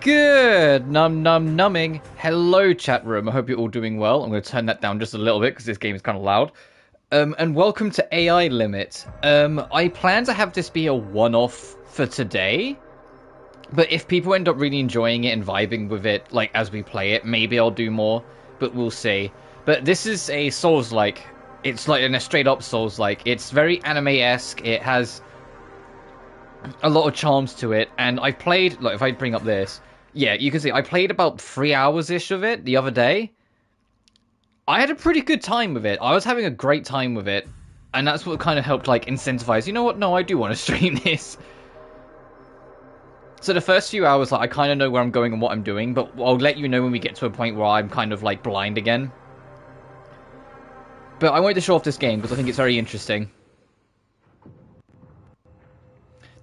Good numbing. Hello, chat room. I hope you're all doing well. I'm going to turn that down just a little bit because this game is kind of loud. And welcome to AI Limit. I plan to have this be a one-off for today, but if people end up really enjoying it and vibing with it, like as we play it, maybe I'll do more. But we'll see. But this is a Souls-like. It's like a straight-up Souls-like. It's very anime-esque. It has a lot of charms to it, and I've played, like, if I bring up this, yeah, you can see I played about 3 hours-ish of it the other day. I had a pretty good time with it. I was having a great time with it, and that's what kind of helped, like, incentivize, you know what, no, I do want to stream this. So the first few hours, like, I kind of know where I'm going and what I'm doing, but I'll let you know when we get to a point where I'm kind of, like, blind again. But I wanted to show off this game because I think it's very interesting.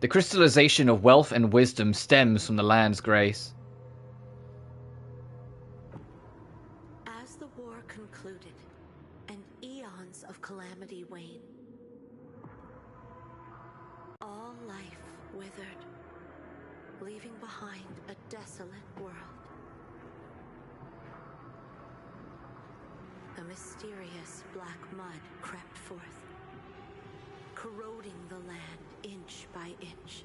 The crystallization of wealth and wisdom stems from the land's grace. As the war concluded, and eons of calamity wane, all life withered, leaving behind a desolate world. The mysterious black mud crept forth, corroding the land inch by inch.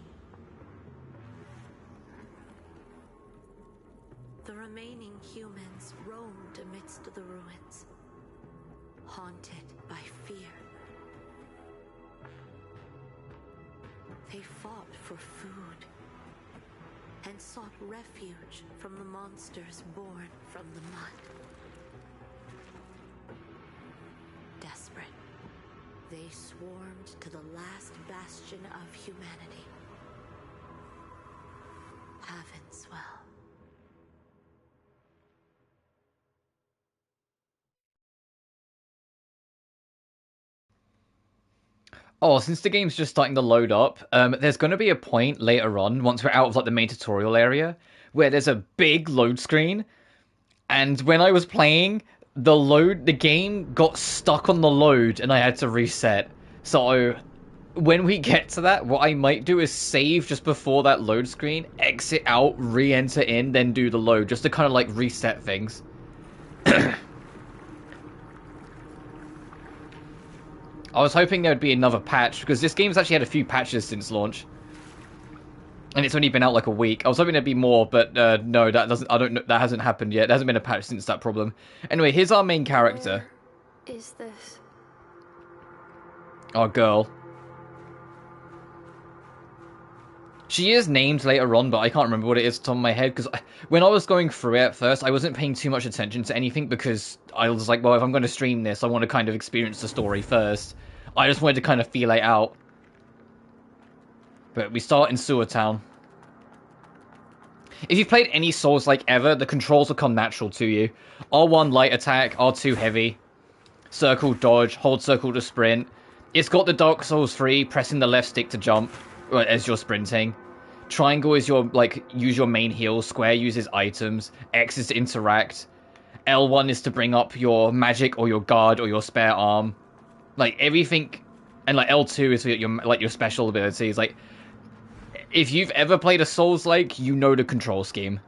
The remaining humans roamed amidst the ruins, haunted by fear. They fought for food and sought refuge from the monsters born from the mud. Desperate, they swarmed to the last bastion of humanity, Havenswell. Oh, since the game's just starting to load up, there's going to be a point later on, once we're out of like the main tutorial area, where there's a big load screen, and when I was playing, the game got stuck on the load, and I had to reset. So, when we get to that, what I might do is save just before that load screen, exit out, re-enter in, then do the load, just to kind of like reset things. I was hoping there would be another patch, because this game's actually had a few patches since launch. And it's only been out like a week. I was hoping there'd be more, but no, that hasn't happened yet. There hasn't been a patch since that problem. Anyway, here's our main character. Where is this? Our girl. She is named later on, but I can't remember what it is off the top of my head, because when I was going through it at first, I wasn't paying too much attention to anything, because I was like, well, if I'm going to stream this, I want to kind of experience the story first. I just wanted to kind of feel it out. But we start in Sewer Town. If you've played any Souls-like ever, the controls will come natural to you. R1 light attack, R2 heavy. Circle dodge, hold circle to sprint. It's got the Dark Souls 3, pressing the left stick to jump as you're sprinting. Triangle is your, like, use your main heal. Square uses items. X is to interact. L1 is to bring up your magic or your guard or your spare arm. Like, everything. And, like, L2 is for your special abilities. Like, if you've ever played a Souls-like, you know the control scheme.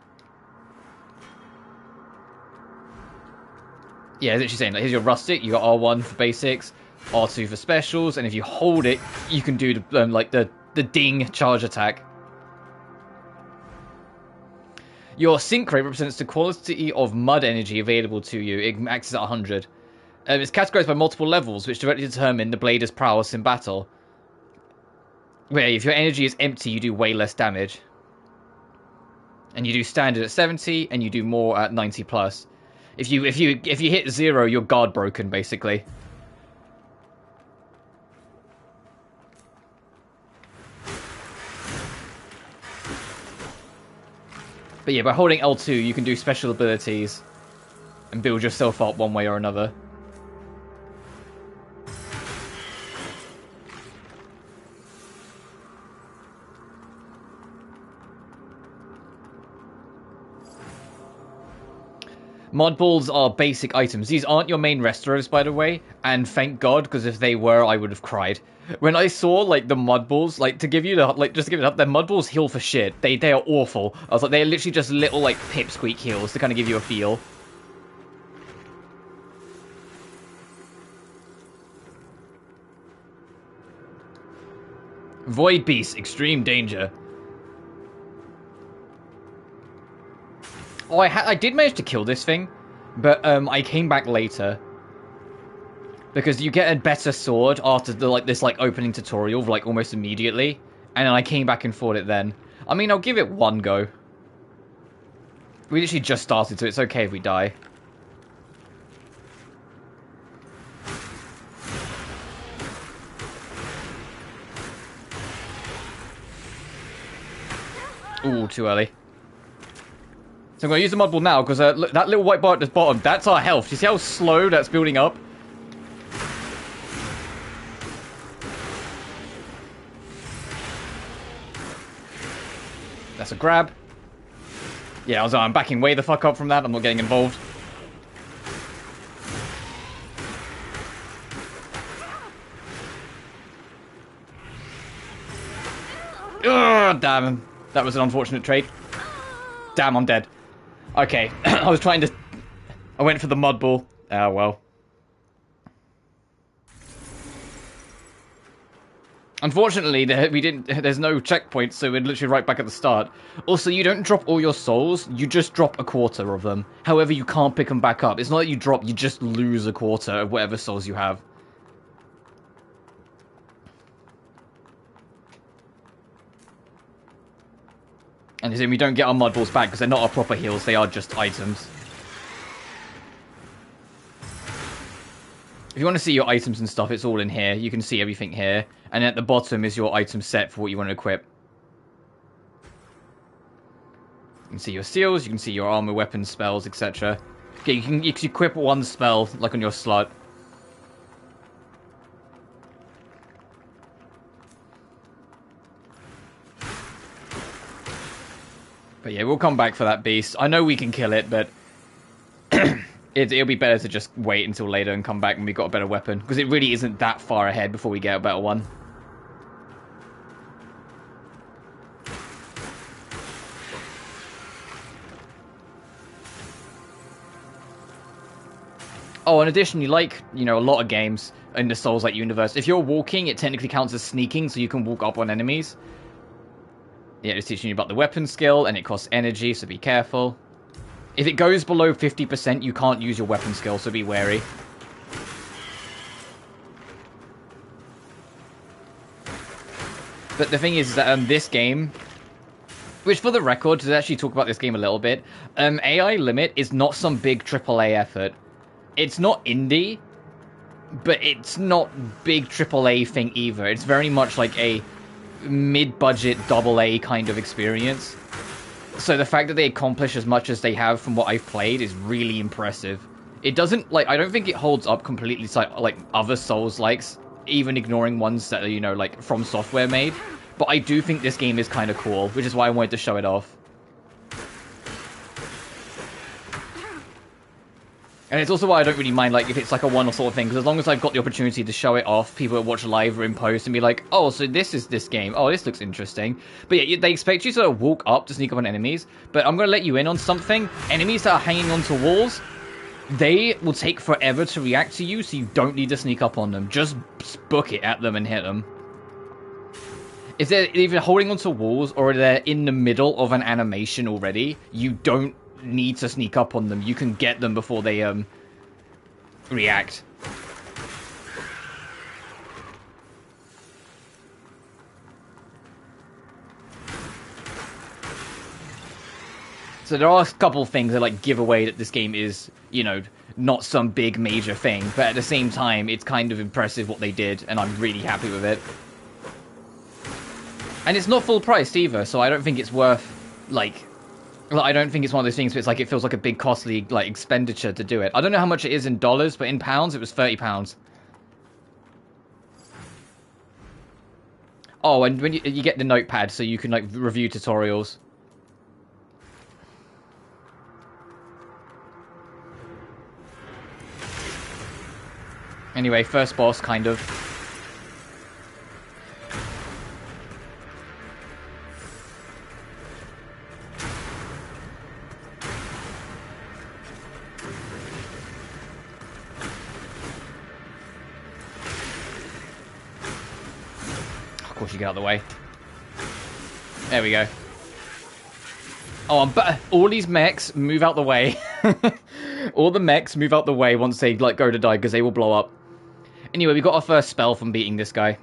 Yeah, it's actually saying, like, here's your rustic, you got R1 for basics, R2 for specials, and if you hold it, you can do the, the ding charge attack. Your sync rate represents the quantity of mud energy available to you. It maxes at 100. It's categorized by multiple levels, which directly determine the blader's prowess in battle. Where if your energy is empty, you do way less damage. And you do standard at 70, and you do more at 90 plus. If you hit 0, you're guard broken, basically. But yeah, by holding L2, you can do special abilities and build yourself up one way or another. Mod balls are basic items. These aren't your main restoros, by the way, and thank God, because if they were, I would have cried. When I saw, like, the mud balls, like, to give you the, like, just to give it up, the mud balls heal for shit. They are awful. I was like, they're literally just little, like, pipsqueak heals to kind of give you a feel. Void Beast, extreme danger. Oh, I did manage to kill this thing, but I came back later because you get a better sword after the this opening tutorial, like almost immediately, and then I came back and fought it then. I mean, I'll give it one go. We literally just started, so it's okay if we die. Ooh, too early. So I'm going to use the mud ball now, because look, that little white bar at the bottom, that's our health. You see how slow that's building up? That's a grab. Yeah, I'm backing way the fuck up from that. I'm not getting involved. Ugh, damn. That was an unfortunate trade. Damn, I'm dead. Okay, I was trying to... I went for the mud ball. Ah, well. Unfortunately, there's no checkpoint, so we're literally right back at the start. Also, you don't drop all your souls, you just drop a quarter of them. However, you can't pick them back up. It's not that you drop, you just lose a quarter of whatever souls you have. And then we don't get our mud balls back because they're not our proper heals, they are just items. If you want to see your items and stuff, it's all in here. You can see everything here. And at the bottom is your item set for what you want to equip. You can see your seals, you can see your armor, weapons, spells, etc. Okay, you can equip one spell, like on your slot. But yeah, we'll come back for that beast. I know we can kill it, but it'll be better to just wait until later and come back when we've got a better weapon. Because it really isn't that far ahead before we get a better one. Oh, and additionally, like, you know, a lot of games in the Souls-like universe, if you're walking, it technically counts as sneaking, so you can walk up on enemies. Yeah, it's teaching you about the weapon skill, and it costs energy, so be careful. If it goes below 50%, you can't use your weapon skill, so be wary. But the thing is that this game, which for the record, to actually talk about this game a little bit, AI Limit is not some big AAA effort. It's not indie, but it's not big AAA thing either. It's very much like a mid-budget AA kind of experience. So the fact that they accomplish as much as they have from what I've played is really impressive. It doesn't, like, I don't think it holds up completely like other Souls-likes, even ignoring ones that are, you know, like, From Software made. But I do think this game is kind of cool, which is why I wanted to show it off. And it's also why I don't really mind, like, if it's like a one-off sort of thing, because as long as I've got the opportunity to show it off, people will watch live or in post and be like, oh, so this is this game. Oh, this looks interesting. But yeah, they expect you to walk up to sneak up on enemies, but I'm going to let you in on something. Enemies that are hanging onto walls, they will take forever to react to you, so you don't need to sneak up on them. Just book it at them and hit them. If they're either holding onto walls or they're in the middle of an animation already, you don't need to sneak up on them. You can get them before they react. So there are a couple things that like give away that this game is, you know, not some big major thing, but at the same time it's kind of impressive what they did, and I'm really happy with it. And it's not full priced either, so I don't think it's worth, like, I don't think it's one of those things where it's like it feels like a big costly like expenditure to do it. I don't know how much it is in dollars, but in pounds it was £30. Oh, and when you get the notepad so you can like review tutorials. Anyway, first boss, kind of. Of course, you get out of the way. There we go. Oh, all these mechs move out the way. All the mechs move out the way once they like go to die because they will blow up. Anyway, we got our first spell from beating this guy,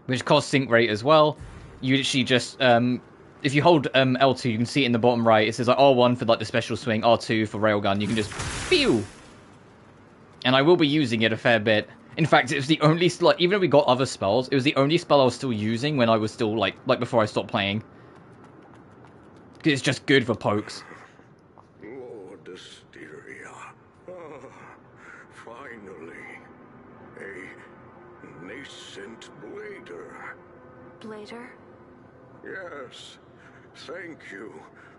which costs sync rate as well. You literally just if you hold L2, you can see it in the bottom right. It says like R1 for like the special swing, R2 for railgun. You can just pew. And I will be using it a fair bit. In fact, it was the only even if we got other spells, it was the only spell I was still using when I was still like before I stopped playing. Because it's just good for pokes. Lord Asteria. Finally. A nascent blader. Blader? Yes. Thank you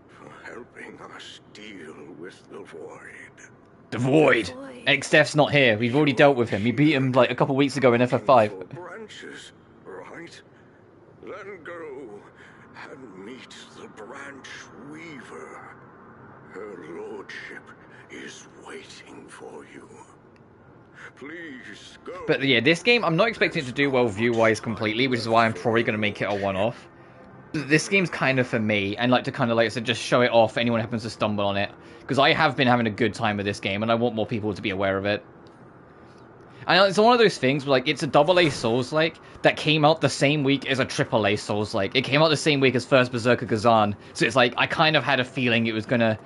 for helping us deal with the void. The Void. X-Def's not here. We've already dealt with him. We beat him like a couple weeks ago in FF5. Branches, right? Then go and meet the branch weaver. Her lordship is waiting for you. Please go. But yeah, this game, I'm not expecting it to do well view-wise completely, which is why I'm probably going to make it a one-off. This game's kind of for me, and like to kind of like I said, just show it off if anyone happens to stumble on it. Because I have been having a good time with this game, and I want more people to be aware of it. And it's one of those things where, like, it's a AA Souls-like that came out the same week as a AAA Souls-like. It came out the same week as First Berserker Kazan, so it's like, I kind of had a feeling it was gonna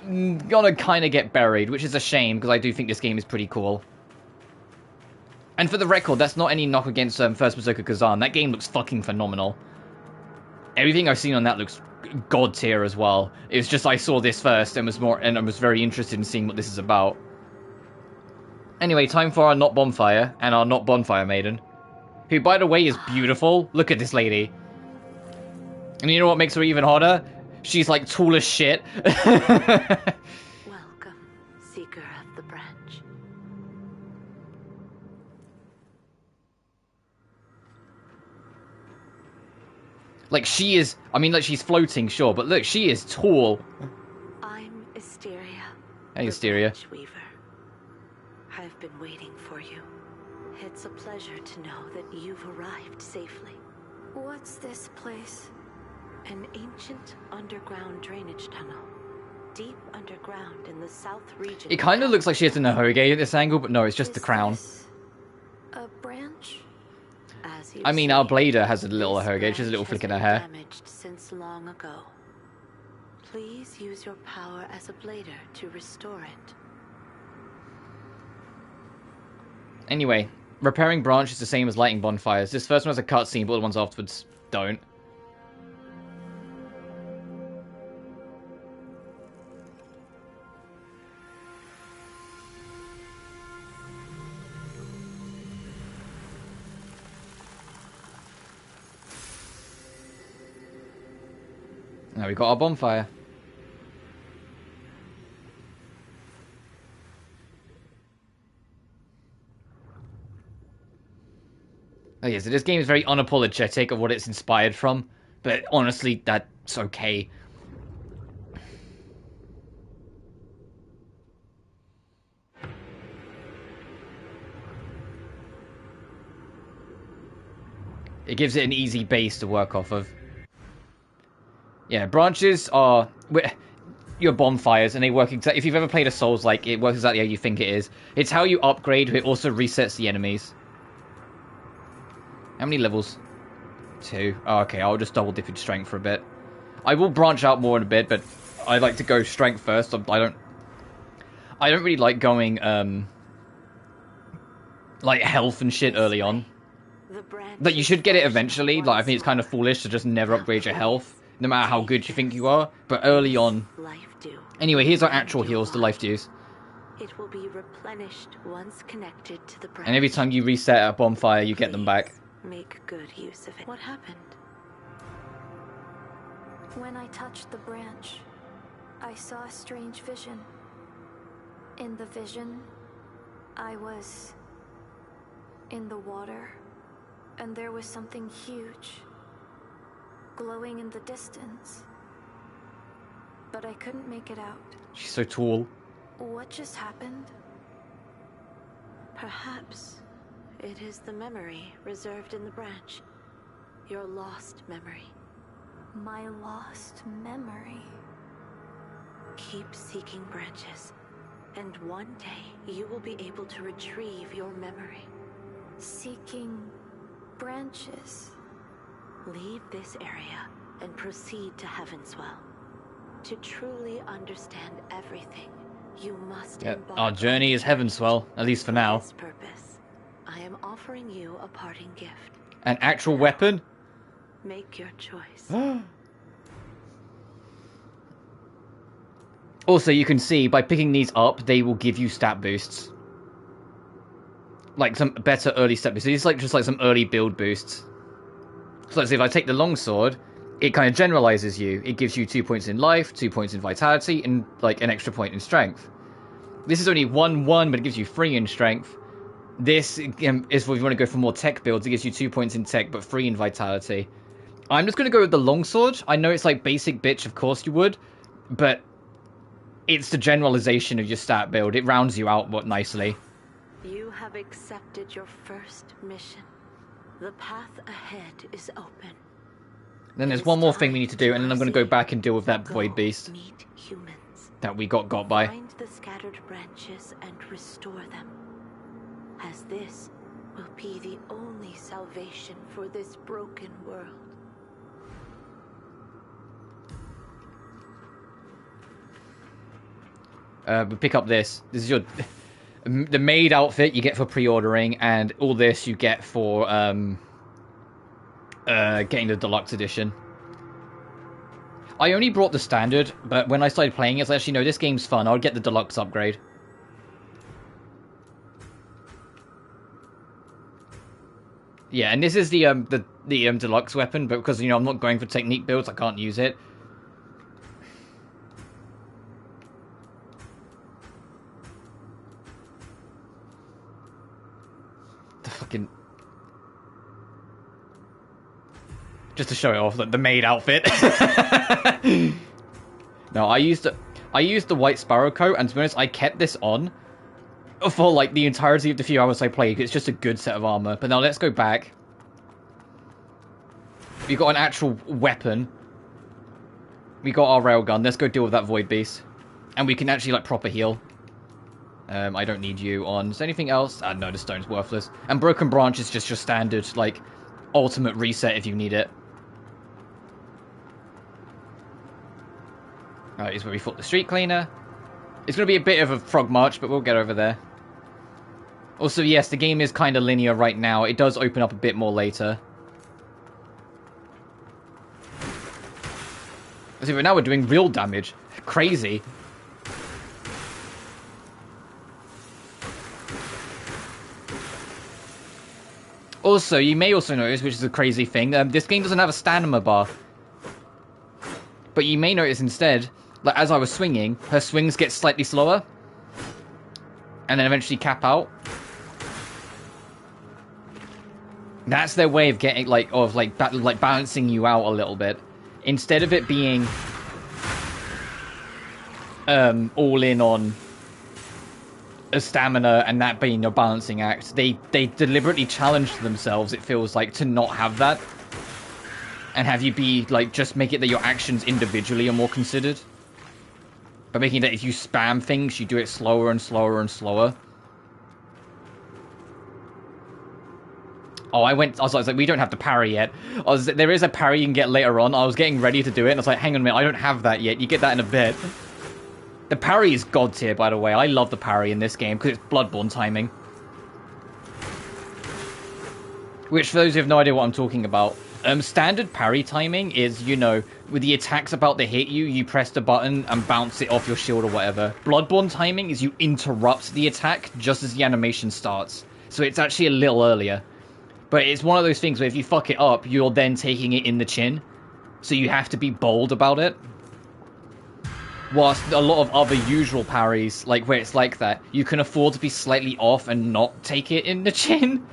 kind of get buried, which is a shame, because I do think this game is pretty cool. And for the record, that's not any knock against First Berserker Kazan. That game looks fucking phenomenal. Everything I've seen on that looks god tier as well. It's just I saw this first and I was very interested in seeing what this is about. Anyway, time for our Not Bonfire and our Not Bonfire Maiden, who, by the way, is beautiful. Look at this lady. And you know what makes her even hotter? She's like tall as shit. Welcome, seeker of the branch. Like, she is, I mean, like, she's floating, sure, but look, she is tall. I'm Asteria. Hey, the Asteria. Branch Weaver. I've been waiting for you. It's a pleasure to know that you've arrived safely. What's this place? An ancient underground drainage tunnel. Deep underground in the south region. It kind of looks like she has an Ahoge at this angle, but no, it's just the crown. This a branch? I mean, our blader has a little Ahoge, just a little flick in her hair. Damaged since long ago. Please use your power as a blader to restore it. Anyway, repairing branch is the same as lighting bonfires. This first one has a cutscene, but the ones afterwards don't. Now we got our bonfire. Oh yeah, so this game is very unapologetic of what it's inspired from, but honestly, that's okay. It gives it an easy base to work off of. Yeah, branches are your bonfires, and they work exactly. If you've ever played a Souls-like, it works exactly how you think it is. It's how you upgrade, but it also resets the enemies. How many levels? 2. Oh, okay, I'll just double dip in strength for a bit. I will branch out more in a bit, but I like to go strength first. I don't really like going like health and shit early on. Like, you should get it eventually. Like, I think it's kind of foolish to just never upgrade your health, no matter how good you think you are. But early on. Anyway, here's our actual heals, the life dews. It will be replenished once connected to the branch. And every time you reset a bonfire, you get them back. Make good use of it. What happened? When I touched the branch, I saw a strange vision. In the vision, I was in the water, and there was something huge, glowing in the distance. But I couldn't make it out. She's so tall. What just happened? Perhaps it is the memory reserved in the branch. Your lost memory. My lost memory. Keep seeking branches, and one day you will be able to retrieve your memory. Seeking branches. Leave this area and proceed to Heavenswell. To truly understand everything, you must embark our journey is Heavenswell, at least for now. For this purpose, I am offering you a parting gift. An actual weapon? Make your choice. Also, you can see, by picking these up, they will give you stat boosts. Like, some better early stat boosts. So it's like, just like some early build boosts. So let's say if I take the longsword, it kind of generalizes you. It gives you 2 points in life, 2 points in vitality, and like an extra point in strength. This is only 1-1, but it gives you 3 in strength. This is if you want to go for more tech builds. It gives you 2 points in tech, but 3 in vitality. I'm just going to go with the longsword. I know it's like basic bitch, of course you would, but it's the generalization of your stat build. It rounds you out nicely. You have accepted your first mission. The path ahead is open. Then there's one more thing we need to do, and then I'm going to go back and deal with that void beast Meet humans. that we got by. Find the scattered branches and restore them, as this will be the only salvation for this broken world. We pick up this. This is the maid outfit you get for pre-ordering, and all this you get for getting the deluxe edition. I only brought the standard, but when I started playing it, I was actually, no, this game's fun. I'll get the deluxe upgrade. Yeah, and this is the deluxe weapon, but because, you know, I'm not going for technique builds, I can't use it. The fucking... Just to show it off, like the maid outfit. No, I used the white sparrow coat, and to be honest, I kept this on for like the entirety of the few hours I played. It's just a good set of armor. But now let's go back. We got an actual weapon. We got our railgun. Let's go deal with that void beast, and we can actually like proper heal. I don't need you on. Is there anything else? No, the stone's worthless. And broken branch is just your standard like ultimate reset if you need it. Alright, here's where we fought the street cleaner. It's going to be a bit of a frog march, but we'll get over there. Also, yes, the game is kind of linear right now. It does open up a bit more later. See, but now we're doing real damage. Crazy. Also, you may also notice, which is a crazy thing, this game doesn't have a stamina bar. But you may notice instead, like as I was swinging, her swings get slightly slower, and then eventually cap out. That's their way of getting like balancing you out a little bit. Instead of it being all in on a stamina and that being a balancing act, they deliberately challenged themselves, it feels like, to not have that. And have you be, like, just make it that your actions individually are more considered. By making it that if you spam things, you do it slower and slower and slower. Oh, I was like, we don't have the parry yet. There is a parry you can get later on. I was getting ready to do it, and I was like, hang on a minute, I don't have that yet. You get that in a bit. The parry is god tier, by the way. I love the parry in this game, because it's Bloodborne timing. Which, for those who have no idea what I'm talking about, standard parry timing is, you know, with the attacks about to hit you, you press the button and bounce it off your shield or whatever. Bloodborne timing is you interrupt the attack just as the animation starts. So it's actually a little earlier. But it's one of those things where if you fuck it up, you're then taking it in the chin. So you have to be bold about it. Whilst a lot of other usual parries, like where it's like that, you can afford to be slightly off and not take it in the chin.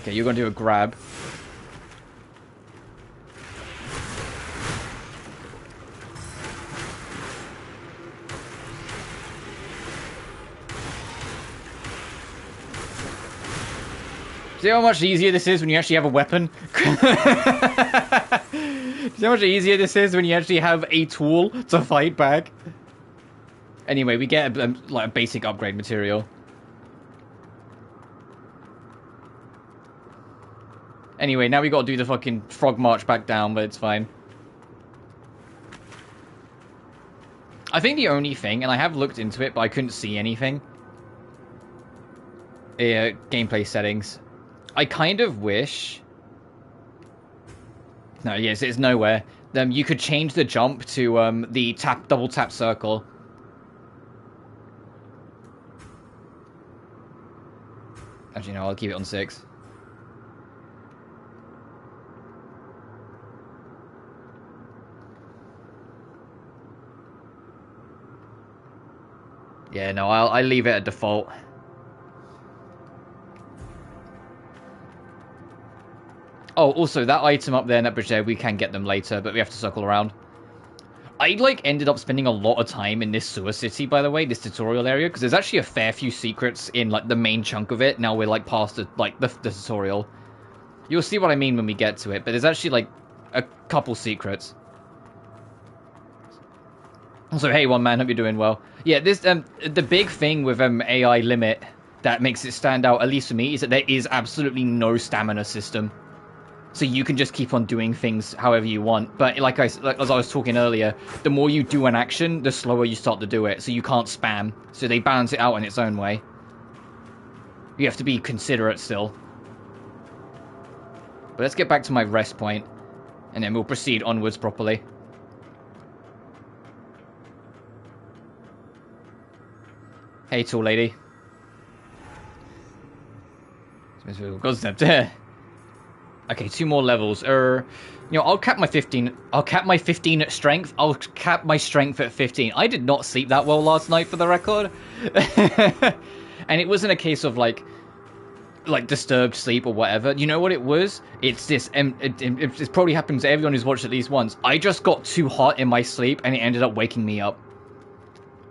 Okay, you're gonna do a grab. See how much easier this is when you actually have a weapon? See how much easier this is when you actually have a tool to fight back? Anyway, we get like a basic upgrade material. Anyway, now we gotta do the fucking frog march back down, but it's fine. I think the only thing, and I have looked into it, but I couldn't see anything. Gameplay settings. I kind of wish... No, yes, it's nowhere. You could change the jump to the double tap circle. Actually, no, I'll keep it on 6. Yeah, no, I'll leave it at default. Oh, also, that item up there in that bridge there, we can get them later, but we have to circle around. I, like, ended up spending a lot of time in this sewer city, by the way, this tutorial area, because there's actually a fair few secrets in, like, the main chunk of it. Now we're, like, past, the tutorial. You'll see what I mean when we get to it, but there's actually, like, a couple secrets. Also, hey, one man, hope you're doing well. Yeah, this, the big thing with, AI limit that makes it stand out, at least for me, is that there is absolutely no stamina system. So you can just keep on doing things however you want. But as I was talking earlier, the more you do an action, the slower you start to do it. So you can't spam. So they balance it out in its own way. You have to be considerate still. But let's get back to my rest point, and then we'll proceed onwards properly. Hey, tall lady. Got step there. Okay, 2 more levels. You know, I'll cap my 15. I'll cap my 15 at strength. I'll cap my strength at 15. I did not sleep that well last night, for the record. And it wasn't a case of like disturbed sleep or whatever. You know what it was? It's this. It probably happens to everyone who's watched at least once. I just got too hot in my sleep, and it ended up waking me up.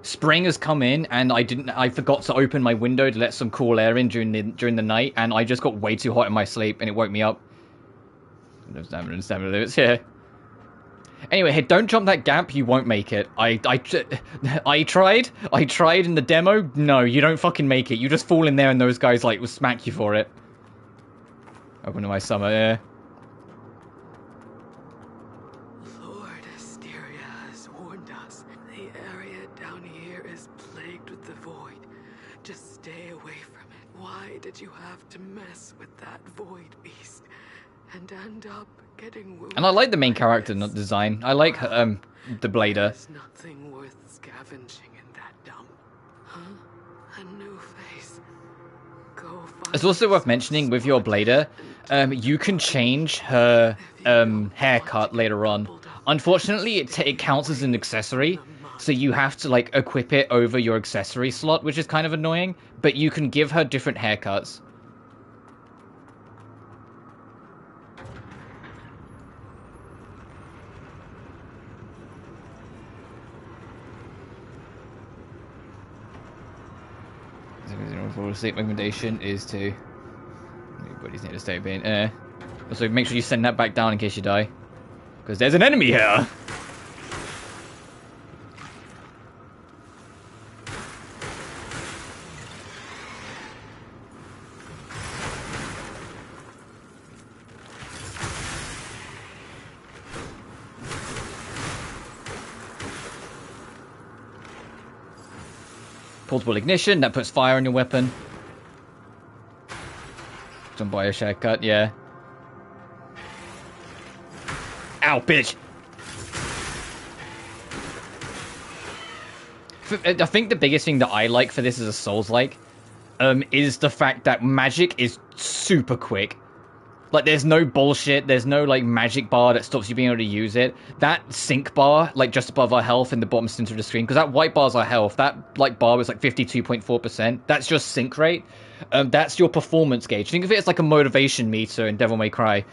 Spring has come in, and I forgot to open my window to let some cool air in during the night, and I just got way too hot in my sleep, and it woke me up. No stamina limits here. Anyway, hey, don't jump that gap. You won't make it. I tried. I tried in the demo. No, you don't fucking make it. You just fall in there, and those guys like will smack you for it. Open to my summer. Yeah. Lord Asteria has warned us. The area down here is plagued with the void. Just stay away from it. Why did you have to mess with that void beast? And end up getting wounded. And I like the main character design. I like the blader. There's nothing worth scavenging in that dump. Huh? A new face. Go find. It's also worth mentioning with your blader, you can change her haircut later on. Unfortunately, it counts as an accessory, so you have to like equip it over your accessory slot, which is kind of annoying. But you can give her different haircuts. For sleep recommendation is to everybody's need to stay being air. Also, make sure you send that back down in case you die, because there's an enemy here. Portable ignition, that puts fire on your weapon. Don't buy a shortcut, yeah. Ow, bitch! I think the biggest thing that I like for this as a Souls-like is the fact that magic is super quick. Like, there's no bullshit, there's no, like, magic bar that stops you being able to use it. That sync bar, like, just above our health in the bottom center of the screen, because that white bar's our health, that, like, bar was, like, 52.4%. That's just sync rate. That's your performance gauge. Think of it as, like, a motivation meter in Devil May Cry,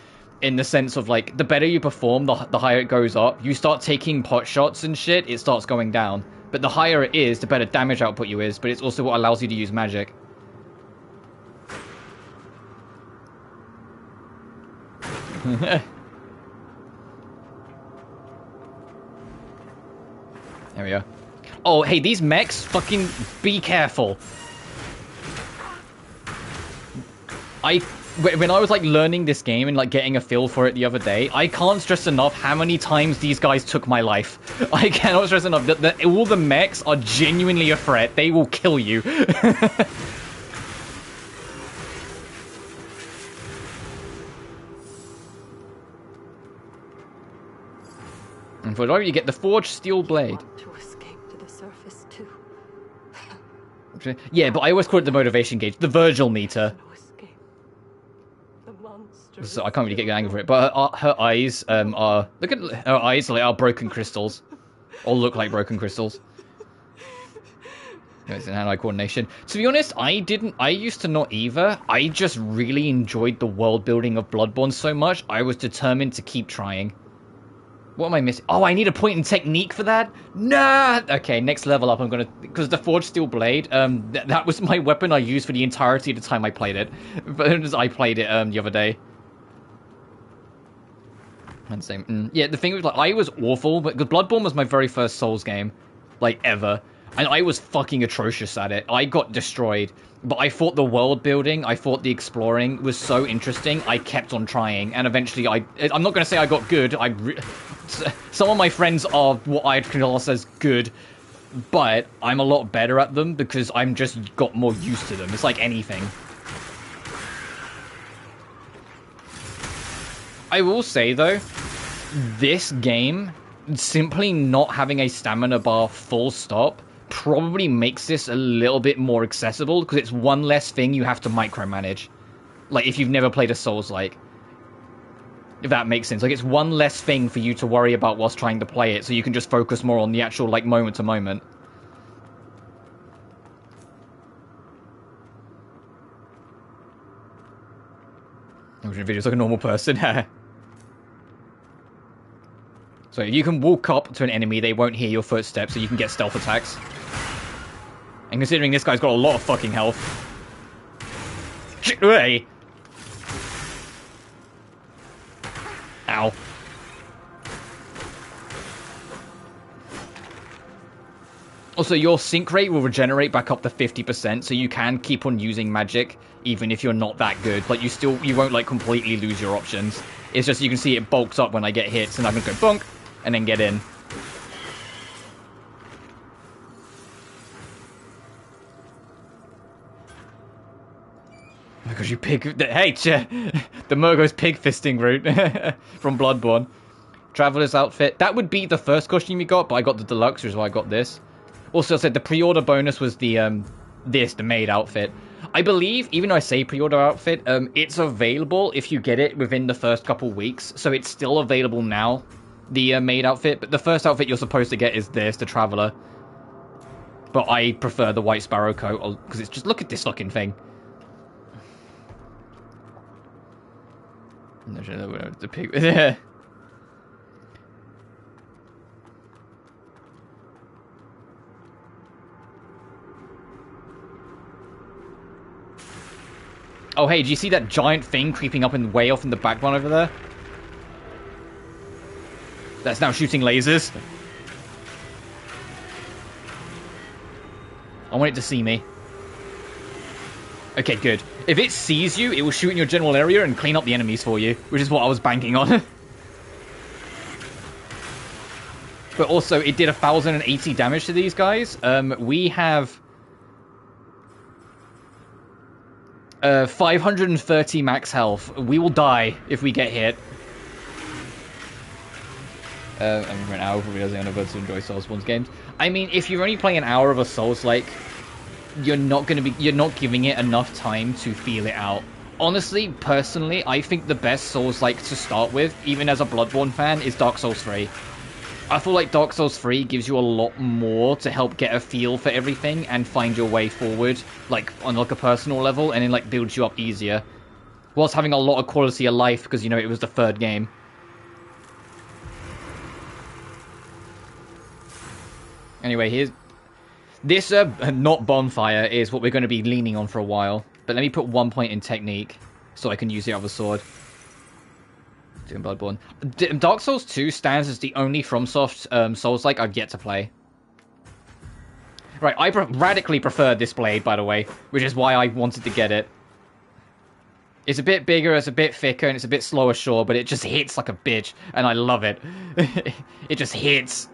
in the sense of, like, the better you perform, the higher it goes up. You start taking pot shots and shit, it starts going down. But the higher it is, the better damage output you is, but it's also what allows you to use magic. There we go. Oh, hey, these mechs, fucking be careful. When I was, like, learning this game and, like, getting a feel for it the other day, I can't stress enough how many times these guys took my life. I cannot stress enough that all the mechs are genuinely a threat. They will kill you. And for that, you get the forged steel blade. To escape to the surface too. Yeah, but I always call it the motivation gauge, the Virgil meter. No escape. The monster. So I can't really get angry for it, but her eyes are look at her eyes like are broken crystals, or look like broken crystals. It's in hand-eye coordination. To be honest, I used to not either. I just really enjoyed the world building of Bloodborne so much. I was determined to keep trying. What am I missing? Oh, I need a point in technique for that? Nah! Okay, next level up, I'm gonna... Because the Forged Steel Blade, that was my weapon I used for the entirety of the time I played it. But I played it, the other day. And same... Yeah, the thing was, like, I was awful, but Bloodborne was my very first Souls game. Like, ever. And I was fucking atrocious at it. I got destroyed. But I thought the world building, I thought the exploring was so interesting, I kept on trying. And eventually I'm not going to say I got good. Some of my friends are what I'd class as good. But I'm a lot better at them because I'm just got more used to them. It's like anything. I will say, though, this game, simply not having a stamina bar full stop, probably makes this a little bit more accessible because it's one less thing you have to micromanage. Like, if you've never played a Souls-like. If that makes sense. Like, it's one less thing for you to worry about whilst trying to play it, so you can just focus more on the actual, like, moment-to-moment. Videos like a normal person. So you can walk up to an enemy, they won't hear your footsteps, so you can get stealth attacks. And considering this guy's got a lot of fucking health. Hey! Ow. Also, your sync rate will regenerate back up to 50%, so you can keep on using magic, even if you're not that good. Like, you won't, like, completely lose your options. It's just, you can see it bulks up when I get hits, and I can go bonk, and then get in. Oh my gosh, you pig... Hey, the Murgo's pig fisting route from Bloodborne. Traveler's outfit. That would be the first costume you got, but I got the deluxe, which is why I got this. Also, I said the pre-order bonus was the maid outfit. I believe, even though I say pre-order outfit, it's available if you get it within the first couple weeks. So it's still available now, the maid outfit. But the first outfit you're supposed to get is this, the Traveler. But I prefer the White Sparrow coat, because it's just, look at this fucking thing. The pig... Oh, hey, do you see that giant thing creeping up and way off in the background over there? That's now shooting lasers. I want it to see me. Okay, good. If it sees you, it will shoot in your general area and clean up the enemies for you, which is what I was banking on. But also, it did 1,080 damage to these guys. We have... 530 max health. We will die if we get hit. And for an hour, probably doesn't know to enjoy Soulsborne's games. I mean, if you're only playing an hour of a Souls-like, you're not giving it enough time to feel it out. Honestly, personally, I think the best Souls-like to start with, even as a Bloodborne fan, is Dark Souls 3. I feel like Dark Souls 3 gives you a lot more to help get a feel for everything and find your way forward, like, on like a personal level, and then like builds you up easier. Whilst having a lot of quality of life, because, you know, it was the third game. Anyway, here's... This, not bonfire, is what we're going to be leaning on for a while. But let me put 1 point in technique, so I can use the other sword. Doing Bloodborne. Dark Souls 2 stands as the only FromSoft Souls-like I've yet to play. Right, I radically prefer this blade, by the way, which is why I wanted to get it. It's a bit bigger, it's a bit thicker, and it's a bit slower, sure, but it just hits like a bitch, and I love it. It just hits.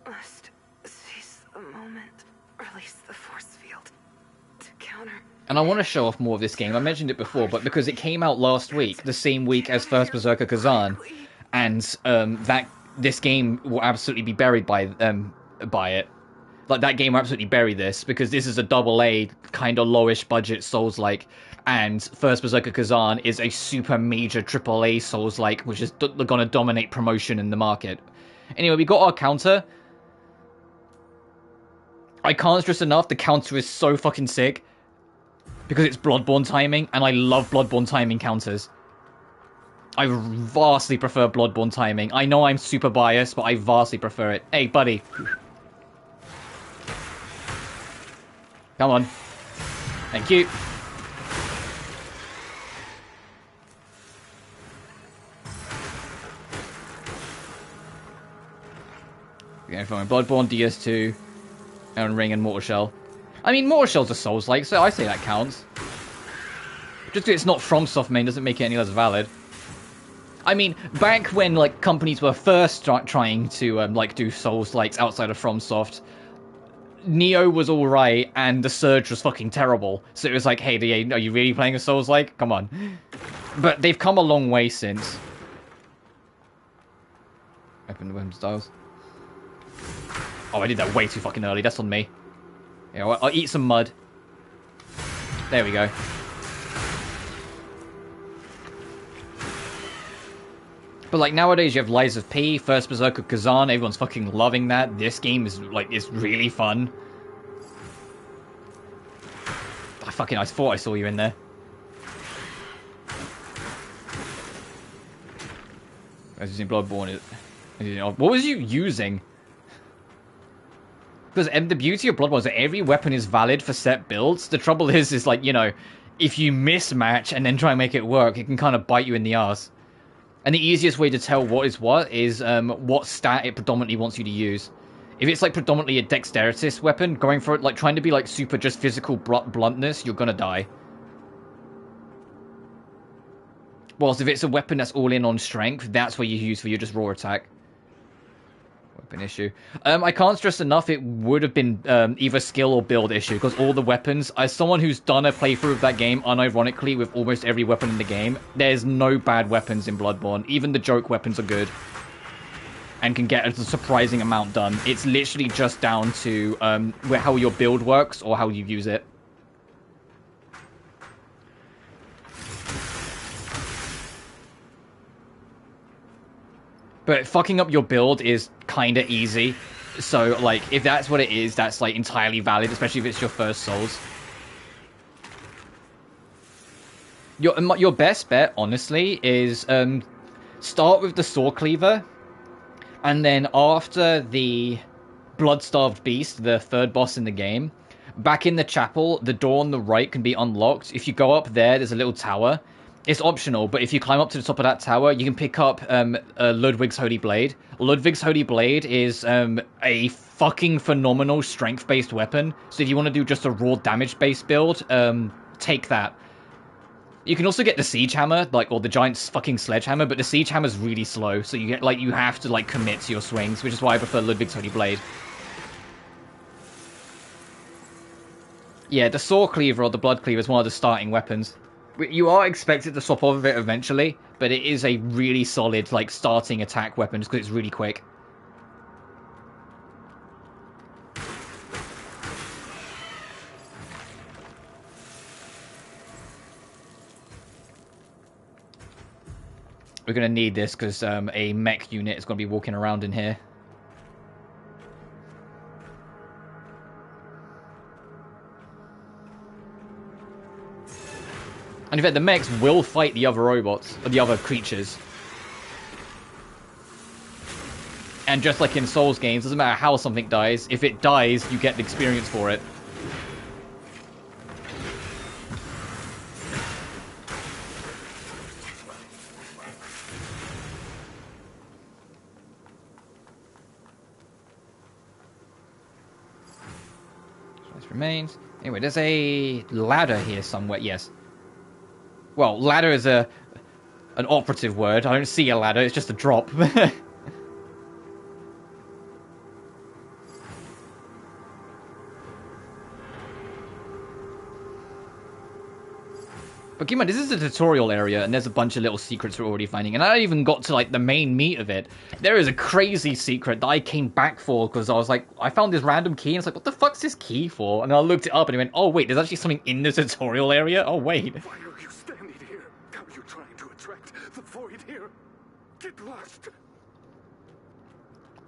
Must seize the moment, release the force field to counter. And I want to show off more of this game. I mentioned it before, but because it came out last week, the same week as First Berserker Kazan, and this game will absolutely be buried by it. Like, that game will absolutely bury this, because this is a AA kind of lowish budget Souls-like, and First Berserker Kazan is a super major AAA Souls-like, which is gonna dominate promotion in the market. Anyway, we got our counter. I can't stress enough, the counter is so fucking sick. Because it's Bloodborne timing, and I love Bloodborne timing counters. I vastly prefer Bloodborne timing. I know I'm super biased, but I vastly prefer it. Hey, buddy. Come on. Thank you. We're going for Bloodborne, DS2, Elden Ring, and Mortal Shell. I mean, Mortal Shell's a Souls-like, so I say that counts. Just because it's not FromSoft main doesn't make it any less valid. I mean, back when, like, companies were first trying to, like, do Souls-likes outside of FromSoft, Neo was alright, and The Surge was fucking terrible. So it was like, hey, are you really playing a Souls-like? Come on. But they've come a long way since. Open the weapon styles. Oh, I did that way too fucking early. That's on me. Yeah, well, I'll eat some mud. There we go. But like nowadays you have Lies of P, First Berserker Kazan, everyone's fucking loving that. This game is like, it's really fun. I thought I saw you in there. I was using Bloodborne. What was you using? Because the beauty of Bloodborne is that every weapon is valid for set builds. The trouble is like, you know, if you mismatch and then try and make it work, it can kind of bite you in the ass. And the easiest way to tell what is what stat it predominantly wants you to use. If it's like predominantly a dexterous weapon, going for it, like trying to be like super just physical bluntness, you're gonna die. Whilst if it's a weapon that's all in on strength, that's where you use for your just raw attack. Weapon issue. I can't stress enough, it would have been either skill or build issue, because all the weapons, as someone who's done a playthrough of that game, unironically, with almost every weapon in the game, there's no bad weapons in Bloodborne. Even the joke weapons are good. And can get a surprising amount done. It's literally just down to how your build works, or how you use it. But fucking up your build is kind of easy. So, like, if that's what it is, that's, like, entirely valid, especially if it's your first Souls. Your best bet, honestly, is start with the Sword Cleaver. And then after the Blood-Starved Beast, the third boss in the game, back in the chapel, the door on the right can be unlocked. If you go up there, there's a little tower. It's optional, but if you climb up to the top of that tower, you can pick up Ludwig's Holy Blade. Ludwig's Holy Blade is a fucking phenomenal strength-based weapon. So if you want to do just a raw damage-based build, take that. You can also get the Siege Hammer, like, or the giant fucking Sledgehammer, but the Siege Hammer's really slow, so you get, like, you have to, like, commit to your swings, which is why I prefer Ludwig's Holy Blade. Yeah, the Saw Cleaver or the Blood Cleaver is one of the starting weapons. You are expected to swap off of it eventually, but it is a really solid, like, starting attack weapon just because it's really quick. We're going to need this because a mech unit is going to be walking around in here. And in fact, the mechs will fight the other robots, or the other creatures. And just like in Souls games, doesn't matter how something dies, if it dies, you get the experience for it. Remains. Anyway, there's a ladder here somewhere. Yes. Well, ladder is an operative word. I don't see a ladder. It's just a drop. But keep in mind, this is a tutorial area, and there's a bunch of little secrets we're already finding. And I haven't even got to, like, the main meat of it. There is a crazy secret that I came back for, because I was like, I found this random key, and it's like, what the fuck's this key for? And I looked it up, and it went, oh, wait, there's actually something in the tutorial area? Oh, wait. Why are you standing here? Are you trying to attract the void here? Get lost.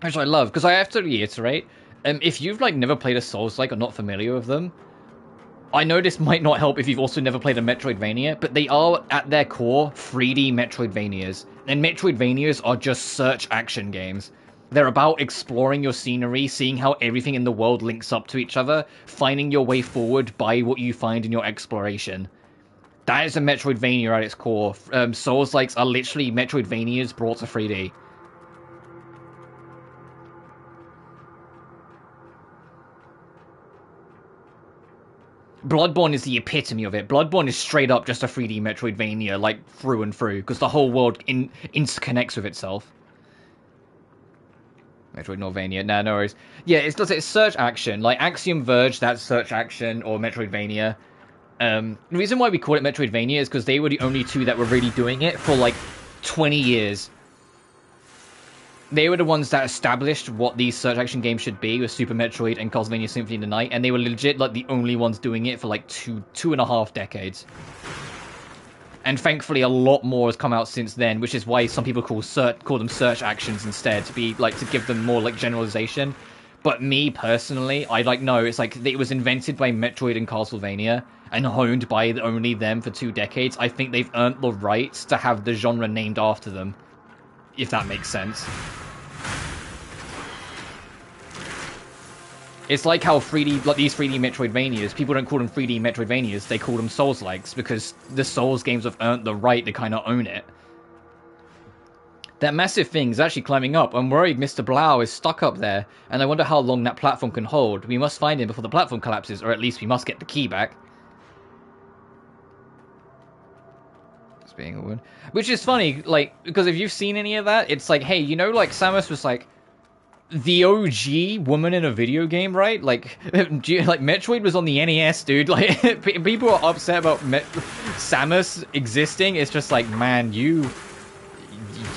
Which I love, because I have to reiterate, if you've, like, never played a Souls-like or not familiar with them, I know this might not help if you've also never played a Metroidvania, but they are, at their core, 3D Metroidvanias. And Metroidvanias are just search action games. They're about exploring your scenery, seeing how everything in the world links up to each other, finding your way forward by what you find in your exploration. That is a Metroidvania at its core. Souls-likes are literally Metroidvanias brought to 3D. Bloodborne is the epitome of it. Bloodborne is straight up just a 3D Metroidvania, like, through and through, because the whole world interconnects with itself. Metroidvania, nah, no worries. Yeah, it's search action. Like, Axiom Verge, that's search action, or Metroidvania. The reason why we call it Metroidvania is because they were the only two that were really doing it for, like, 20 years. They were the ones that established what these search action games should be with Super Metroid and Castlevania Symphony of the Night, and they were legit like the only ones doing it for like two and a half decades. And thankfully, a lot more has come out since then, which is why some people call them search actions instead, to be like to give them more like generalization. But me personally, I like no, it's like it was invented by Metroid and Castlevania and honed by only them for 2 decades. I think they've earned the right to have the genre named after them, if that makes sense. It's like how 3D, like these 3D Metroidvanias, people don't call them 3D Metroidvanias, they call them Souls-likes, because the Souls games have earned the right to kind of own it. That massive thing is actually climbing up. I'm worried Mr. Blau is stuck up there, and I wonder how long that platform can hold. We must find him before the platform collapses, or at least we must get the key back. It's being a woman. Which is funny, like, because if you've seen any of that, it's like, hey, you know, like, Samus was like, the OG woman in a video game, right? Like Metroid was on the NES, dude. Like, people are upset about Samus existing. It's just like, man,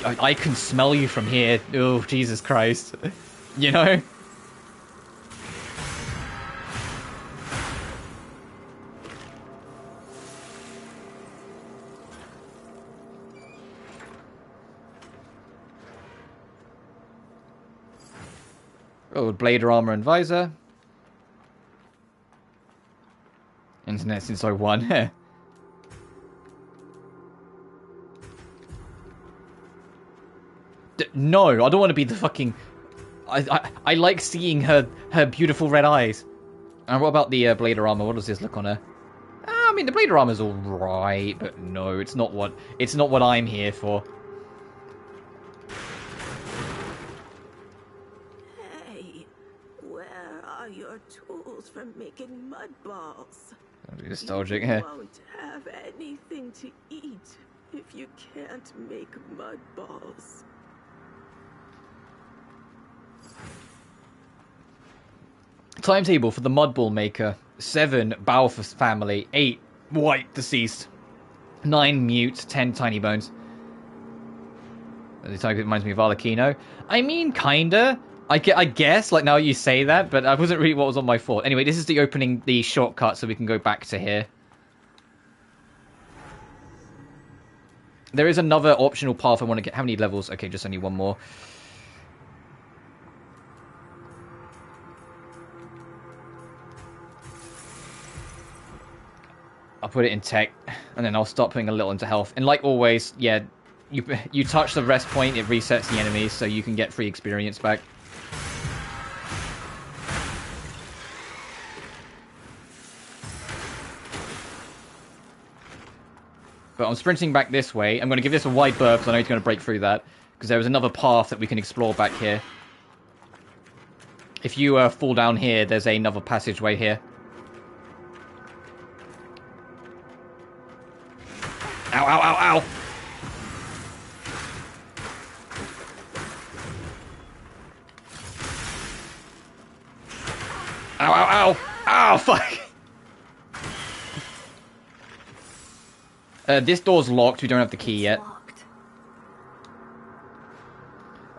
I can smell you from here. Oh, Jesus Christ. You know? Oh, blade armor and visor. Internet since 01. No, I don't want to be the fucking... I like seeing her beautiful red eyes. And what about the blade armor? What does this look on her? I mean, the blade armor's alright, but no, it's not what I'm here for. Tools for making mud balls. That'd be nostalgic. You won't have anything to eat if you can't make mud balls. Timetable for the mud ball maker. 7 Balfour family, 8 white deceased, 9 mute, 10 tiny bones. The type reminds me of Arlecchino. I mean, kinda. I guess, like, now you say that, but that wasn't really what was on my thought. Anyway, this is the opening, the shortcut, so we can go back to here. There is another optional path I want to get. How many levels? Okay, just only one more. I'll put it in tech, and then I'll start putting a little into health. And like always, yeah, you touch the rest point, it resets the enemies, so you can get free experience back. But I'm sprinting back this way. I'm going to give this a wide berth, because I know he's going to break through that. Because there was another path that we can explore back here. If you fall down here, there's another passageway here. Ow, ow, ow, ow! Ow, ow, ow! Ow, fuck! This door's locked. We don't have the key yet.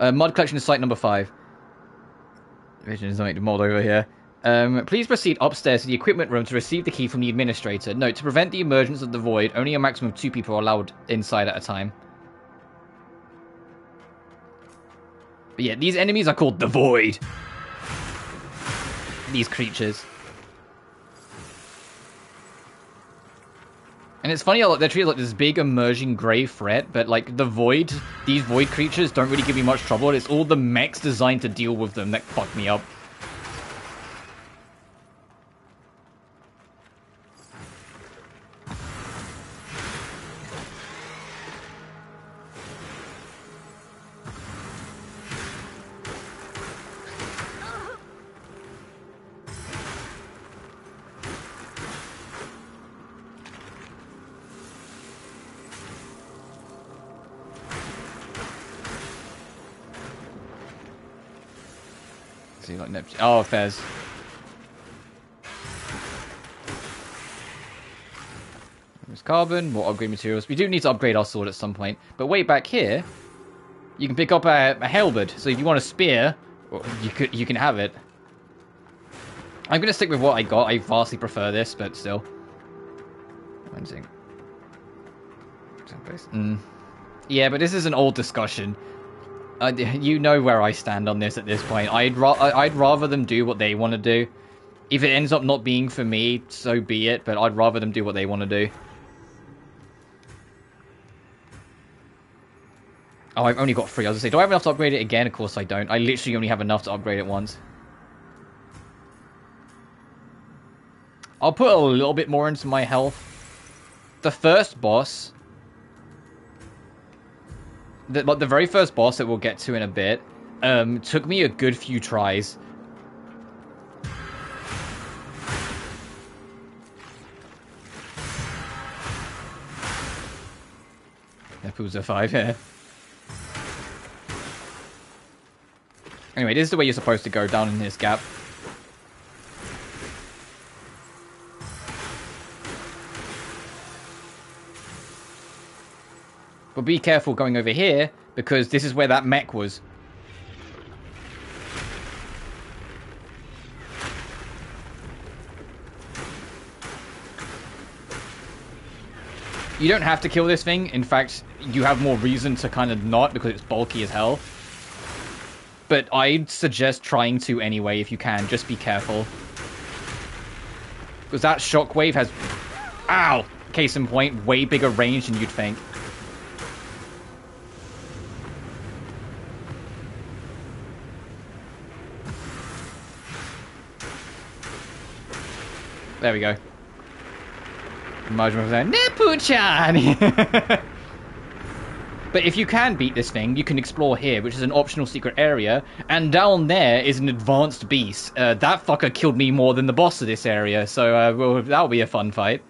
Mud collection is site number 5. Vision is like the mold over here. Please proceed upstairs to the equipment room to receive the key from the administrator. Note, to prevent the emergence of the void, only a maximum of 2 people are allowed inside at a time. But yeah, these enemies are called the void. These creatures. And it's funny how they're treated like this big emerging grey threat, but like the void, these void creatures don't really give me much trouble. It's all the mechs designed to deal with them that fuck me up. See, like Neptune. Oh, Fez. There's carbon, more upgrade materials. We do need to upgrade our sword at some point. But way back here, you can pick up a halberd. So if you want a spear, you can have it. I'm going to stick with what I got. I vastly prefer this, but still. Yeah, but this is an old discussion. You know where I stand on this at this point. I'd rather them do what they want to do. If it ends up not being for me, so be it, but I'd rather them do what they want to do. Oh, I've only got 3. I was going to say, do I have enough to upgrade it again? Of course I don't. I literally only have enough to upgrade it once. I'll put a little bit more into my health. The first boss... The very first boss that we'll get to in a bit took me a good few tries. Yakuza 5, yeah. Anyway, this is the way you're supposed to go, down in this gap. But be careful going over here, because this is where that mech was. You don't have to kill this thing. In fact, you have more reason to kind of not, because it's bulky as hell. But I'd suggest trying to anyway, if you can. Just be careful. Because that shockwave has... Ow! Case in point, way bigger range than you'd think. There we go. Nepu-chan! But if you can beat this thing, you can explore here, which is an optional secret area. And down there is an advanced beast. That fucker killed me more than the boss of this area. So well, that'll be a fun fight.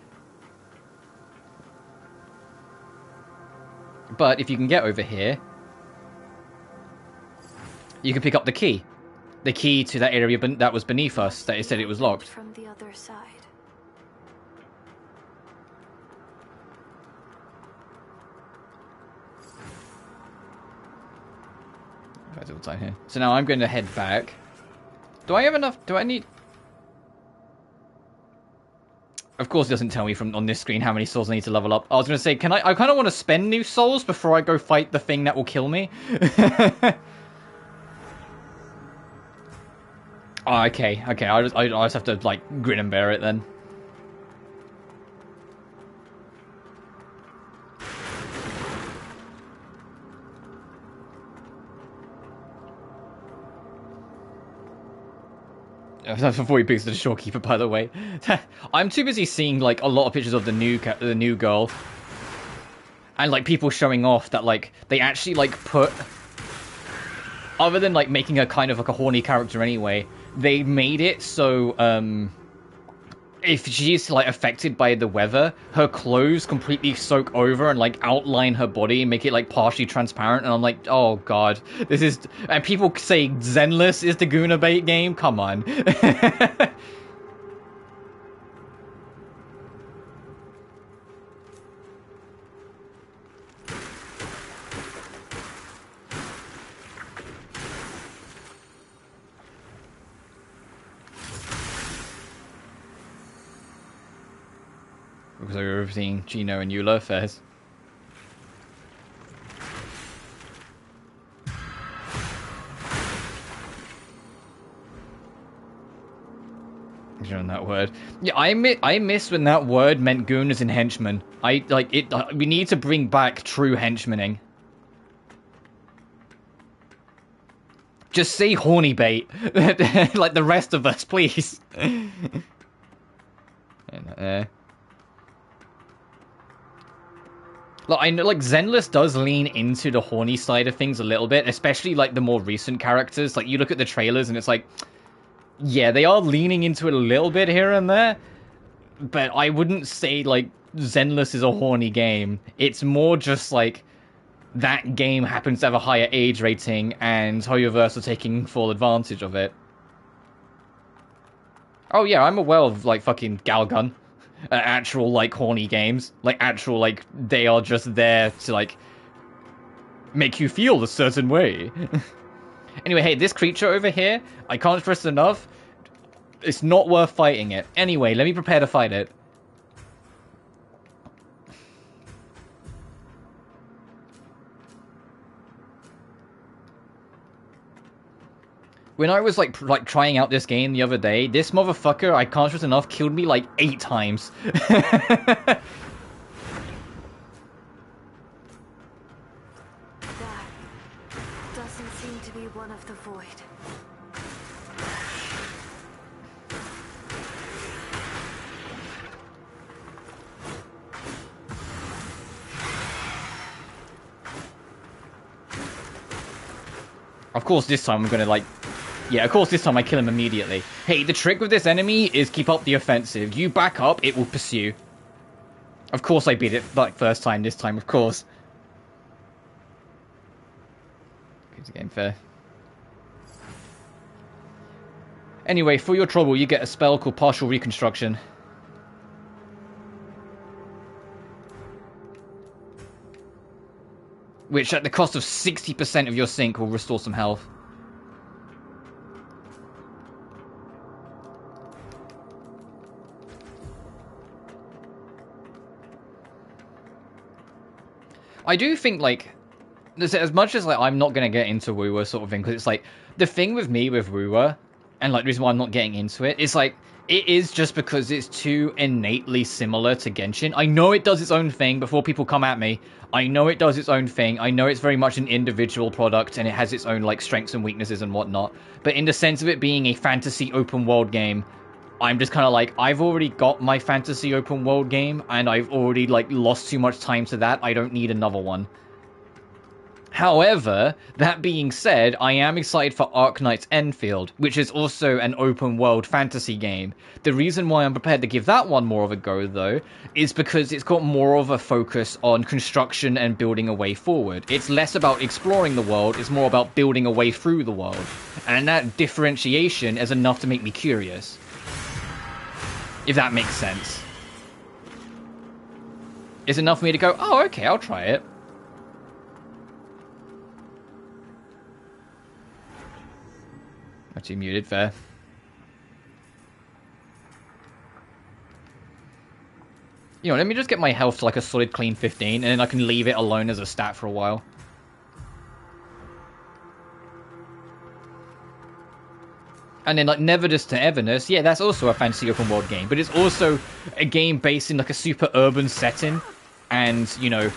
But if you can get over here, you can pick up the key. the key to that area that was beneath us, that it said it was locked. From the other side. Guys, all the time here. So now I'm going to head back. Do I have enough? Do I need? Of course, it doesn't tell me from on this screen how many souls I need to level up. I was going to say, can I kind of want to spend new souls before I go fight the thing that will kill me. Oh, okay. I just have to like grin and bear it then. Before he picks the shorekeeper, by the way. I'm too busy seeing like a lot of pictures of the new girl, and like people showing off that like they actually like put, other than like making her kind of like a horny character anyway, they made it so if she's like affected by the weather, her clothes completely soak over and like outline her body and make it like partially transparent. And I'm like, oh god, this is. And people say Zenless is the Guna bait game. Come on. Because we were seeing Gino and Eula first. On that word, yeah, I miss when that word meant gooners and henchmen. I like it. We need to bring back true henchmaning. Just say horny bait, like the rest of us, please. Like, I know, like, Zenless does lean into the horny side of things a little bit, especially, like, the more recent characters. Like, you look at the trailers and it's like, yeah, they are leaning into it a little bit here and there, but I wouldn't say, like, Zenless is a horny game. It's more just, like, that game happens to have a higher age rating, and Hoyoverse are taking full advantage of it. Oh, yeah, I'm aware of, like, fucking Galgun. Actual, like, horny games. Like, actual, like, they are just there to, like, make you feel a certain way. Anyway, hey, this creature over here, I can't stress enough, it's not worth fighting it. Anyway, let me prepare to fight it. When I was, like trying out this game the other day, this motherfucker, I can't stress enough, killed me, like, 8 times. That doesn't seem to be one of the void. Of course, this time I'm gonna, like... Yeah, of course this time I kill him immediately. Hey, the trick with this enemy is keep up the offensive. You back up, it will pursue. Of course I beat it, like, first time, this time, of course. Keeps the game fair. Anyway, for your trouble, you get a spell called Partial Reconstruction. Which, at the cost of 60% of your sync, will restore some health. I do think, like, as much as, like, I'm not going to get into Woowa sort of thing, because it's, like, the thing with me with Woowa, and, like, the reason why I'm not getting into it, is, like, it is just because it's too innately similar to Genshin. I know it does its own thing, before people come at me. I know it does its own thing. I know it's very much an individual product, and it has its own, like, strengths and weaknesses and whatnot. But in the sense of it being a fantasy open world game, I'm just kind of like, I've already got my fantasy open world game, and I've already, like, lost too much time to that. I don't need another one. However, that being said, I am excited for Arknight's Enfield, which is also an open world fantasy game. The reason why I'm prepared to give that one more of a go, though, is because it's got more of a focus on construction and building a way forward. It's less about exploring the world, it's more about building a way through the world. And that differentiation is enough to make me curious. If that makes sense. It's enough for me to go, oh, okay, I'll try it. Actually muted, fair. You know, let me just get my health to like a solid clean 15, and then I can leave it alone as a stat for a while. And then like Neverness to Everness, yeah, that's also a fantasy open world game, but it's also a game based in like a super urban setting, and, you know,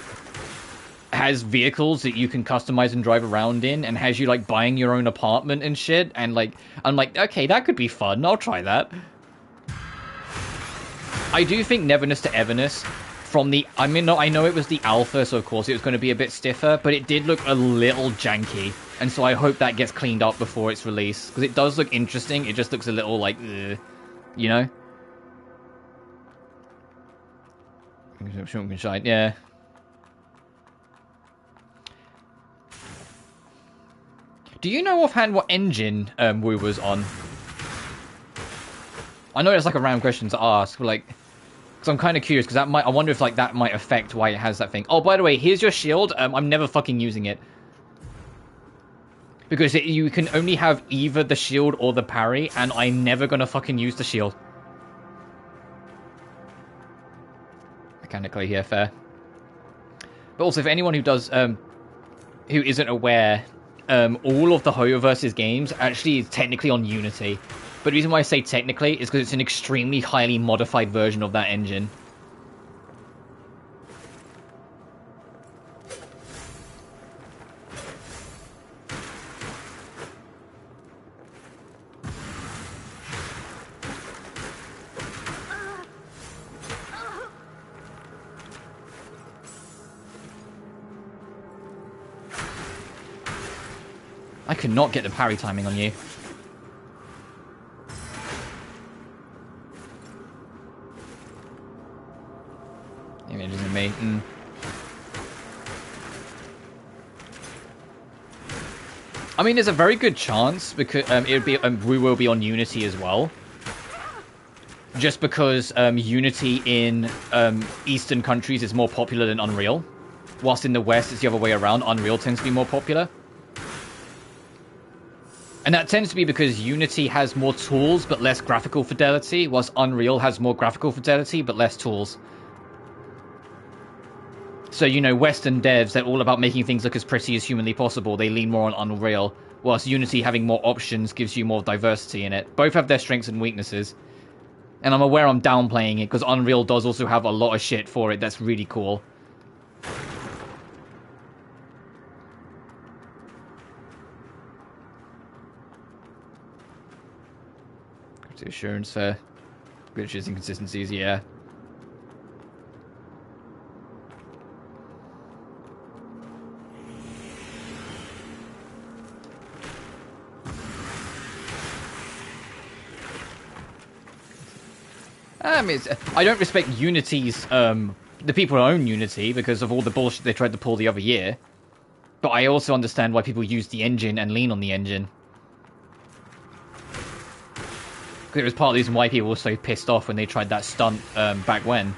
has vehicles that you can customize and drive around in, and has you like buying your own apartment and shit, and like I'm like, okay, that could be fun, I'll try that. I do think Neverness to Everness from the, I mean, no, I know it was the alpha, so of course it was going to be a bit stiffer, but it did look a little janky, and so I hope that gets cleaned up before its release, because it does look interesting, it just looks a little like, ugh, you know? Yeah. Do you know offhand what engine Wu was on? I know it's like a random question to ask, but like, because I'm kind of curious, because that might, I wonder if like that might affect why it has that thing. Oh, by the way, here's your shield. I'm never fucking using it. Because you can only have either the shield or the parry, and I'm never gonna fucking use the shield. Mechanically, yeah, fair. But also, for anyone who does, who isn't aware, all of the Hoyoverse's games actually is technically on Unity. But the reason why I say technically is because it's an extremely highly modified version of that engine. I could not get the parry timing on you. Maybe it isn't me. I mean, there's a very good chance because we will be on Unity as well. Just because Unity in Eastern countries is more popular than Unreal, whilst in the West it's the other way around. Unreal tends to be more popular. And that tends to be because Unity has more tools but less graphical fidelity, whilst Unreal has more graphical fidelity but less tools. So, you know, Western devs, they're all about making things look as pretty as humanly possible. They lean more on Unreal, whilst Unity having more options gives you more diversity in it. Both have their strengths and weaknesses. And I'm aware I'm downplaying it, because Unreal does also have a lot of shit for it that's really cool. Assurance for glitches, inconsistencies, yeah. I mean, I don't respect Unity's, the people who own Unity because of all the bullshit they tried to pull the other year. But I also understand why people use the engine and lean on the engine. It was part of the reason why people were so pissed off when they tried that stunt back when.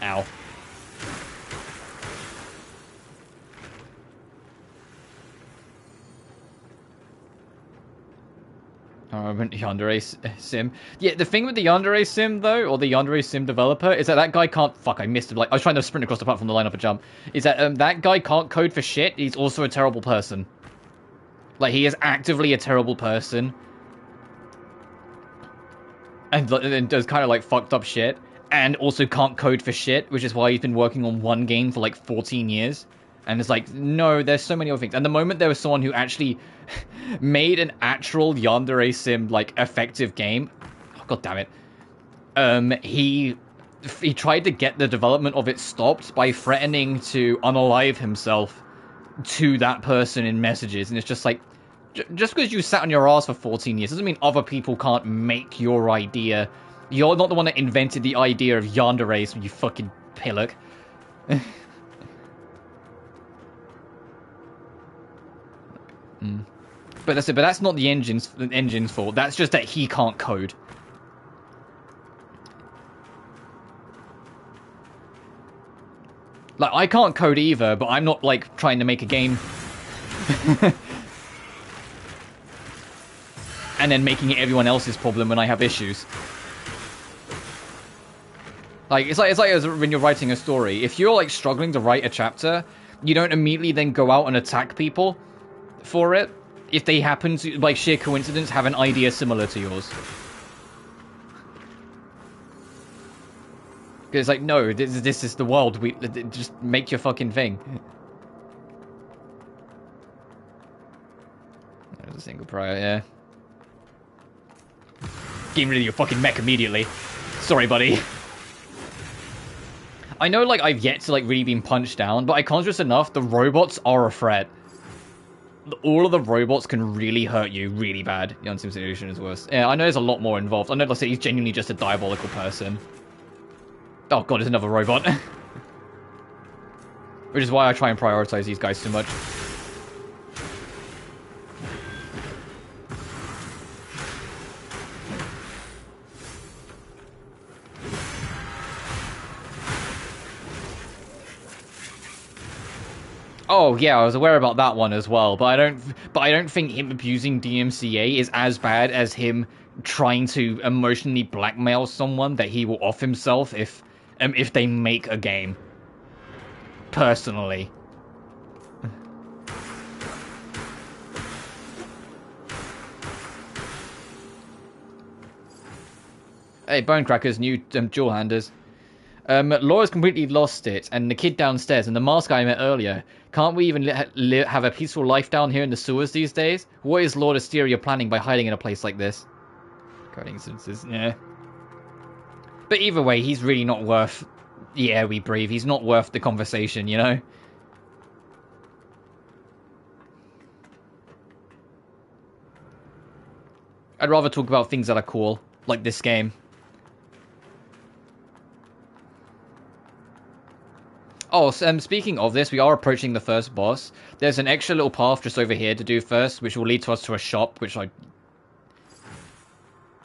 Ow. Yandere Sim. Yeah, the thing with the Yandere Sim, though, or the Yandere Sim developer, is that that guy can't... Fuck, I missed him. Like, I was trying to sprint across the platform to line up a jump. Is that that guy can't code for shit. He's also a terrible person. Like, he is actively a terrible person. And does kind of, like, fucked up shit. And also can't code for shit, which is why he's been working on one game for, like, 14 years. And it's like, no, there's so many other things. And the moment there was someone who actually made an actual Yandere Sim, like, effective game... Oh, God damn it. He he tried to get the development of it stopped by threatening to unalive himself to that person in messages, and it's just like, just because you sat on your ass for 14 years doesn't mean other people can't make your idea. You're not the one that invented the idea of yandere, you fucking pillock. But that's it. But that's not the engine's fault. That's just that he can't code. Like, I can't code either, but I'm not like trying to make a game and then making it everyone else's problem when I have issues. Like it's like when you're writing a story. If you're like struggling to write a chapter, you don't immediately then go out and attack people for it if they happen to, by sheer coincidence, have an idea similar to yours. Because it's like, no, this is the world. We just make your fucking thing. There's a single prior, yeah. Getting rid of your fucking mech immediately. Sorry, buddy. I know, like, I've yet to, like, really been punched down, but I can't stress enough, the robots are a threat. All of the robots can really hurt you really bad. The Unsim Solution is worse. Yeah, I know there's a lot more involved. I know, let's say, he's genuinely just a diabolical person. Oh god, there's another robot. Which is why I try and prioritize these guys so much. Oh yeah, I was aware about that one as well, but I don't think him abusing DMCA is as bad as him trying to emotionally blackmail someone that he will off himself if they make a game. Personally. Hey, Bonecrackers, new dual handers. Laura's completely lost it, and the kid downstairs, and the mask I met earlier. Can't we even have a peaceful life down here in the sewers these days? What is Lord Asteria planning by hiding in a place like this? Coding instances, yeah. But either way, he's really not worth the air we breathe. He's not worth the conversation, you know? I'd rather talk about things that are cool, like this game. Oh, so, speaking of this, we are approaching the first boss. There's an extra little path just over here to do first, which will lead to us to a shop, which I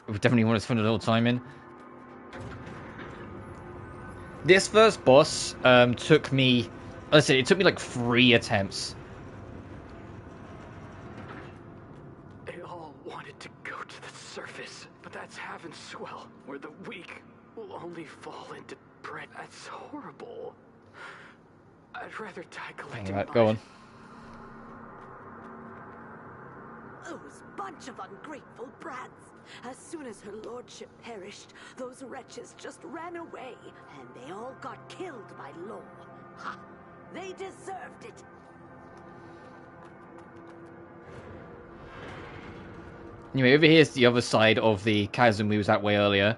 would definitely want to spend a little time in. This first boss took me, let's say, it took me like 3 attempts. They all wanted to go to the surface, but that's heaven swell, where the weak will only fall into bread. That's horrible. I'd rather die collecting Alright, go on. Those bunch of ungrateful brats. As soon as her lordship perished, those wretches just ran away, and they all got killed by law. Ha! They deserved it. Anyway, over here's the other side of the chasm we was at way earlier.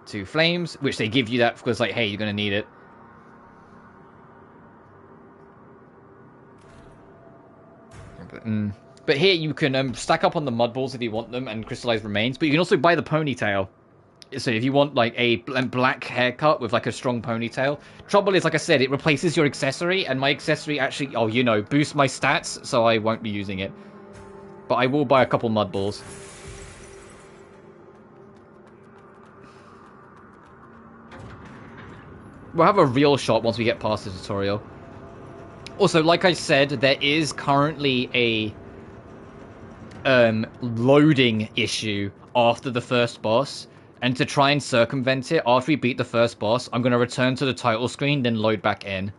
2 flames, which they give you that because, like, hey, you're gonna need it. But here you can stack up on the mud balls if you want them and crystallize remains, but you can also buy the ponytail. So if you want like a black haircut with like a strong ponytail. Trouble is, like I said, it replaces your accessory, and my accessory actually, oh, you know, boosts my stats, so I won't be using it. But I will buy a couple mud balls. We'll have a real shot once we get past the tutorial. Also, like I said, there is currently a loading issue after the first boss, and to try and circumvent it, after we beat the first boss, I'm going to return to the title screen, then load back in.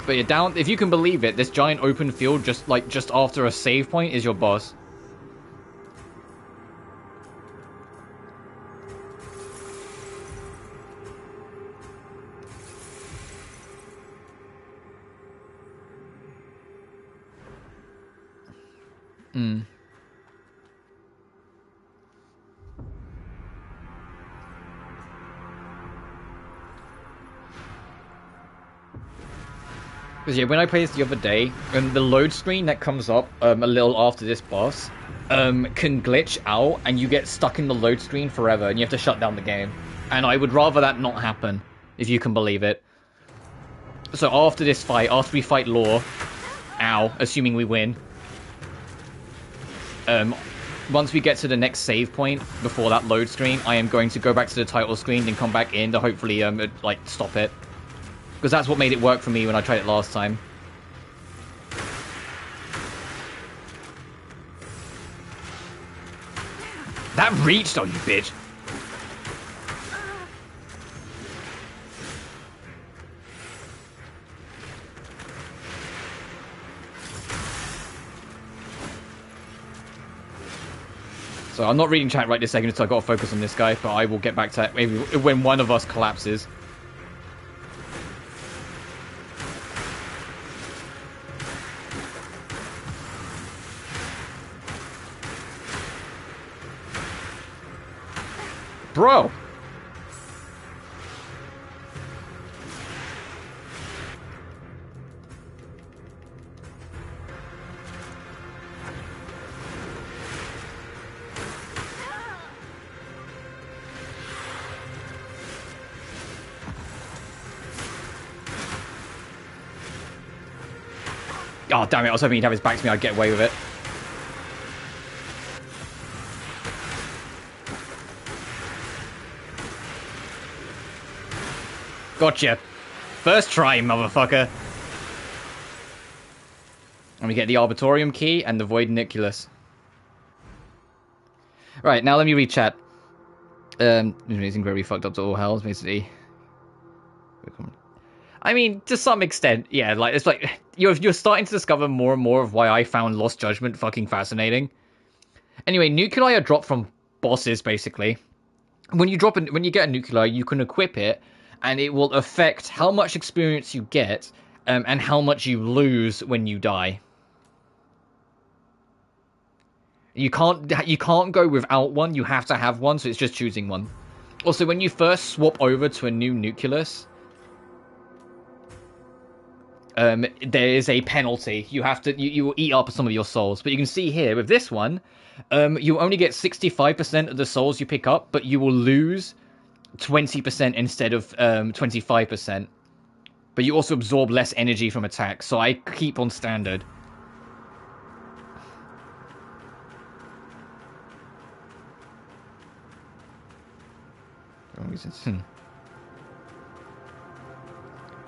But yeah, down, if you can believe it, this giant open field just after a save point is your boss. Hmm. Because yeah, when I played this the other day, the load screen that comes up a little after this boss can glitch out, and you get stuck in the load screen forever, and you have to shut down the game. And I would rather that not happen, if you can believe it. So after this fight, after we fight Law, assuming we win, once we get to the next save point before that load screen, I am going to go back to the title screen, then come back in to hopefully like stop it. Because that's what made it work for me when I tried it last time. That reached on you, bitch. So I'm not reading chat right this second, so I've got to focus on this guy, but I will get back to that maybe when one of us collapses. Bro! Oh, damn it, I was hoping he'd have his back to me, I'd get away with it. Gotcha. First try, motherfucker. And we get the Arbitorium key and the Void Niculus. Right, now let me read chat. Amazing, very fucked up to all hells, basically. I mean, to some extent, yeah, like, it's like, you're starting to discover more and more of why I found Lost Judgment fucking fascinating. Anyway, nuclei are dropped from bosses, basically. When you get a nuclei, you can equip it, and it will affect how much experience you get, and how much you lose when you die. You can't go without one, you have to have one, so it's just choosing one. Also, when you first swap over to a new nucleus, there is a penalty. You have to you will eat up some of your souls. But you can see here with this one, you only get 65% of the souls you pick up, but you will lose 20% instead of 25%. But you also absorb less energy from attacks, so I keep on standard.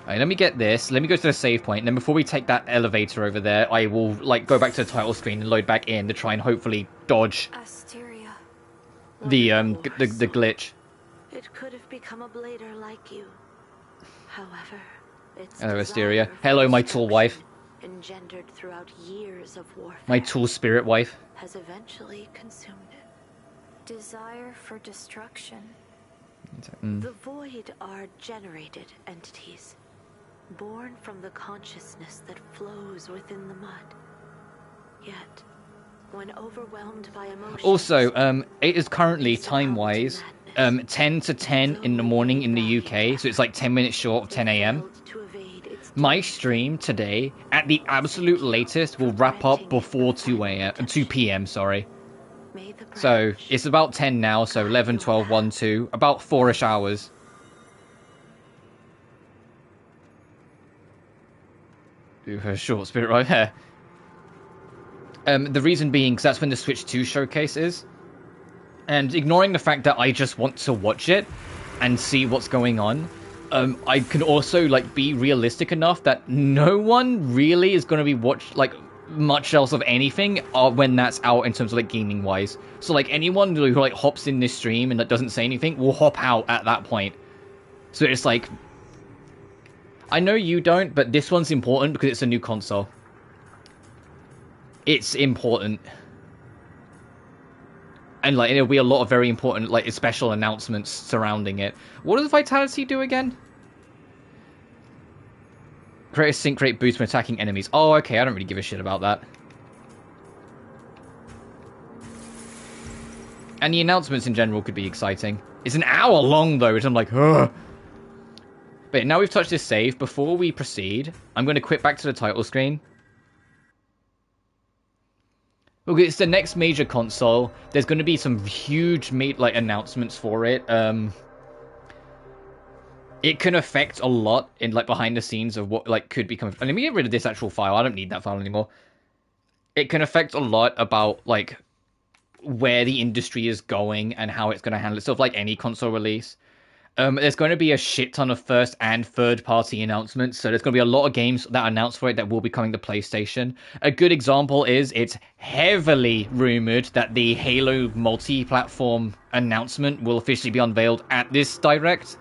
Alright, let me get this. Let me go to the save point, and then before we take that elevator over there, I will like go back to the title screen and load back in to try and hopefully dodge the glitch. It could have become a blader like you. However, it's hello, Asteria. Hello, my tall wife. Engendered throughout years of warfare. My tall spirit wife. Has eventually consumed it. Desire for destruction. The void are generated entities, born from the consciousness that flows within the mud. Yet, when overwhelmed by emotion. Also, it is currently time-wise 10 to 10 in the morning in the UK, so it's like 10 minutes short of 10 a.m. My stream today, at the absolute latest, will wrap up before 2 p.m. Sorry. So, it's about 10 now, so 11, 12, 1, 2. About 4-ish hours. Do her short spirit right there. The reason being, because that's when the Switch 2 showcase is. And ignoring the fact that I just want to watch it and see what's going on, I can also, like, be realistic enough that no one really is going to be much else of anything when that's out in terms of like gaming wise. So like anyone who like hops in this stream and that doesn't say anything will hop out at that point. So it's like, I know you don't, but this one's important because it's a new console. It's important. And like there'll be a lot of very important like special announcements surrounding it. What does Vitality do again? Create a sync rate boost when attacking enemies. Oh, okay, I don't really give a shit about that. And the announcements in general could be exciting. It's an hour long, though, which I'm like, ugh. But now we've touched this save. Before we proceed, I'm going to quit back to the title screen. Look, it's the next major console. There's going to be some huge announcements for it. It can affect a lot in behind the scenes of what could be coming. And let me get rid of this actual file. I don't need that file anymore. It can affect a lot about where the industry is going and how it's going to handle itself, like any console release. There's going to be a shit ton of first and third party announcements, so there's going to be a lot of games that are announced for it that will be coming to PlayStation. A good example is it's heavily rumored that the Halo multi-platform announcement will officially be unveiled at this Direct,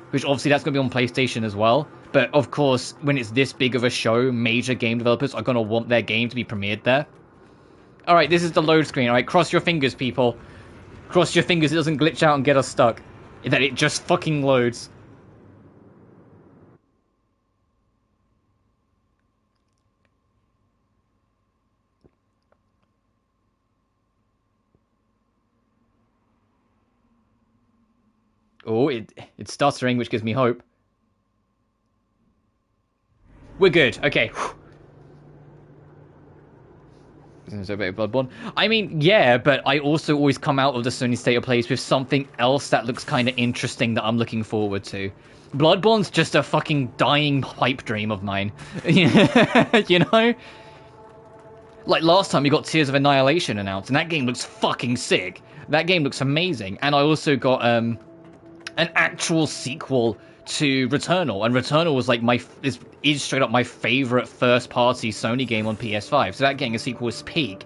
which obviously that's going to be on PlayStation as well. But of course, when it's this big of a show, major game developers are going to want their game to be premiered there. Alright, this is the load screen. Alright, cross your fingers, people. Cross your fingers it doesn't glitch out and get us stuck. That it just fucking loads. Oh, it's stuttering, which gives me hope. We're good. Okay. So a bit of Bloodborne. I mean, yeah, but I also always come out of the Sony State of Plays with something else that looks kind of interesting that I'm looking forward to. Bloodborne's just a fucking dying pipe dream of mine. You know? Like last time we got Tears of Annihilation announced, and that game looks fucking sick. That game looks amazing. And I also got an actual sequel to Returnal, and Returnal was like is straight up my favorite first party Sony game on PS5, so that getting a sequel is peak.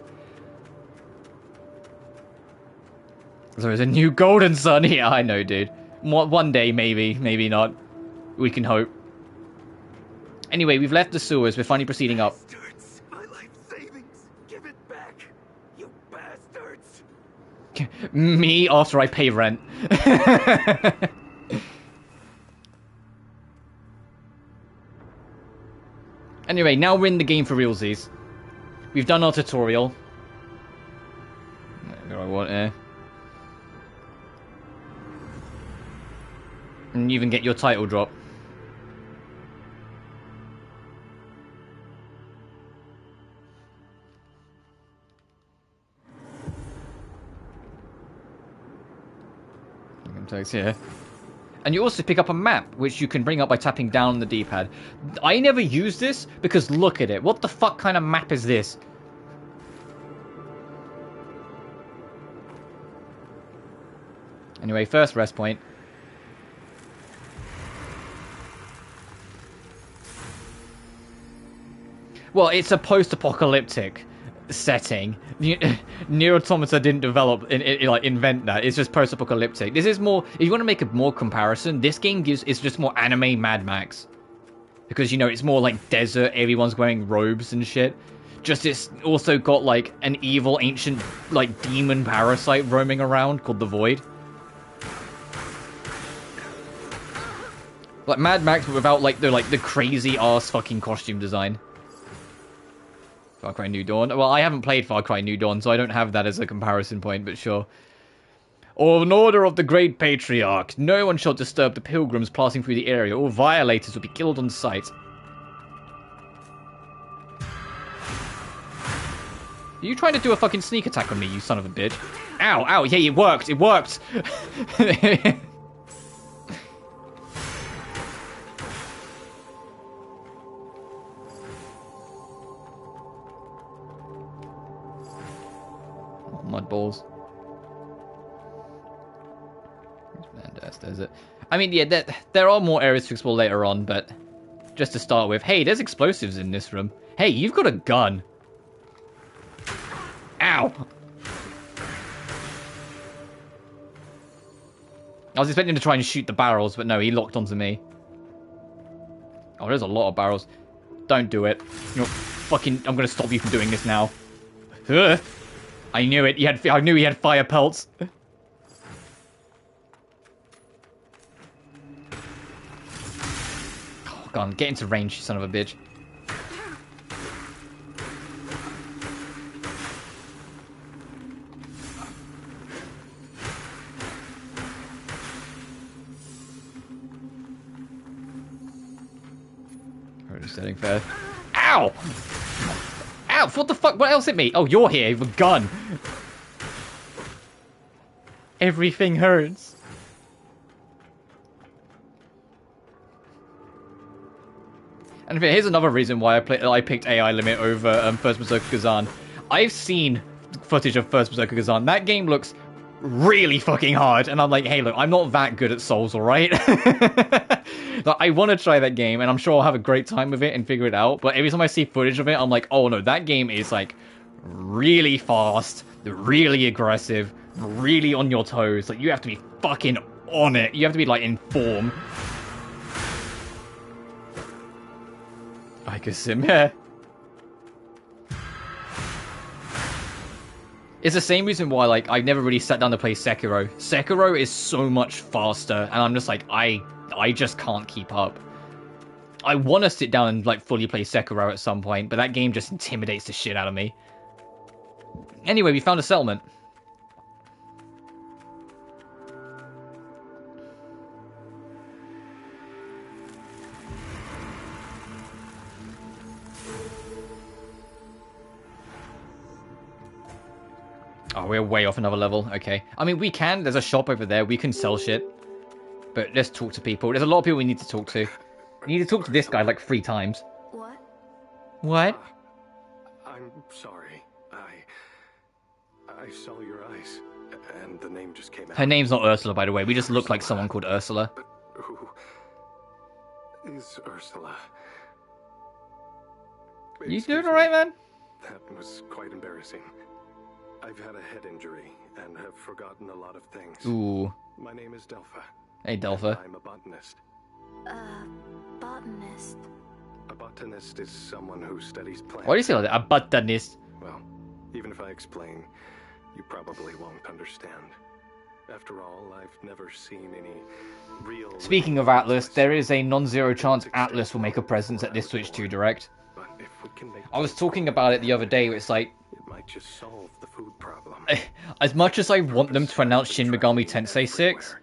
So there's a new Golden Sun. Yeah, I know, dude. One day, maybe not. We can hope. Anyway, we've left the sewers. We're finally proceeding up. Bastards! My life savings! Give it back! You bastards! Me after I pay rent. Anyway, now we're in the game for realsies. We've done our tutorial. What do I want here? And you even get your title drop. Text here. And you also pick up a map, which you can bring up by tapping down on the D-pad. I never use this, because look at it. What the fuck kind of map is this? Anyway, first rest point. Well, it's a post-apocalyptic setting. Nier Automata didn't invent that. It's just post-apocalyptic. This is more, if you want to make a more comparison, this game is just more anime Mad Max, because it's more like desert, everyone's wearing robes and shit. Just it's also got an evil ancient demon parasite roaming around called the Void. Like Mad Max, but without the crazy ass fucking costume design. Far Cry New Dawn. Well, I haven't played Far Cry New Dawn, so I don't have that as a comparison point, but sure. Or an order of the Great Patriarch. No one shall disturb the pilgrims passing through the area. All violators will be killed on sight. Are you trying to do a fucking sneak attack on me, you son of a bitch? Ow, ow, yeah, it worked, it worked! Mud balls. There's it. I mean, yeah, there are more areas to explore later on, but just to start with, hey, there's explosives in this room. Hey, you've got a gun. Ow! I was expecting to try and shoot the barrels, but no, he locked onto me. Oh, there's a lot of barrels. Don't do it. I'm gonna stop you from doing this now. Ugh. I knew it. I knew he had fire pelts. Oh, go on, get into range, you son of a bitch. Setting fair. Ow! Ow! What the fuck? What else hit me? Oh, you're here with a gun. Everything hurts. And here's another reason why I picked AI Limit over First Berserker Kazan. I've seen footage of First Berserker Kazan. That game looks really fucking hard, and I'm like, hey, look, I'm not that good at Souls, alright? Like, I want to try that game, and I'm sure I'll have a great time with it and figure it out, but every time I see footage of it, I'm like, oh no, that game is, like, really fast, really aggressive, really on your toes. Like, you have to be fucking on it. You have to be, like, in form. I could sim, yeah. It's the same reason why, like, I've never really sat down to play Sekiro. Sekiro is so much faster, and I'm just like, I just can't keep up. I want to sit down and, like, fully play Sekiro at some point, but that game just intimidates the shit out of me. Anyway, we found a settlement. Oh, we're way off another level. Okay. I mean, we can. There's a shop over there. We can sell shit. But let's talk to people. There's a lot of people we need to talk to. We need to talk to this guy like 3 times. What? What? I'm sorry. I saw your eyes, and the name just came out. Her name's not Ursula, by the way. We just look like someone called Ursula. But who is Ursula? You doing alright, man? That was quite embarrassing. I've had a head injury and have forgotten a lot of things. Ooh. My name is Delpha. Hey, Delpha. I'm a botanist. Botanist. A botanist is someone who studies plants. Why do you say like that? A botanist. Well, even if I explain, you probably won't understand. After all, I've never seen any real... Speaking of Atlas, there is a non-zero chance Atlas will make a presence at this Switch 2 Direct. But if we can make... I was talking about it the other day, it's like... It might just solve the food problem. As much as I want them to announce Shin Megami Tensei 6,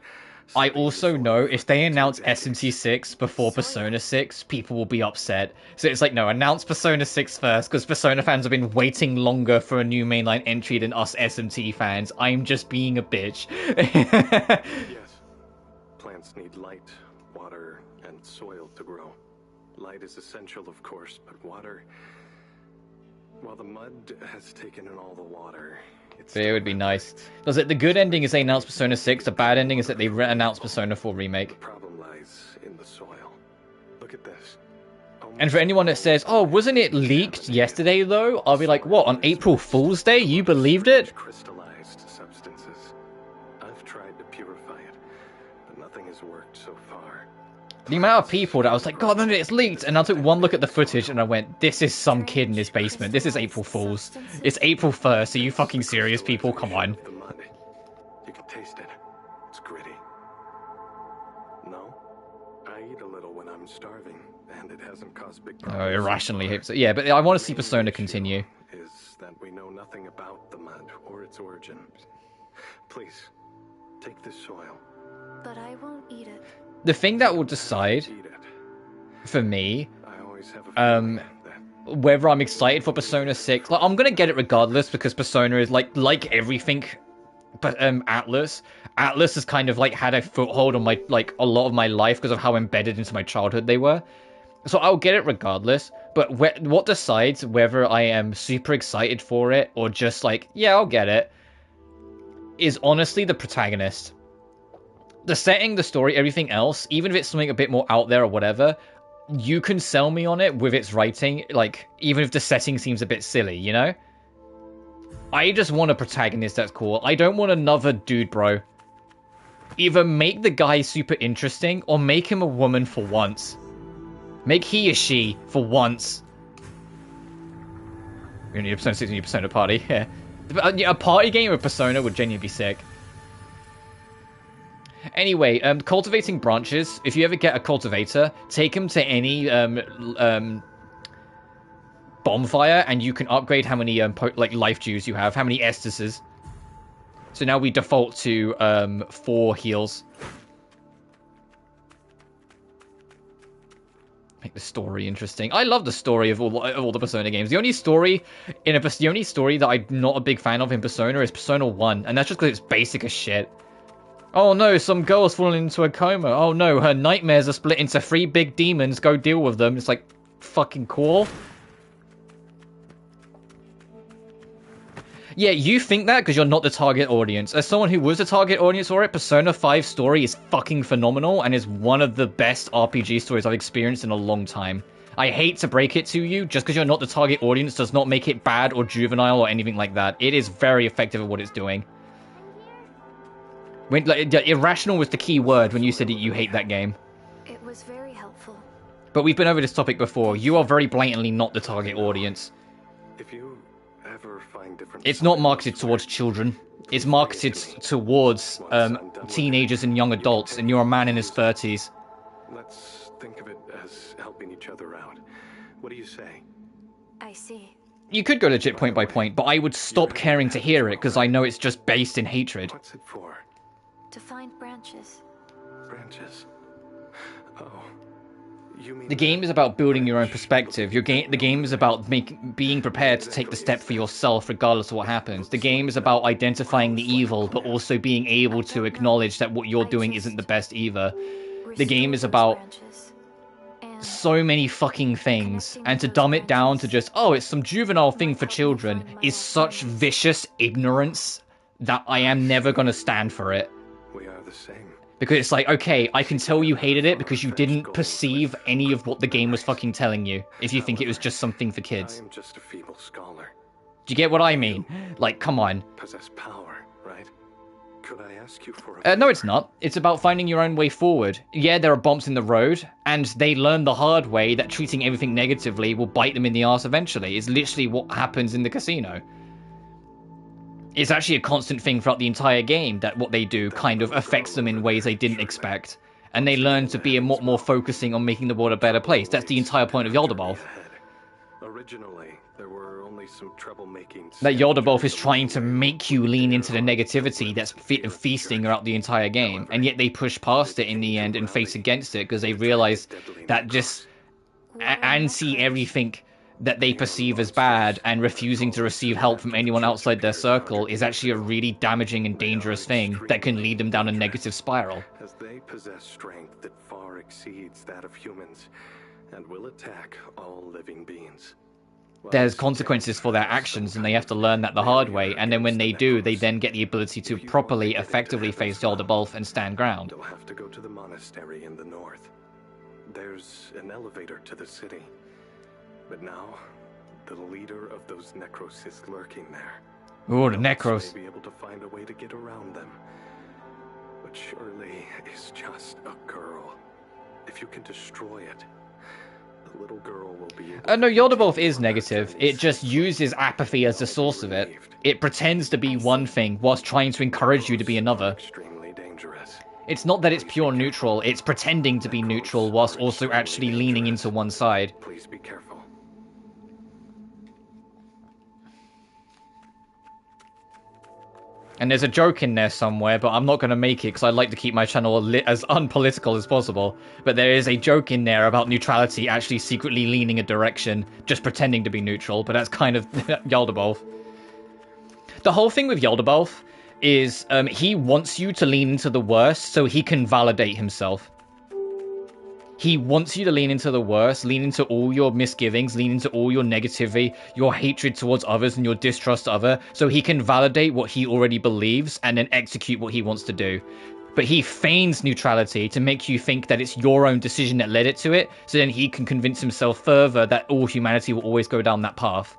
I also know if they announce SMT 6 before Persona 6, people will be upset. So it's like, no, announce Persona 6 first, because Persona fans have been waiting longer for a new mainline entry than us SMT fans. I'm just being a bitch. Yes. Plants need light, water, and soil to grow. Light is essential, of course, but water... Well, the mud has taken in all the water. It would be nice. Does it? The good ending is they announce Persona 6. The bad ending is that they announce Persona 4 Remake. The problem lies in the soil. Look at this. And for anyone that says, "Oh, wasn't it leaked yesterday though?" I'll be like, "What? On April Fool's Day? You believed it?" Crystallized substances. I've tried to purify it, but nothing has worked so far. The amount of people that I was like, "God, no, it's leaked," and I took one look at the footage and I went, "This is some kid in his basement. This is April Fool's. It's April 1st. Are you fucking serious, people? Come on." The mud. You can taste it. It's gritty. No, I eat a little when I'm starving, and it hasn't caused big problems. Irrationally hate. Yeah, but I want to see Persona continue. Is that we know nothing about the mud or its origin. Please, take this soil. But I won't eat it. The thing that will decide Eat it. for me, I always have a feeling that whether I'm excited for Persona 6, like, I'm gonna get it regardless because Persona is like everything. But Atlas has kind of like had a foothold on my a lot of my life because of how embedded into my childhood they were. So I'll get it regardless. But what decides whether I am super excited for it or just like, yeah, I'll get it, is honestly the protagonist. The setting, the story, everything else, even if it's something a bit more out there or whatever, you can sell me on it with its writing, like, even if the setting seems a bit silly, you know? I just want a protagonist that's cool. I don't want another dude, bro. Either make the guy super interesting, or make him a woman for once. Make he or she for once. We need a Persona 6, we need a Persona party, yeah. A party game of Persona would genuinely be sick. Anyway, cultivating branches. If you ever get a cultivator, take him to any bonfire, and you can upgrade how many life juice you have, how many estases. So now we default to 4 heals. Make the story interesting. I love the story of all the Persona games. The only story that I'm not a big fan of in Persona is Persona 1, and that's just because it's basic as shit. Oh no, some girl's fallen into a coma. Oh no, her nightmares are split into 3 big demons. Go deal with them. It's like, fucking cool. Yeah, you think that because you're not the target audience. As someone who was the target audience for it, Persona 5 story is fucking phenomenal and is one of the best RPG stories I've experienced in a long time. I hate to break it to you, just because you're not the target audience does not make it bad or juvenile or anything like that. It is very effective at what it's doing. Irrational was the key word when you said that you hate that game. It was very helpful. But we've been over this topic before. You are very blatantly not the target audience. If you ever find different, it's not marketed towards children. It's marketed towards teenagers and young adults, and you're a man in his 30s. Let's think of it as helping each other out. What do you say? I see. You could go legit point by point, but I would stop caring to hear it because I know it's just based in hatred. What's it for? To find branches. Branches? Oh. You mean the game is about building your own perspective. The game is about being prepared to take the step for yourself regardless of what happens. The game is about identifying the evil, but also being able to acknowledge that what you're doing isn't the best either. The game is about so many fucking things, and to dumb it down to just, oh, it's some juvenile thing for children is such vicious ignorance that I am never gonna stand for it. We are the same. Because it's like, okay, I can tell you hated it because you didn't perceive any of what the game was fucking telling you, if you think it was just something for kids. I am just a feeble scholar. Do you get what I mean? Like, come on. Possess power, right? Could I ask you for no, it's not. It's about finding your own way forward. Yeah, there are bumps in the road, and they learn the hard way that treating everything negatively will bite them in the arse eventually. It's literally what happens in the casino. It's actually a constant thing throughout the entire game that what they do kind of affects them in ways they didn't expect. And they learn to be a lot more focusing on making the world a better place. That's the entire point of Yaldabaoth. Originally, there were only some troublemaking. That Yaldabaoth is trying to make you lean into the negativity that's feasting throughout the entire game. And yet they push past it in the end and face against it because they realize that just anti-everything that they perceive as bad and refusing to receive help from anyone outside their circle is actually a really damaging and dangerous thing that can lead them down a negative spiral. As they possess strength that far exceeds that of humans and will attack all living beings. There's consequences for their actions and they have to learn that the hard way, and then when they do, they then get the ability to properly, effectively face Yaldabaoth and stand ground. They'll have to go to the monastery in the north. There's an elevator to the city. But now, the leader of those Necros is lurking there. Oh, the Necros. May be able to find a way to get around them. But surely is just a girl. If you can destroy it, the little girl will be able no, Yaldabaoth is negative. It just uses apathy as the source of it. It pretends to be one thing whilst trying to encourage you to be another. Extremely dangerous. It's not that it's pure neutral, it's pretending to be neutral whilst also actually leaning into one side. Please be careful. And there's a joke in there somewhere, but I'm not going to make it because I like to keep my channel as unpolitical as possible. But there is a joke in there about neutrality actually secretly leaning a direction, just pretending to be neutral, but that's kind of Yaldabaoth. The whole thing with Yaldabaoth is he wants you to lean into the worst so he can validate himself. He wants you to lean into the worst, lean into all your misgivings, lean into all your negativity, your hatred towards others and your distrust of others, so he can validate what he already believes and then execute what he wants to do. But he feigns neutrality to make you think that it's your own decision that led it to it, so then he can convince himself further that all humanity will always go down that path.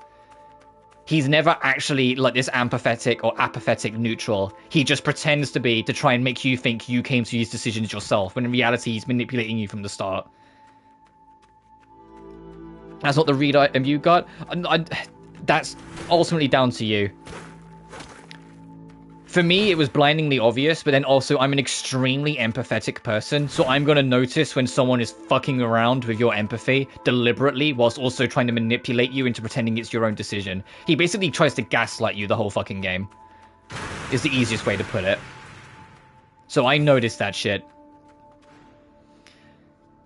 He's never actually like this empathetic or apathetic neutral. He just pretends to be to try and make you think you came to these decisions yourself, when in reality he's manipulating you from the start. That's not the read item you got. That's ultimately down to you. For me, it was blindingly obvious, but then also I'm an extremely empathetic person, so I'm going to notice when someone is fucking around with your empathy deliberately whilst also trying to manipulate you into pretending it's your own decision. He basically tries to gaslight you the whole fucking game, is the easiest way to put it. So I noticed that shit.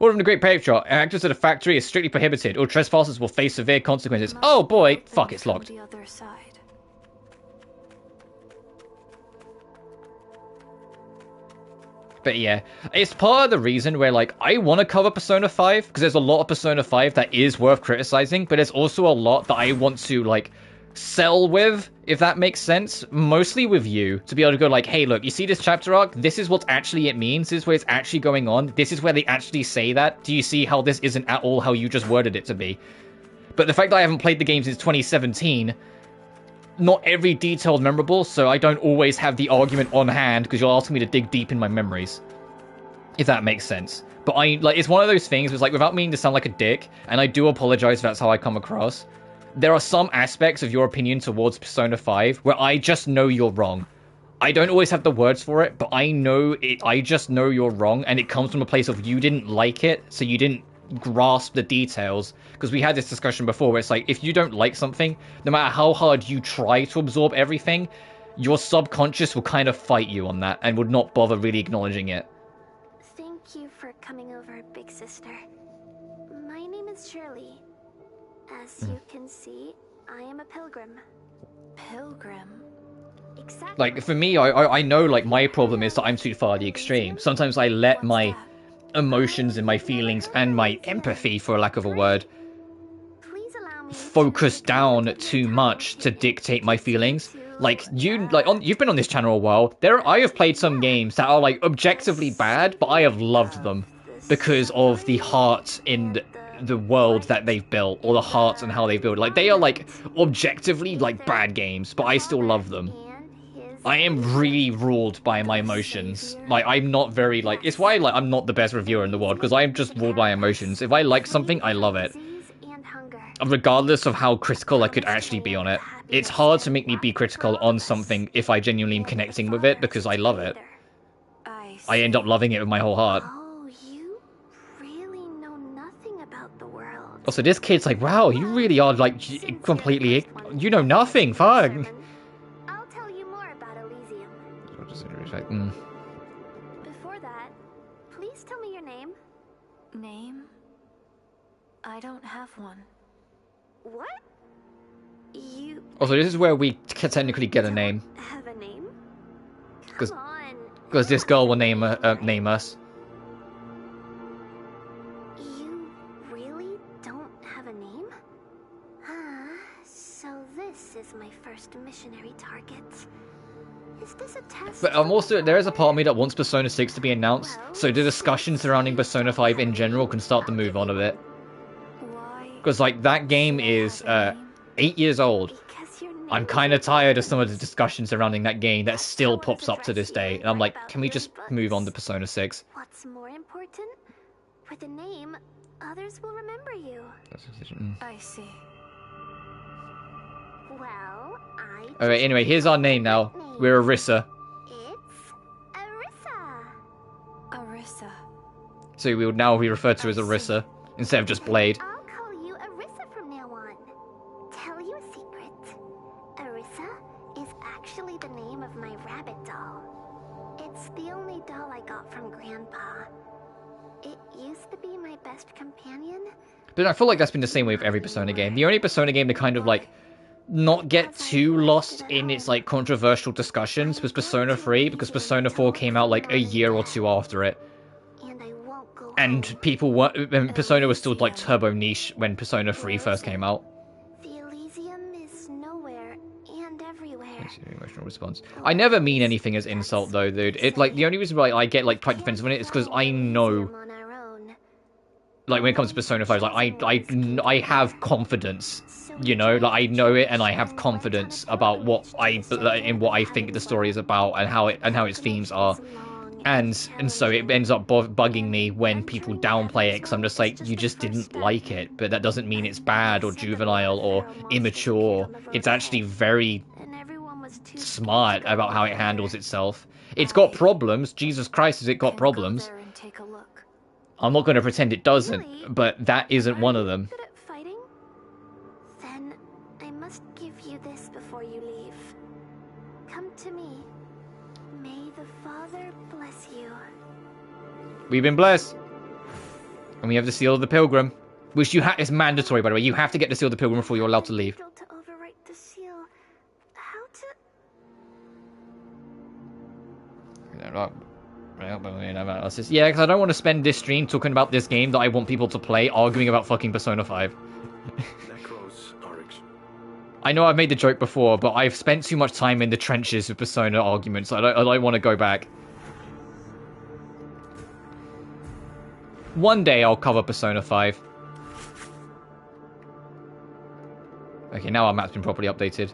Order from the Great Patriarch. Access to the factory is strictly prohibited. All trespassers will face severe consequences. Oh boy! Fuck, it's locked. The other side. But yeah, it's part of the reason where, like, I want to cover Persona 5, because there's a lot of Persona 5 that is worth criticizing, but there's also a lot that I want to, like, sell with, if that makes sense. Mostly with you, to be able to go like, hey, look, you see this chapter arc? This is what actually it means. This is where it's actually going on. This is where they actually say that. Do you see how this isn't at all how you just worded it to be? But the fact that I haven't played the game since 2017... not every detail is memorable, so I don't always have the argument on hand, because you're asking me to dig deep in my memories. If that makes sense. But it's one of those things where it's like, without meaning to sound like a dick, and I do apologize if that's how I come across, there are some aspects of your opinion towards Persona 5 where I just know you're wrong. I don't always have the words for it, but I just know you're wrong, and it comes from a place of you didn't like it, so you didn't grasp the details. Because we had this discussion before where it's like, if you don't like something, no matter how hard you try to absorb everything, your subconscious will kind of fight you on that and would not bother really acknowledging it. Thank you for coming over, big sister. My name is Shirley. As you can see, I am a pilgrim. Pilgrim? Exactly. Like, for me, I know, like, my problem is that I'm too far the extreme. Sometimes I let my emotions and my feelings and my empathy, for lack of a word, focus down too much to dictate my feelings. Like, you've been on this channel a while. I have played some games that are, like, objectively bad, but I have loved them because of the heart in the world that they've built, or the heart and how they build. Like, they are, like, objectively, like, bad games, but I still love them. I am really ruled by my emotions. Like, I'm not very, like... It's why, like, I'm not the best reviewer in the world, because I'm just ruled by emotions. If I like something, I love it. Regardless of how critical I could actually be on it. It's hard to make me be critical on something if I genuinely am connecting with it, because I love it. I end up loving it with my whole heart. Oh, you really know nothing about the world. Also, this kid's like, wow, you really are, like, completely... You know nothing, fuck. I'll tell you more about Elysium. Before that, please tell me your name. Name? I don't have one. What? You... Also, this is where we technically get a name. Have a name? Because this girl will name us. You really don't have a name? So this is my first missionary target. Is this a test? But also, there is a part of me that wants Persona 6 to be announced, so the discussion surrounding Persona 5 in general can start to move on a bit. Because, like, that game is 8 years old. I'm kind of tired of some of the discussion surrounding that game that still pops up to this day. And I'm like, can we just move on to Persona 6? What's more important? With a name, others will remember you. I see. Well, Alright, anyway, here's our name now. We're Arrisa. It's Arrisa. Arrisa. So we will now be referred to as Arrisa, instead of just Blade. I'll call you Arrisa from now on. Tell you a secret. Arrisa is actually the name of my rabbit doll. It's the only doll I got from Grandpa. It used to be my best companion. But I feel like that's been the same way with every Persona game. The only Persona game to kind of, like, not get too lost in its, like, controversial discussions was Persona 3, because Persona 4 came out, like, a year or two after it. And people were... Persona was still, like, turbo niche when Persona 3 first came out. The Elysium is nowhere and everywhere. Emotional response. I never mean anything as insult, though, dude. It, like, the only reason why I get, like, quite defensive on it is because I know... Like, when it comes to Persona 5, like, I have confidence, you know? Like, I know it, and I have confidence about what I think the story is about, and how its themes are. And so it ends up bugging me when people downplay it, because I'm just like, you just didn't like it, but that doesn't mean it's bad, or juvenile, or immature. It's actually very smart about how it handles itself. It's got problems. Jesus Christ, has it got problems? I'm not going to pretend it doesn't, but that isn't one of them. Good at fighting? Then I must give you this before you leave. Come to me. May the Father bless you. We've been blessed. And we have the Seal of the Pilgrim, which it's mandatory, by the way. You have to get the Seal of the Pilgrim before you're allowed to leave. To overwrite the seal. How to... Yeah, because I don't want to spend this stream talking about this game that I want people to play, arguing about fucking Persona 5. I know I've made the joke before, but I've spent too much time in the trenches with Persona arguments. I don't want to go back. One day I'll cover Persona 5. Okay, now our map's been properly updated.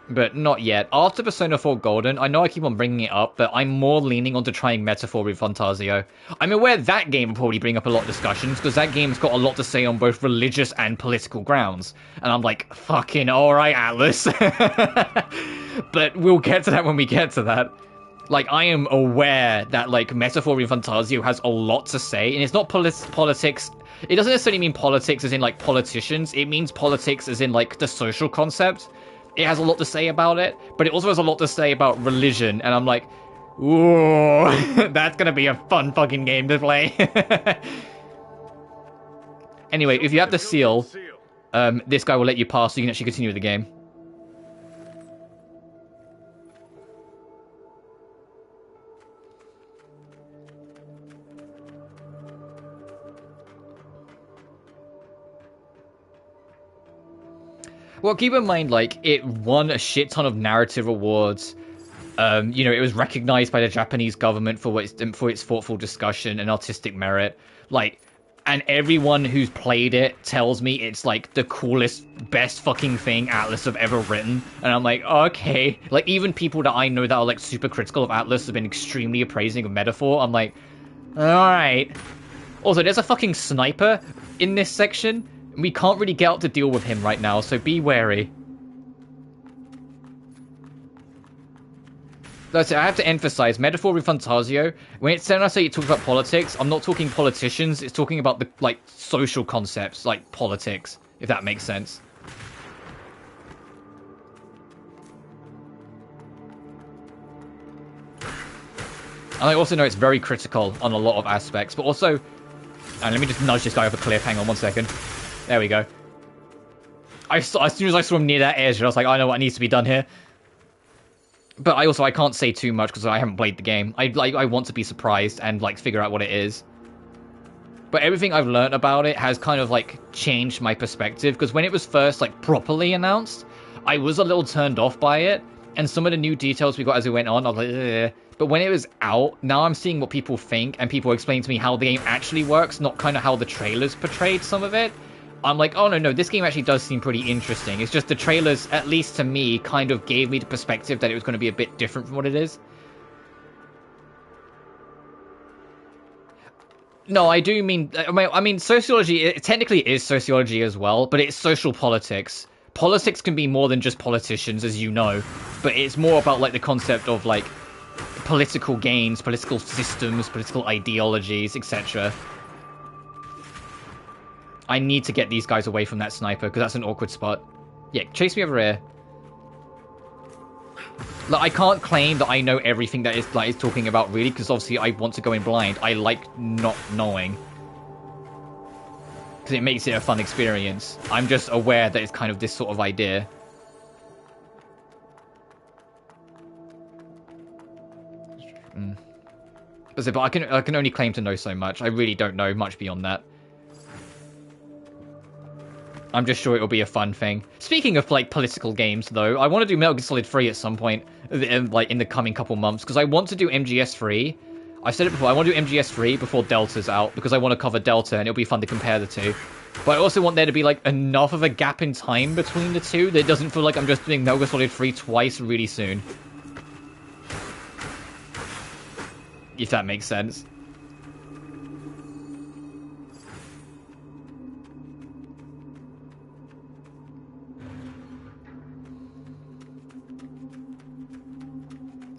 But not yet. After Persona 4 Golden, I know I keep on bringing it up, but I'm more leaning onto trying Metaphor with Fantasio. I'm aware that game will probably bring up a lot of discussions, because that game's got a lot to say on both religious and political grounds. And I'm like, fucking alright, Atlas. But we'll get to that when we get to that. Like, I am aware that, like, Metaphor with Fantasio has a lot to say, and it's not politics. It doesn't necessarily mean politics as in, like, politicians. It means politics as in, like, the social concept. It has a lot to say about it, but it also has a lot to say about religion, and I'm like, ooh, that's gonna be a fun fucking game to play. Anyway, if you have the seal, this guy will let you pass so you can actually continue with the game. Well, keep in mind, like, it won a shit ton of narrative awards. You know, it was recognized by the Japanese government for its thoughtful discussion and artistic merit. Like, and everyone who's played it tells me it's, like, the coolest, best fucking thing Atlas have ever written. And I'm like, okay. Like, even people that I know that are, like, super critical of Atlas have been extremely appraising of Metaphor. I'm like, alright. Also, there's a fucking sniper in this section. We can't really get out to deal with him right now, so be wary. That's it, I have to emphasize, Metaphor with Fantasio, when I say it talks about politics, I'm not talking politicians, it's talking about the, like, social concepts, like politics, if that makes sense. And I also know it's very critical on a lot of aspects, but also... And let me just nudge this guy off a cliff, hang on 1 second. There we go. As soon as I saw him near that edge, I was like, I know what needs to be done here. But I can't say too much because I haven't played the game. I want to be surprised and, like, figure out what it is. But everything I've learned about it has kind of, like, changed my perspective. Because when it was first, like, properly announced, I was a little turned off by it. And some of the new details we got as it went on, I was like, ugh. But when it was out, now I'm seeing what people think. And people explain to me how the game actually works, not kind of how the trailers portrayed some of it. I'm like, oh no, this game actually does seem pretty interesting. It's just the trailers, at least to me, kind of gave me the perspective that it was going to be a bit different from what it is. No, I do mean, I mean, sociology, it technically is sociology as well, but it's social politics. Politics can be more than just politicians, as you know, but it's more about, like, the concept of, like, political gains, political systems, political ideologies, etc. I need to get these guys away from that sniper, because that's an awkward spot. Yeah, chase me over here. Like, I can't claim that I know everything that is talking about, really, because obviously I want to go in blind. I like not knowing. Because it makes it a fun experience. I'm just aware that it's kind of this sort of idea. But I can only claim to know so much. I really don't know much beyond that. I'm just sure it'll be a fun thing. Speaking of, like, political games, though, I want to do Metal Gear Solid 3 at some point, like, in the coming couple months, because I want to do MGS 3. I've said it before, I want to do MGS 3 before Delta's out, because I want to cover Delta, and it'll be fun to compare the two. But I also want there to be, like, enough of a gap in time between the two that it doesn't feel like I'm just doing Metal Gear Solid 3 twice really soon. If that makes sense.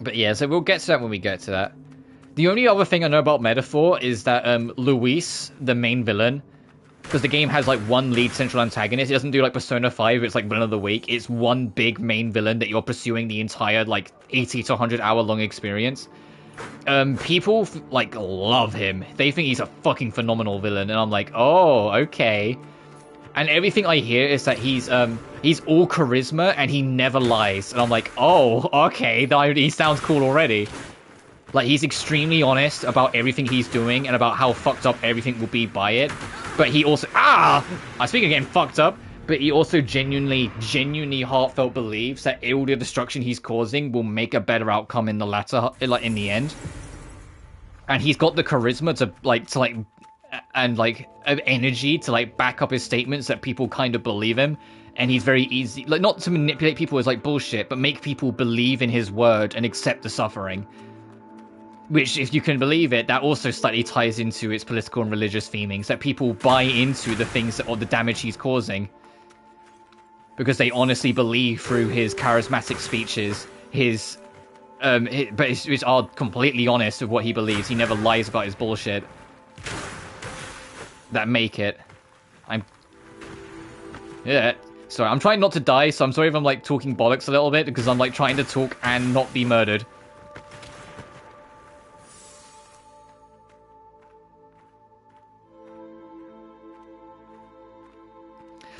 But yeah, so we'll get to that when we get to that. The only other thing I know about Metaphor is that Luis, the main villain, because the game has like one lead central antagonist, it doesn't do like Persona 5, it's like villain of the week. It's one big main villain that you're pursuing the entire like 80 to 100 hour long experience. people like love him. They think he's a fucking phenomenal villain, and I'm like, oh, okay. And everything I hear is that he's all charisma and he never lies, and I'm like, oh, okay, he sounds cool already. Like, he's extremely honest about everything he's doing and about how fucked up everything will be by it. But he also I speak again, fucked up. But he also genuinely heartfelt believes that all the destruction he's causing will make a better outcome in the latter, like in the end. And he's got the charisma and energy to like back up his statements that people kind of believe him. And he's very easy, like, not to manipulate people as like bullshit, but make people believe in his word and accept the suffering. Which, if you can believe it, that also slightly ties into its political and religious themings, that people buy into the things or the damage he's causing. Because they honestly believe through his charismatic speeches, which are completely honest with what he believes. He never lies about his bullshit. That make it. Sorry, I'm trying not to die, so I'm sorry if I'm like talking bollocks a little bit, because I'm like trying to talk and not be murdered.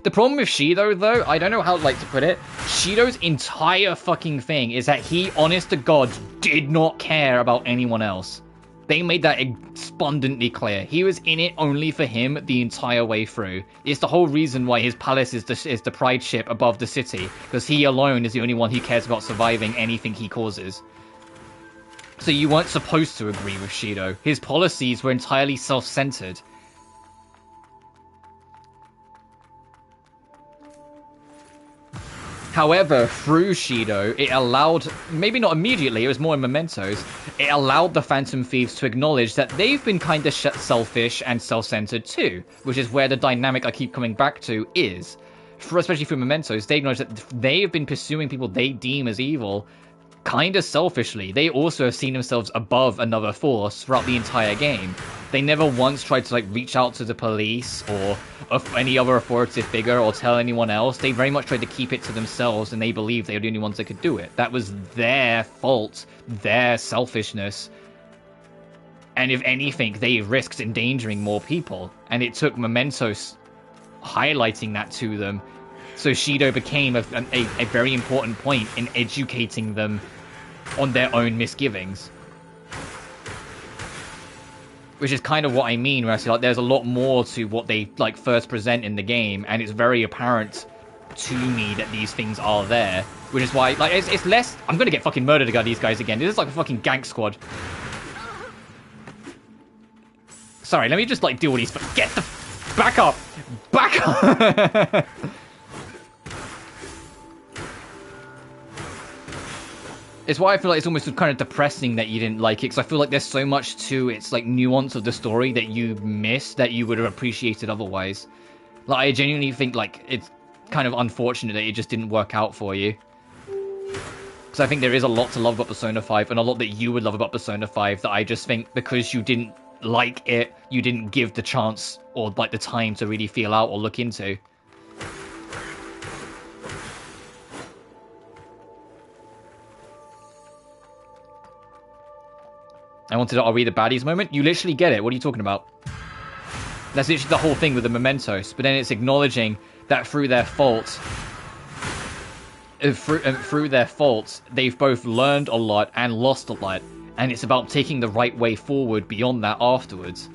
The problem with Shido, though, I don't know how like to put it. Shido's entire fucking thing is that he, honest to God, did not care about anyone else. They made that abundantly clear. He was in it only for him the entire way through. It's the whole reason why his palace is the pride ship above the city, because he alone is the only one who cares about surviving anything he causes. So you weren't supposed to agree with Shido. His policies were entirely self-centered. However, through Shido, it allowed, maybe not immediately, it was more in Mementos, it allowed the Phantom Thieves to acknowledge that they've been kind of selfish and self-centered too, which is where the dynamic I keep coming back to is. Especially through Mementos, they acknowledge that they have been pursuing people they deem as evil kind of selfishly. They also have seen themselves above another force throughout the entire game. They never once tried to like reach out to the police or any other authoritative figure or tell anyone else. They very much tried to keep it to themselves, and they believed they were the only ones that could do it. That was their fault, their selfishness. And if anything, they risked endangering more people. And it took Mementos highlighting that to them. So Shido became a very important point in educating them on their own misgivings. Which is kind of what I mean when I say like there's a lot more to what they like first present in the game, and it's very apparent to me that these things are there. Which is why like it's less. I'm gonna get fucking murdered by these guys again. This is like a fucking gank squad. Sorry, let me just like deal with these. Get the back up, back up. It's why I feel like it's almost kind of depressing that you didn't like it, because I feel like there's so much to its like nuance of the story that you missed that you would have appreciated otherwise. Like, I genuinely think like it's kind of unfortunate that it just didn't work out for you. Because I think there is a lot to love about Persona 5, and a lot that you would love about Persona 5 that I just think because you didn't like it, you didn't give the chance or like the time to really feel out or look into. I wanted I'll read the baddies moment. You literally get it. What are you talking about? That's literally the whole thing with the Mementos. But then it's acknowledging that through their fault, they've both learned a lot and lost a lot. And it's about taking the right way forward beyond that afterwards.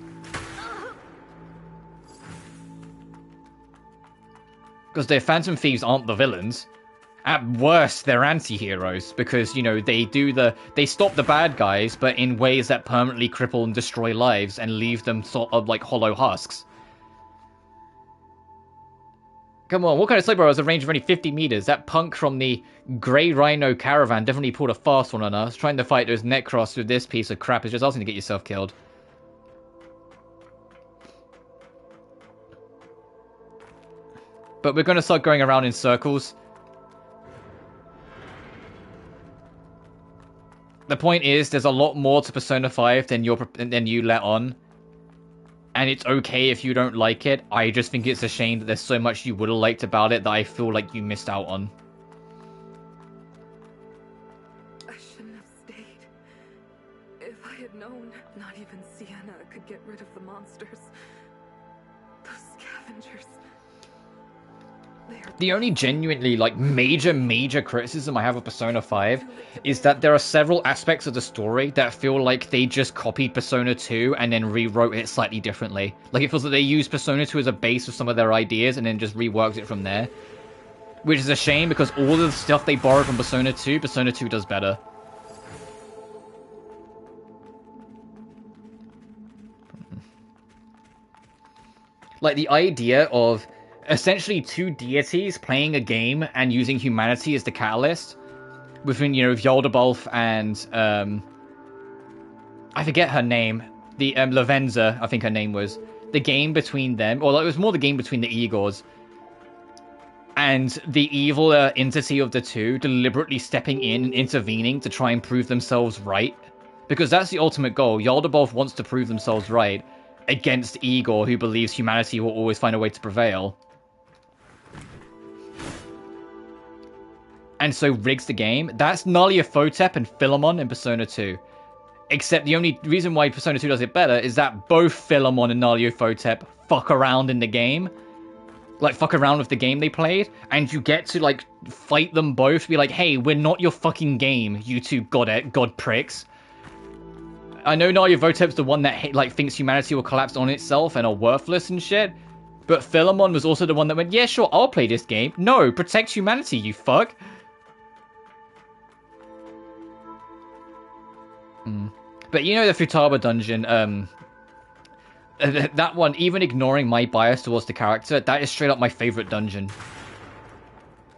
Because their Phantom Thieves aren't the villains. At worst, they're anti-heroes, because, you know, they stop the bad guys, but in ways that permanently cripple and destroy lives and leave them sort of like hollow husks. Come on, what kind of sniper has a range of only 50 meters? That punk from the Grey Rhino caravan definitely pulled a fast one on us. Trying to fight those Necros with this piece of crap is just asking to get yourself killed. But we're going to start going around in circles. The point is, there's a lot more to Persona 5 than you let on. And it's okay if you don't like it. I just think it's a shame that there's so much you would have liked about it that I feel like you missed out on. I shouldn't have stayed. If If I had known, not even Sienna could get rid of the monsters. Those scavengers. The only genuinely, like, major criticism I have of Persona 5 is that there are several aspects of the story that feel like they just copied Persona 2 and then rewrote it slightly differently. Like, it feels like they used Persona 2 as a base of some of their ideas and then just reworked it from there. Which is a shame, because all of the stuff they borrowed from Persona 2 does better. Like, the idea of essentially two deities playing a game and using humanity as the catalyst between, you know, Yaldabaoth and I forget her name, the Lavenza, I think her name was, the game between them, or it was more the game between the Igors and the evil entity of the two deliberately stepping in and intervening to try and prove themselves right, because that's the ultimate goal. Yaldabaoth wants to prove themselves right against Igor, who believes humanity will always find a way to prevail. And so rigs the game. That's Nyarlathotep and Philemon in Persona 2. Except the only reason why Persona 2 does it better is that both Philemon and Nyarlathotep fuck around in the game. Like, fuck around with the game they played. And you get to, like, fight them both. Be like, hey, we're not your fucking game, you two god pricks. I know Nyarlathotep's the one that, like, thinks humanity will collapse on itself and are worthless and shit. But Philemon was also the one that went, yeah, sure, I'll play this game. No, protect humanity, you fuck. But you know the Futaba dungeon, that one, even ignoring my bias towards the character, that is straight up my favorite dungeon.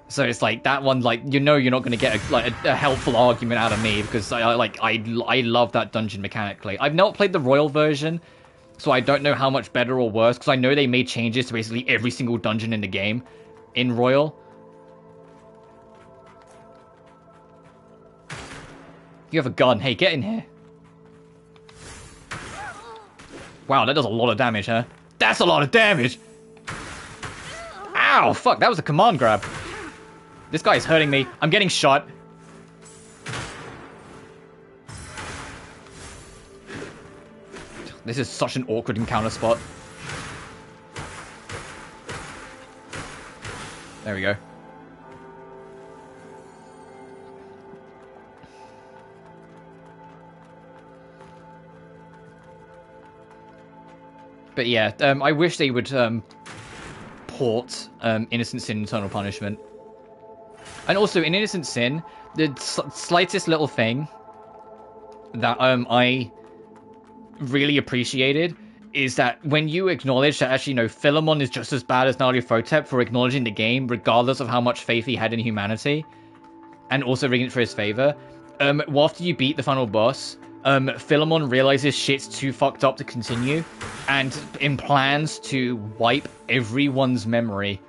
So it's like, that one, like, you know you're not going to get a helpful argument out of me, because I love that dungeon mechanically. I've not played the Royal version, so I don't know how much better or worse, because I know they made changes to basically every single dungeon in the game in Royal. You have a gun. Hey, get in here. Wow, that does a lot of damage, huh? That's a lot of damage! Ow, fuck, that was a command grab. This guy's hurting me. I'm getting shot. This is such an awkward encounter spot. There we go. But yeah, I wish they would port Innocent Sin Eternal Punishment. And also, in Innocent Sin, the slightest little thing that I really appreciated is that when you acknowledge that actually, no, Philemon is just as bad as Nyarlathotep for acknowledging the game, regardless of how much faith he had in humanity, and also rigging it for his favor, after you beat the final boss, Philemon realizes shit's too fucked up to continue, and plans to wipe everyone's memory.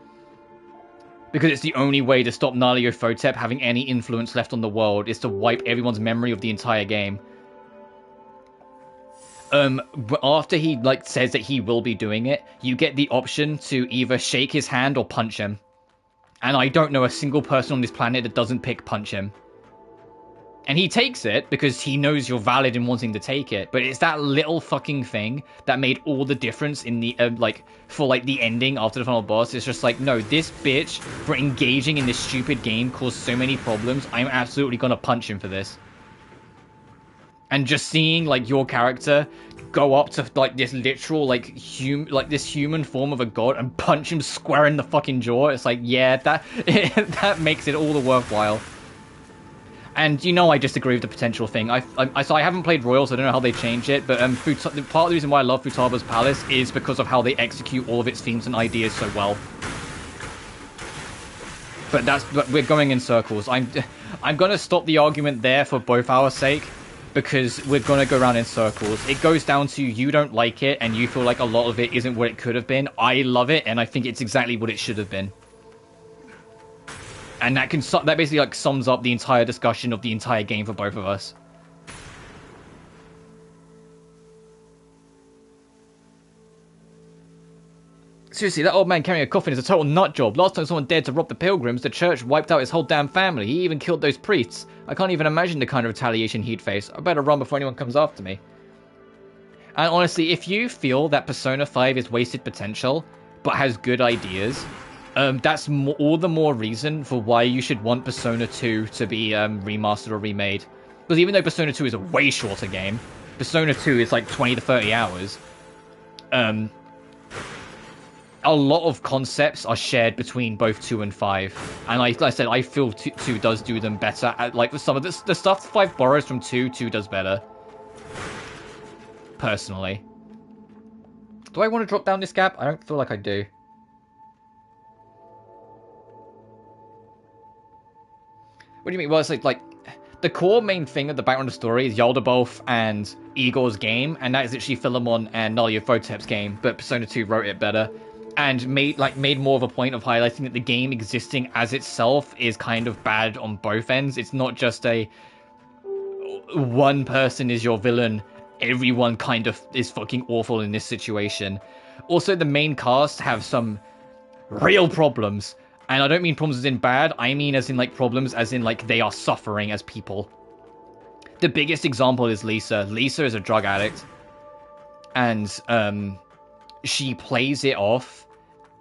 Because it's the only way to stop Nyarlathotep having any influence left on the world, is to wipe everyone's memory of the entire game. After he, like, says that he will be doing it, you get the option to either shake his hand or punch him. And I don't know a single person on this planet that doesn't pick punch him. And he takes it because he knows you're valid in wanting to take it. But it's that little fucking thing that made all the difference in the, for the ending after the final boss. It's just like, no, this bitch, for engaging in this stupid game, caused so many problems. I'm absolutely gonna punch him for this. And just seeing, like, your character go up to, like, this literal, this human form of a god and punch him square in the fucking jaw. It's like, yeah, that makes it all the worthwhile. And you know I disagree with the potential thing. So I haven't played Royal, so I don't know how they change it. But part of the reason why I love Futaba's Palace is because of how they execute all of its themes and ideas so well. But we're going in circles. I'm gonna stop the argument there for both our sake, because we're gonna go around in circles. It goes down to you don't like it, and you feel like a lot of it isn't what it could have been. I love it, and I think it's exactly what it should have been. And that basically, like, sums up the entire discussion of the entire game for both of us. Seriously, that old man carrying a coffin is a total nut job. Last time someone dared to rob the pilgrims, the church wiped out his whole damn family. He even killed those priests. I can't even imagine the kind of retaliation he'd face. I better run before anyone comes after me. And honestly, if you feel that Persona 5 is wasted potential, but has good ideas, that's all the more reason for why you should want Persona 2 to be remastered or remade. Because even though Persona 2 is a way shorter game, Persona 2 is like 20 to 30 hours, a lot of concepts are shared between both 2 and 5. And like I said, I feel 2 does do them better. Like some of the stuff 5 borrows from 2 does better. Personally. Do I want to drop down this gap? I don't feel like I do. What do you mean? Well, it's like the core main thing of the background of the story is Yaldabaoth and Igor's game, and that is literally Philemon and Nyarlathotep's game, but Persona 2 wrote it better. And made more of a point of highlighting that the game existing as itself is kind of bad on both ends. It's not just a one person is your villain, everyone kind of is fucking awful in this situation. Also, the main cast have some real problems. And I don't mean problems as in bad, I mean as in like problems as in like they are suffering as people. The biggest example is Lisa. Lisa is a drug addict. And she plays it off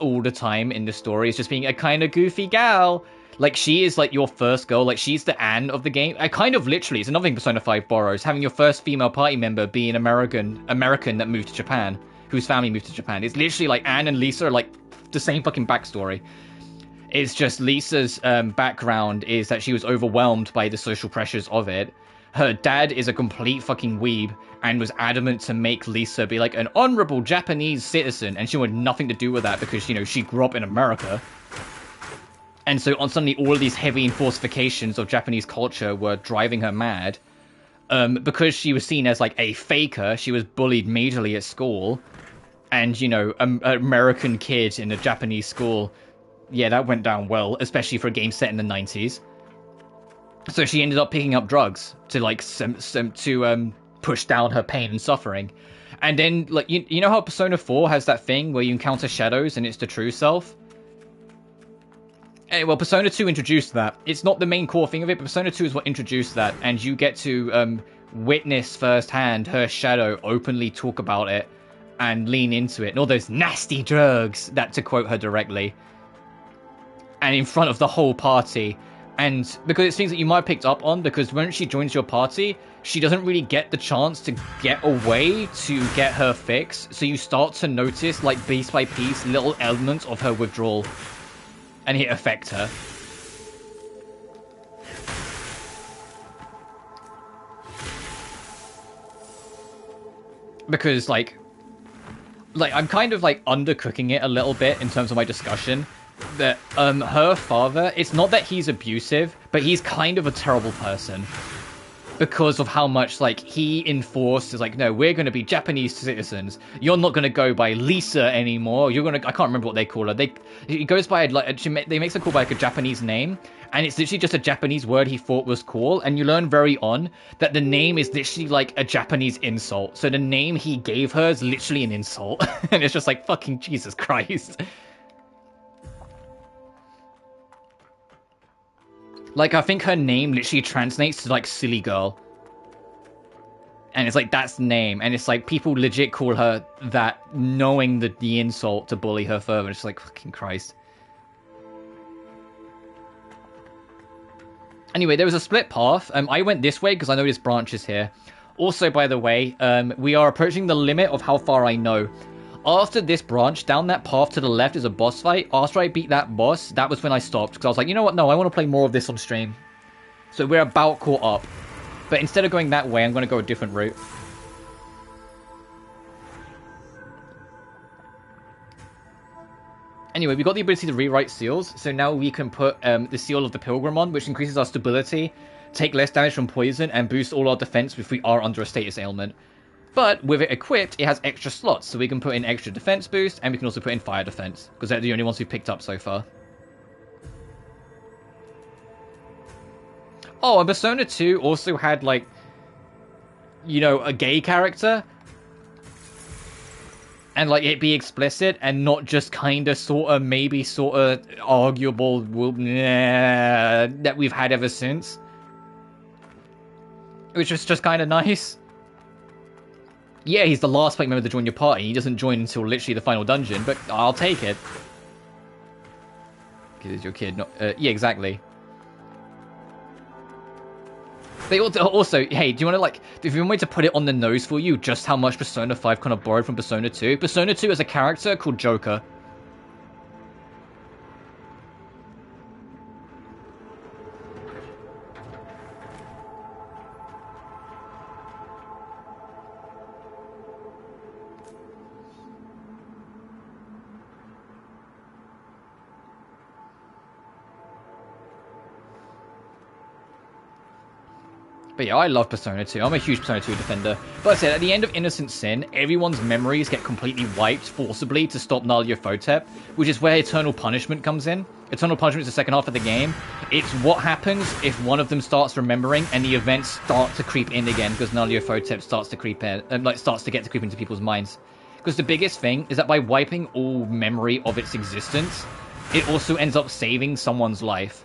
all the time in the story as just being a kind of goofy gal. Like, she is like your first girl. Like, she's the Anne of the game. I kind of literally, it's another thing Persona 5 borrows, having your first female party member be an American that moved to Japan, whose family moved to Japan. It's literally like Anne and Lisa are like the same fucking backstory. It's just Lisa's background is that she was overwhelmed by the social pressures of it. Her dad is a complete fucking weeb and was adamant to make Lisa be like an honorable Japanese citizen, and she wanted nothing to do with that because, you know, she grew up in America. And so on suddenly all of these heavy enforcifications of Japanese culture were driving her mad. Because she was seen as like a faker, she was bullied majorly at school. And, you know, an American kid in a Japanese school, yeah, that went down well, especially for a game set in the 90s. So she ended up picking up drugs to like push down her pain and suffering. And then, like, you know how Persona 4 has that thing where you encounter shadows and it's the true self? Well, Persona 2 introduced that. It's not the main core thing of it, but Persona 2 is what introduced that. And you get to witness firsthand her shadow openly talk about it and lean into it. And all those nasty drugs, that to quote her directly. And in front of the whole party. And because it's things that you might have picked up on, because when she joins your party, she doesn't really get the chance to get away to get her fix. So you start to notice, like, piece by piece, little elements of her withdrawal. And it affect her. Because, like I'm kind of, like, undercooking it a little bit in terms of my discussion. That her father, it's not that he's abusive, but he's kind of a terrible person because of how much like he enforces like, no, we're going to be Japanese citizens, you're not going to go by Lisa anymore, you're going to, I can't remember what they call her, he goes by like, they makes her call by like a Japanese name, and it's literally just a Japanese word he thought was cool, and you learn very on that the name is literally like a Japanese insult, so the name he gave her is literally an insult. And it's just like, fucking Jesus Christ. Like, I think her name literally translates to, like, silly girl. And it's like, that's the name. And it's like, people legit call her that, knowing the insult to bully her further. It's like, fucking Christ. Anyway, there was a split path. I went this way because I know this branch is here. Also, by the way, we are approaching the limit of how far I know. After this branch, down that path to the left is a boss fight. After I beat that boss, that was when I stopped. Because I was like, you know what? No, I want to play more of this on stream. So we're about caught up. But instead of going that way, I'm going to go a different route. Anyway, we got the ability to rewrite seals. So now we can put the seal of the Pilgrim on, which increases our stability, take less damage from poison, and boost all our defense if we are under a status ailment. But with it equipped, it has extra slots, so we can put in extra defense boost, and we can also put in fire defense, because they're the only ones we've picked up so far. Oh, and Persona 2 also had, like, you know, a gay character. and like it be explicit and not just kind of sort of maybe sort of arguable that we've had ever since, which was just kind of nice. Yeah, he's the last member to join your party. He doesn't join until literally the final dungeon, but I'll take it. Because your kid, not yeah, exactly. They also, hey, do you want to, like, if you want me to put it on the nose for you, just how much Persona 5 kind of borrowed from Persona 2? Persona 2 has a character called Joker. But yeah, I love Persona 2. I'm a huge Persona 2 defender. But I said, at the end of Innocent Sin, everyone's memories get completely wiped forcibly to stop Nyarlathotep, which is where Eternal Punishment comes in. Eternal Punishment is the second half of the game. It's what happens if one of them starts remembering and the events start to creep in again, because Nyarlathotep starts to creep in, starts to get to creep into people's minds. Because the biggest thing is that by wiping all memory of its existence, it also ends up saving someone's life.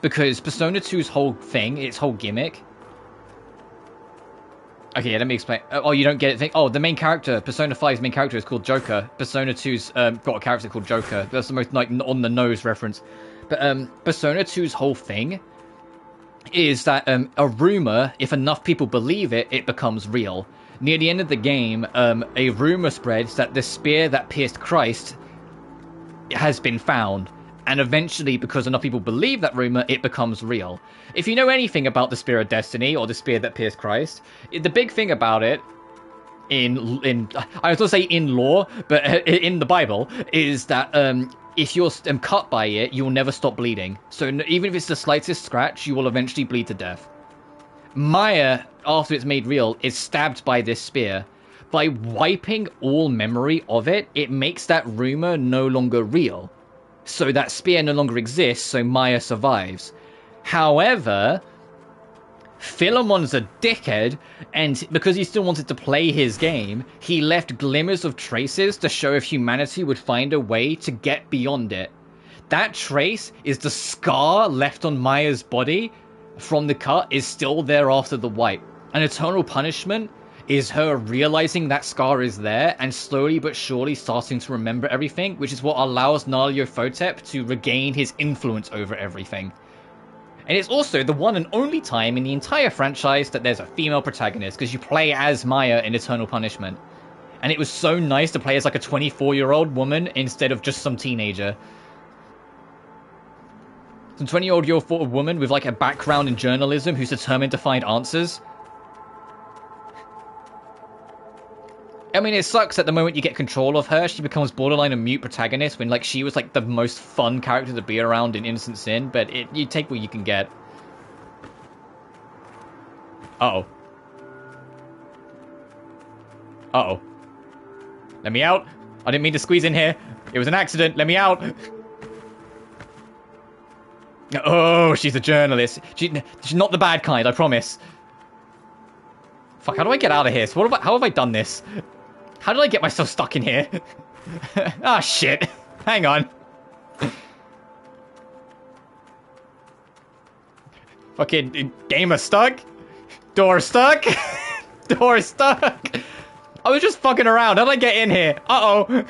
Because Persona 2's whole thing, its whole gimmick... Okay, yeah, let me explain. Oh, you don't get it? Oh, the main character, Persona 5's main character is called Joker. Persona 2's got a character called Joker. That's the most, like, on-the-nose reference. But Persona 2's whole thing is that a rumor, if enough people believe it, it becomes real. Near the end of the game, a rumor spreads that the spear that pierced Christ has been found. And eventually, because enough people believe that rumor, it becomes real. If you know anything about the Spear of Destiny, or the Spear that pierced Christ, the big thing about it, I was going to say in lore, but in the Bible, is that if you're cut by it, you'll never stop bleeding. So even if it's the slightest scratch, you will eventually bleed to death. Maya, after it's made real, is stabbed by this spear. By wiping all memory of it, it makes that rumor no longer real. So that spear no longer exists, so Maya survives. However, Philemon's a dickhead, and because he still wanted to play his game, he left glimmers of traces to show if humanity would find a way to get beyond it. That trace is the scar left on Maya's body from the cut is still there after the wipe. An Eternal Punishment is her realizing that scar is there and slowly but surely starting to remember everything, which is what allows Nyarlathotep to regain his influence over everything. And it's also the one and only time in the entire franchise that there's a female protagonist, because you play as Maya in Eternal Punishment. And it was so nice to play as like a 24-year-old woman instead of just some teenager. Some 20-year-old woman with like a background in journalism who's determined to find answers. I mean, it sucks at the moment you get control of her, she becomes borderline a mute protagonist when, like, she was, like, the most fun character to be around in Innocent Sin, but you take what you can get. Uh-oh. Uh-oh. Let me out. I didn't mean to squeeze in here. It was an accident. Let me out. Oh, she's a journalist. She's not the bad kind, I promise. Fuck, how do I get out of here? So how have I done this? How did I get myself stuck in here? Ah, shit. Hang on. Fucking gamer stuck? Door stuck? Door stuck? I was just fucking around. How did I get in here? Uh-oh.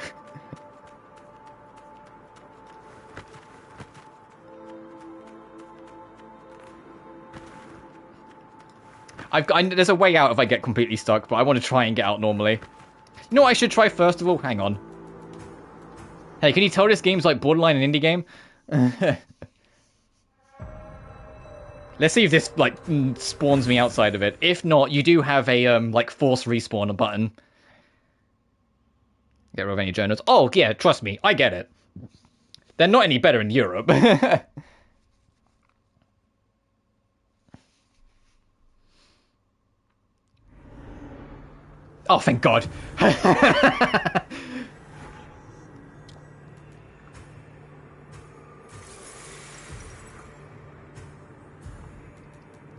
There's a way out if I get completely stuck, but I want to try and get out normally. You know what I should try first of all? Hang on. Hey, can you tell this game's like borderline an indie game? Let's see if this, like, spawns me outside of it. If not, you do have a, like, force respawn button. Get rid of any journals. Oh, yeah, trust me, I get it. They're not any better in Europe. Oh, thank God.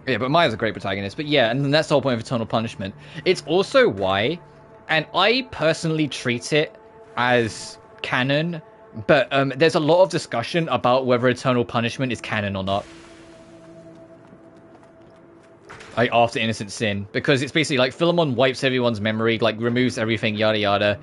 Yeah, but Maya's a great protagonist. But yeah, and that's the whole point of Eternal Punishment. It's also why and I personally treat it as canon, but there's a lot of discussion about whether Eternal Punishment is canon or not. Like, after Innocent Sin, because it's basically like Philemon wipes everyone's memory, like removes everything, yada yada.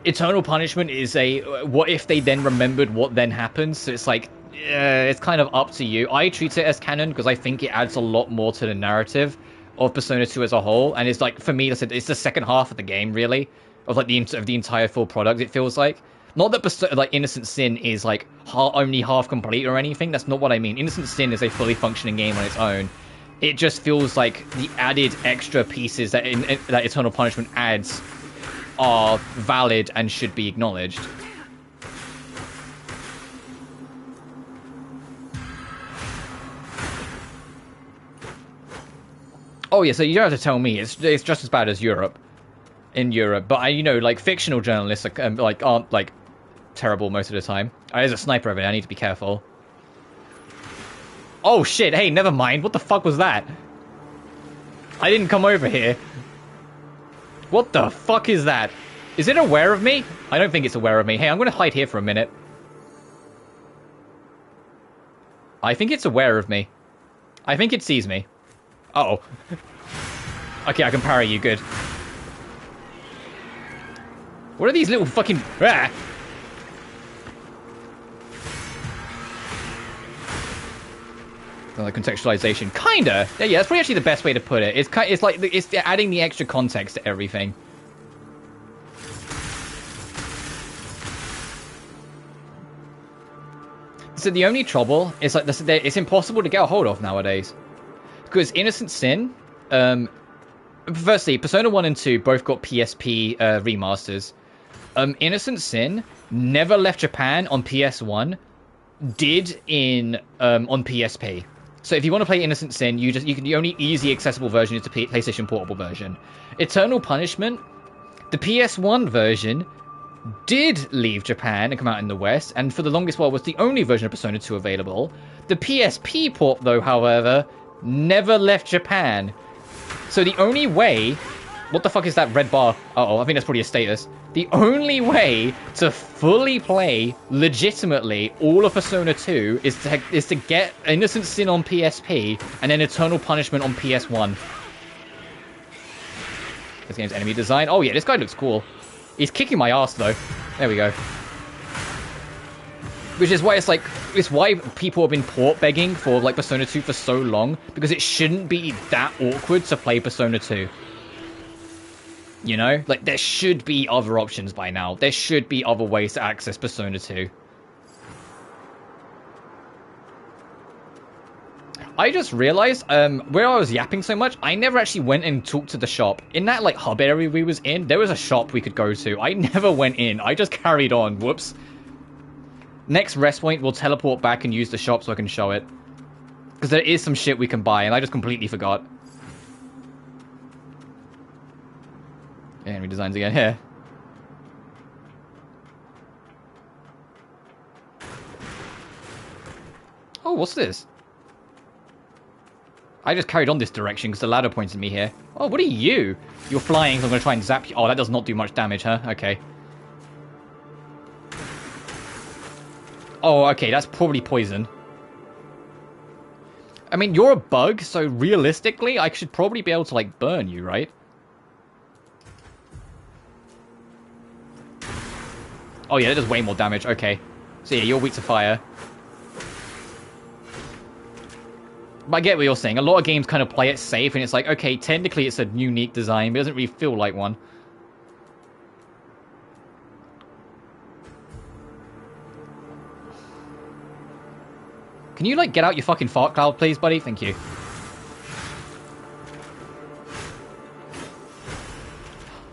Eternal Punishment is a what if they then remembered what then happens, so it's like, it's kind of up to you. I treat it as canon because I think it adds a lot more to the narrative of Persona 2 as a whole, and it's like, for me, it's the second half of the game, really, of like the entire full product, it feels like. Not that like Innocent Sin is like only half complete or anything, that's not what I mean. Innocent Sin is a fully functioning game on its own. It just feels like the added extra pieces that that Eternal Punishment adds are valid and should be acknowledged. Oh yeah, so you don't have to tell me. It's just as bad as Europe. In Europe, but you know, like fictional journalists are, aren't like terrible most of the time. There's a sniper over there. I need to be careful. Oh shit! Hey, never mind. What the fuck was that? I didn't come over here. What the fuck is that? Is it aware of me? I don't think it's aware of me. Hey, I'm gonna hide here for a minute. I think it's aware of me. I think it sees me. Uh-oh. Okay, I can parry you, good. What are these little fucking... Ah! Like contextualization. Kinda! Yeah, that's probably actually the best way to put it. It's like, it's adding the extra context to everything. So the only trouble is like it's impossible to get a hold of nowadays. Because Innocent Sin, firstly, Persona 1 and 2 both got PSP remasters. Innocent Sin never left Japan on PS1, did on PSP. So if you want to play Innocent Sin, the only easy accessible version is the PlayStation Portable version. Eternal Punishment, the PS1 version did leave Japan and come out in the West, and for the longest while was the only version of Persona 2 available. The PSP port, though, however, never left Japan. So the only way... What the fuck is that red bar? Uh-oh, I think that's probably a status. The only way to fully play, legitimately, all of Persona 2 is to get Innocent Sin on PSP, and then Eternal Punishment on PS1. This game's enemy design. Oh yeah, this guy looks cool. He's kicking my ass, though. There we go. Which is why it's why people have been port begging for, like, Persona 2 for so long, because it shouldn't be that awkward to play Persona 2. You know? Like, there should be other options by now. There should be other ways to access Persona 2. I just realized, where I was yapping so much, I never actually went and talked to the shop. In that, like, hub area we was in, there was a shop we could go to. I never went in. I just carried on. Whoops. Next rest point, we'll teleport back and use the shop so I can show it. Because there is some shit we can buy, and I just completely forgot. Enemy designs again here. Oh, what's this? I just carried on this direction because the ladder points at me here. Oh, what are you? You're flying, so I'm going to try and zap you. Oh, that does not do much damage, huh? Okay. Oh, okay, that's probably poison. I mean, you're a bug, so realistically, I should probably be able to, like, burn you, right? Oh yeah, that does way more damage. Okay. So yeah, you're weak to fire. But I get what you're saying. A lot of games kind of play it safe, and it's like, okay, technically it's a unique design, but it doesn't really feel like one. Can you, like, get out your fucking fart cloud, please, buddy? Thank you.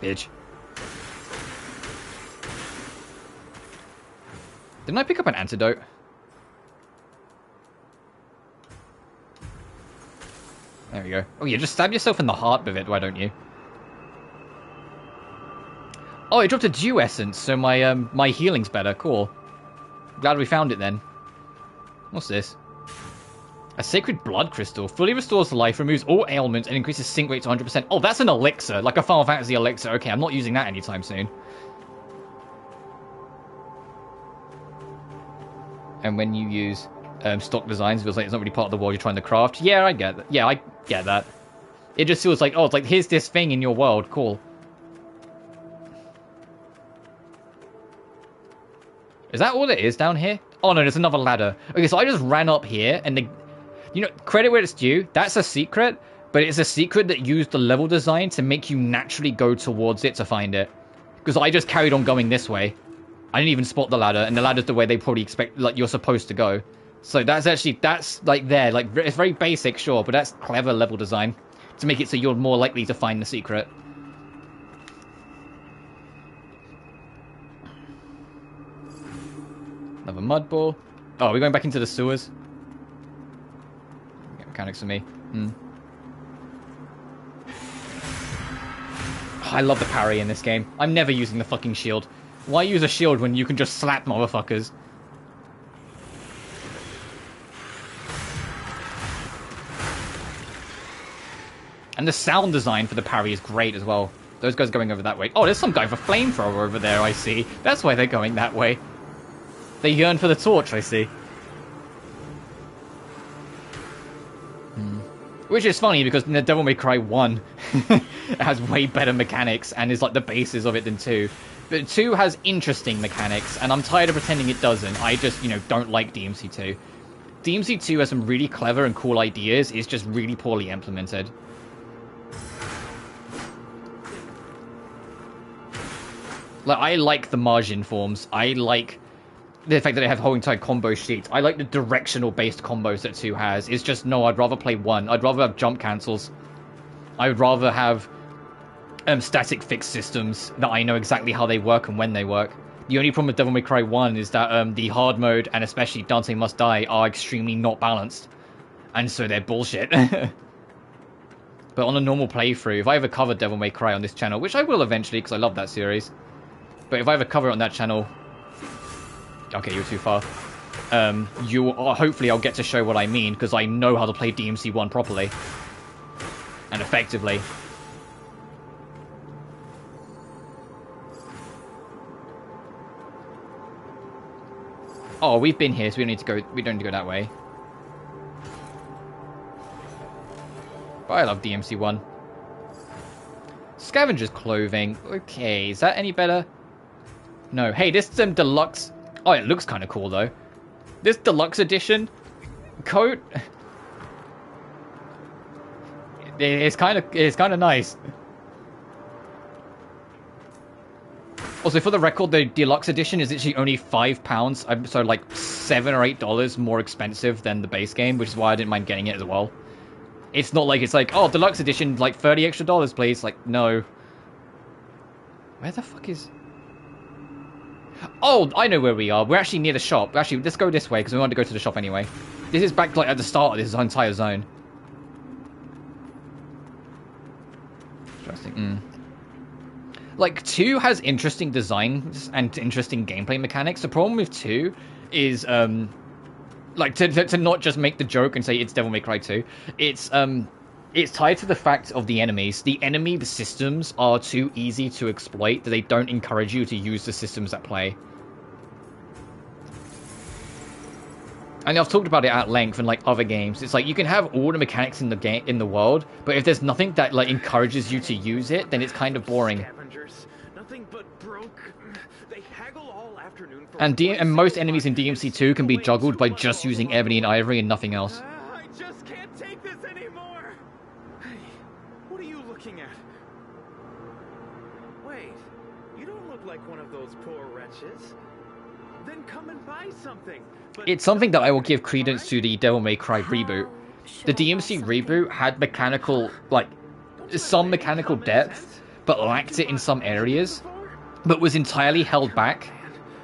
Bitch. Didn't I pick up an antidote? There we go. Oh, you just stab yourself in the heart with it, why don't you? Oh, it dropped a dew essence, so my my healing's better. Cool. Glad we found it then. What's this? A sacred blood crystal. Fully restores life, removes all ailments, and increases sync rate to 100%. Oh, that's an elixir. Like a Final Fantasy elixir. Okay, I'm not using that anytime soon. And when you use stock designs, it feels like it's not really part of the world you're trying to craft. Yeah, I get that. Yeah, I get that. It just feels like, oh, it's like, here's this thing in your world. Cool. Is that all it is down here? Oh, no, there's another ladder. Okay, so I just ran up here, and you know, credit where it's due. That's a secret, but it's a secret that used the level design to make you naturally go towards it to find it. Because I just carried on going this way. I didn't even spot the ladder, and the ladder's the way they probably expect, like, you're supposed to go. So that's actually, that's, like, there. Like, it's very basic, sure, but that's clever level design to make it so you're more likely to find the secret. Another mud ball. Oh, we're going back into the sewers. Mechanics for me. Oh, I love the parry in this game. I'm never using the fucking shield. Why use a shield when you can just slap motherfuckers? And the sound design for the parry is great as well. Those guys going over that way. Oh, there's some guy with a flamethrower over there, I see. That's why they're going that way. They yearn for the torch, I see. Which is funny, because Devil May Cry 1 has way better mechanics and is like the basis of it than 2. But 2 has interesting mechanics, and I'm tired of pretending it doesn't. I just, you know, don't like DMC 2. DMC 2 has some really clever and cool ideas. It's just really poorly implemented. Like, I like the margin forms. I like the fact that they have holding tight combo sheets. I like the directional based combos that 2 has. It's just, no, I'd rather play 1. I'd rather have jump cancels. I would rather have static fixed systems that I know exactly how they work and when they work. The only problem with Devil May Cry 1 is that the hard mode, and especially Dante Must Die, are extremely not balanced. And so they're bullshit. But on a normal playthrough, if I ever cover Devil May Cry on this channel, which I will eventually because I love that series, but if I ever cover it on that channel... Okay, you're too far. Hopefully I'll get to show what I mean, because I know how to play DMC1 properly. And effectively. Oh, we've been here, so we don't need to go that way. But I love DMC1. Scavenger's clothing. Okay, is that any better? No. Hey, this deluxe... Oh, it looks kind of cool, though. This deluxe edition coat... It's kind of nice. Also, for the record, the deluxe edition is actually only £5. So, like, $7 or $8 more expensive than the base game, which is why I didn't mind getting it as well. It's not like it's like, oh, deluxe edition, like $30 extra, please. Like, no. Where the fuck is... Oh, I know where we are. We're actually near the shop. Actually, let's go this way, because we want to go to the shop anyway. This is back, like, at the start of this entire zone. Interesting. Like, 2 has interesting designs and interesting gameplay mechanics. The problem with 2 is, like, to not just make the joke and say it's Devil May Cry 2. It's tied to the fact of the enemies. The enemy systems are too easy to exploit that they don't encourage you to use the systems at play. And I've talked about it at length in like other games. It's like you can have all the mechanics in the game in the world, but if there's nothing that like encourages you to use it, then it's kind of boring. Nothing but broke. They haggle all afternoon for And most enemies in DMC2 can be juggled by just using ebony and ivory and nothing else. I just can't take this anymore. Hey, what are you looking at? Wait, you don't look like one of those poor wretches. Then come and buy something. It's something that I will give credence to the Devil May Cry reboot. The DMC reboot had mechanical, like, some mechanical depth, but lacked it in some areas, but was entirely held back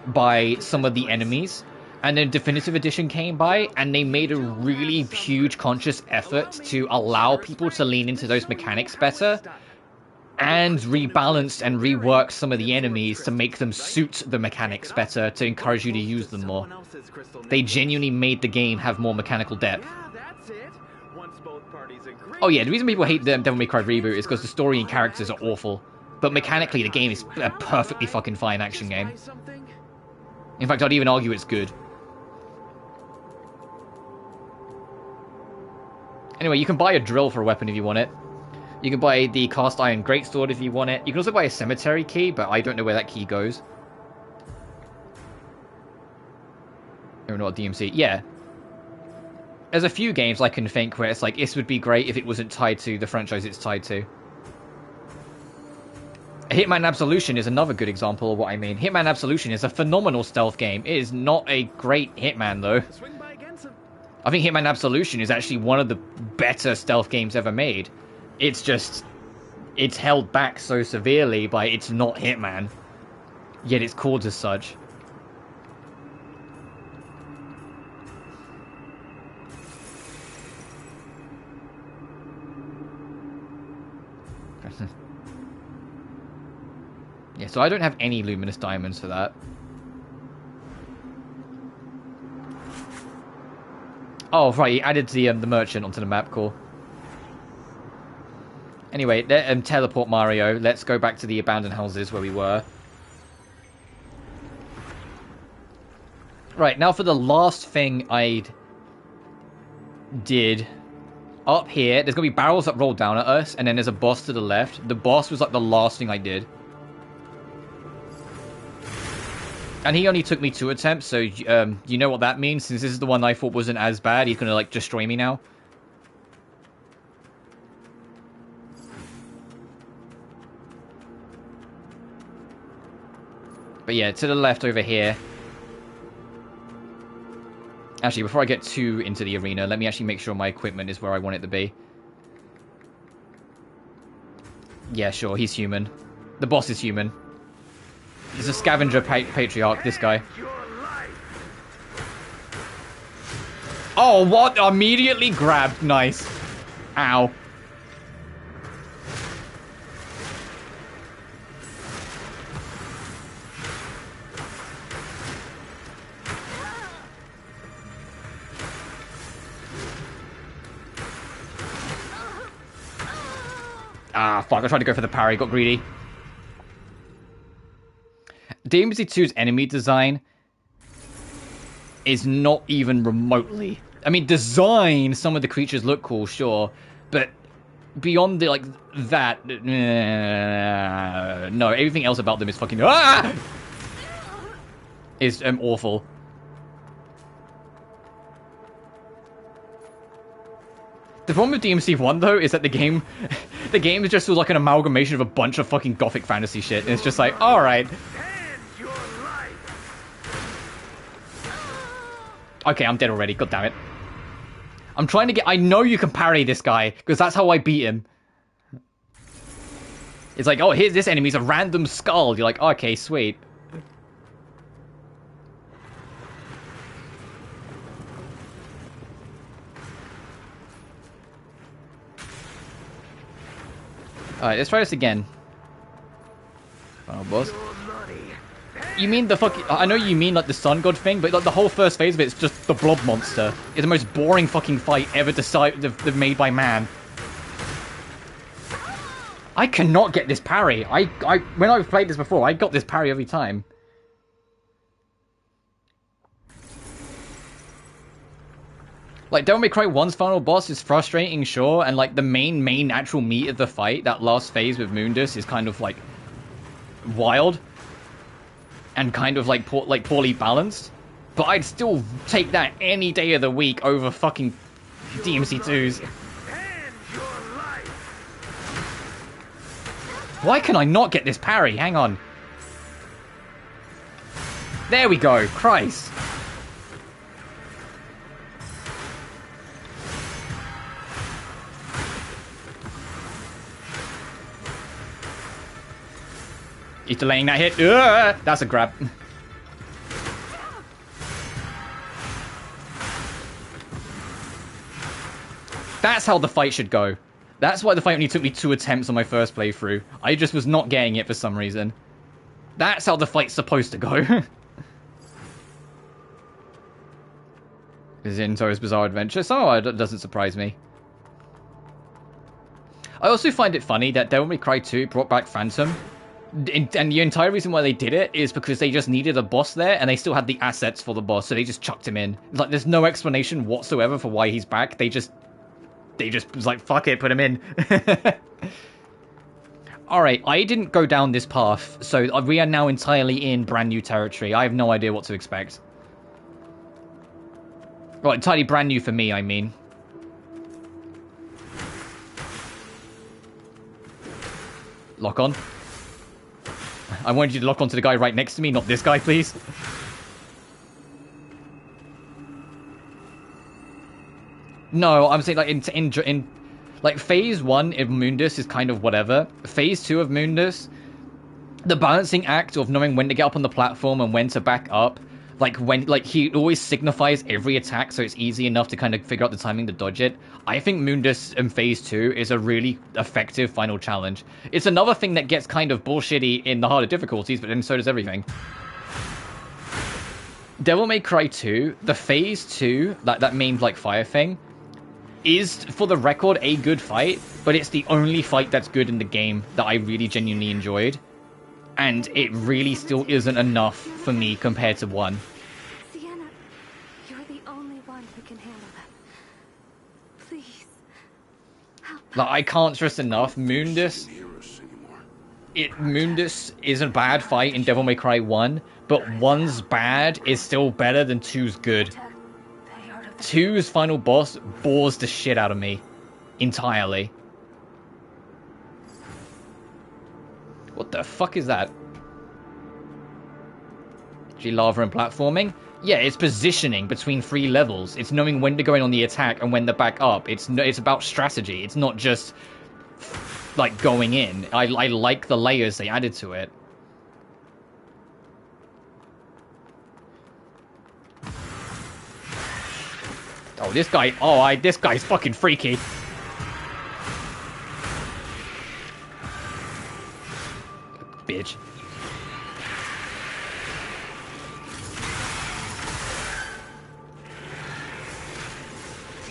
by some of the enemies. And then Definitive Edition came by, and they made a really huge conscious effort to allow people to lean into those mechanics better, and rebalanced and reworked some of the enemies to make them suit the mechanics better, to encourage you to use them more. They genuinely made the game have more mechanical depth. Yeah, that's Oh yeah, the reason people hate the Devil May Cry reboot is because the story and characters are awful. But mechanically, the game is a perfectly fucking fine action game. In fact, I'd even argue it's good. Anyway, you can buy a drill for a weapon if you want it. You can buy the cast iron greatsword if you want it. You can also buy a cemetery key, but I don't know where that key goes. I don't know what DMC. Yeah. There's a few games I can think where it's like, this would be great if it wasn't tied to the franchise it's tied to. Hitman Absolution is another good example of what I mean. Hitman Absolution is a phenomenal stealth game. It is not a great Hitman, though. I think Hitman Absolution is actually one of the better stealth games ever made. It's just... it's held back so severely by it's not Hitman. Yet it's called as such. Yeah, so I don't have any luminous diamonds for that. Oh, right, he added the merchant onto the map, cool. Anyway, teleport Mario. Let's go back to the abandoned houses where we were. Right, now for the last thing I did. Up here, there's going to be barrels that roll down at us, and then there's a boss to the left. The boss was like the last thing I did. And he only took me 2 attempts, so you know what that means? Since this is the one I thought wasn't as bad, he's going to like destroy me now. But yeah, to the left over here. Actually, before I get too into the arena, let me actually make sure my equipment is where I want it to be. Yeah, sure, he's human. The boss is human. He's a scavenger patriarch, this guy. Oh, what? Immediately grabbed. Nice. Ow. Ah, fuck. I tried to go for the parry. Got greedy. DMC2's enemy design is not even remotely... I mean, design, some of the creatures look cool, sure. But beyond the, like, that... no, everything else about them is fucking... Ah! Is awful. The problem with DMC1, though, is that the game is just sort of like an amalgamation of a bunch of fucking gothic fantasy shit. And it's just like, alright. Okay, I'm dead already. God damn it. I'm trying to get... I know you can parry this guy, because that's how I beat him. It's like, oh, here's this enemy's a random skull. You're like, okay, sweet. Alright, let's try this again. Final boss. You mean the fucking... I know you mean like the sun god thing, but like the whole first phase of it is just the blob monster. It's the most boring fucking fight ever made by man. I cannot get this parry. When I've played this before, I got this parry every time. Like, Devil May Cry 1's final boss is frustrating, sure, and like the main actual meat of the fight, that last phase with Mundus, is kind of like wild and kind of like poorly balanced. But I'd still take that any day of the week over fucking DMC2's. Why can I not get this parry? Hang on. There we go. Christ. He's delaying that hit. That's a grab. That's how the fight should go. That's why the fight only took me 2 attempts on my first playthrough. I just was not getting it for some reason. That's how the fight's supposed to go. This is in To's Bizarre Adventure. Somehow it doesn't surprise me. I also find it funny that Devil May Cry 2 brought back Phantom, and the entire reason why they did it is because they just needed a boss there, and they still had the assets for the boss, so they just chucked him in. Like, there's no explanation whatsoever for why he's back. They just was like, fuck it, put him in. Alright, I didn't go down this path, so we are now entirely in brand new territory. I have no idea what to expect. Well, entirely brand new for me, I mean. Lock on. I wanted you to lock onto the guy right next to me, not this guy, please. No, I'm saying, like, in like, Phase 1 of Mundus is kind of whatever. Phase 2 of Mundus, the balancing act of knowing when to get up on the platform and when to back up, like, he always signifies every attack, so it's easy enough to kind of figure out the timing to dodge it. I think Mundus in Phase 2 is a really effective final challenge. It's another thing that gets kind of bullshitty in the harder difficulties, but then so does everything. Devil May Cry 2, the Phase 2, that main, like, fire thing, is, for the record, a good fight, but it's the only fight that's good in the game that I really genuinely enjoyed. And it really still isn't enough for me compared to 1. Sienna, you're the only one who can handle them. Please, help. Like, I can't stress enough, Mundus is a bad fight in Devil May Cry 1, but 1's bad is still better than 2's good. 2's final boss bores the shit out of me. Entirely. What the fuck is that? G-lava and platforming? Yeah, it's positioning between 3 levels. It's knowing when to go in on the attack and when to back up. It's about strategy. It's not just, like, going in. I like the layers they added to it. Oh, this guy... Oh, this guy's fucking freaky. Bitch.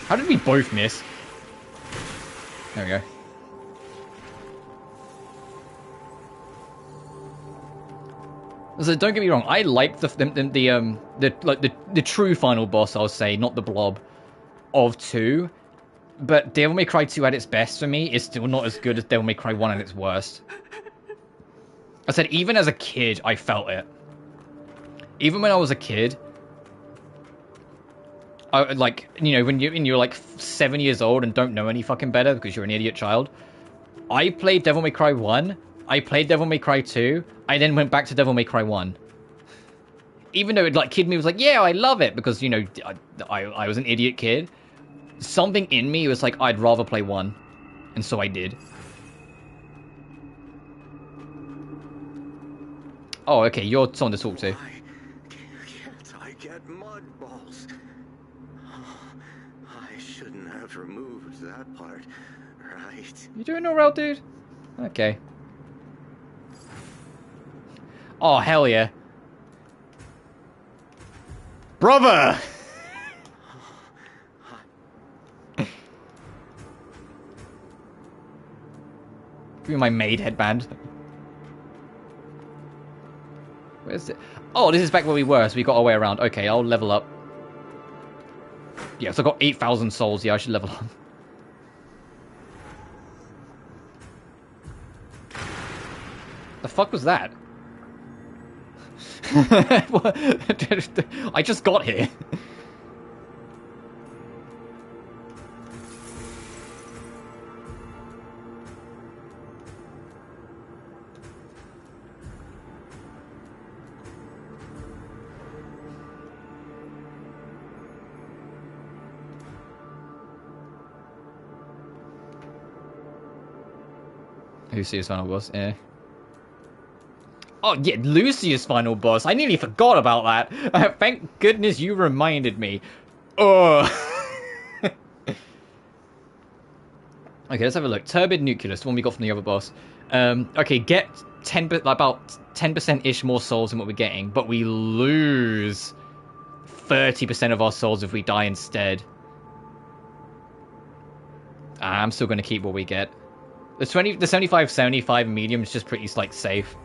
How did we both miss? There we go. So don't get me wrong, I like the true final boss, I'll say, not the blob of 2. But Devil May Cry 2 at its best for me is still not as good as Devil May Cry 1 at its worst. I said, even as a kid, I felt it. Even when I was a kid, I, like, you know, when you're like 7 years old and don't know any fucking better because you're an idiot child, I played Devil May Cry 1, I played Devil May Cry 2, I then went back to Devil May Cry 1. Even though, like, kid me was like, yeah, I love it, because, you know, I was an idiot kid. Something in me was like, I'd rather play 1. And so I did. Oh, okay, you're someone to talk to. Why can't I get mud balls? I shouldn't have removed that part, right? You doing alright, dude? Okay. Oh, hell yeah. Brother! Give me my maid headband. Where's it? Oh, this is back where we were, so we got our way around. Okay, I'll level up. Yeah, so I got 8,000 souls. Yeah, I should level up. The fuck was that? I just got here. Lucius final boss, yeah. Oh, yeah, Lucius final boss. I nearly forgot about that. Thank goodness you reminded me. Oh. Okay, let's have a look. Turbid Nucleus, the one we got from the other boss. Okay, get about 10%-ish more souls than what we're getting, but we lose 30% of our souls if we die instead. I'm still going to keep what we get. The 75-75 medium is just pretty, like, safe.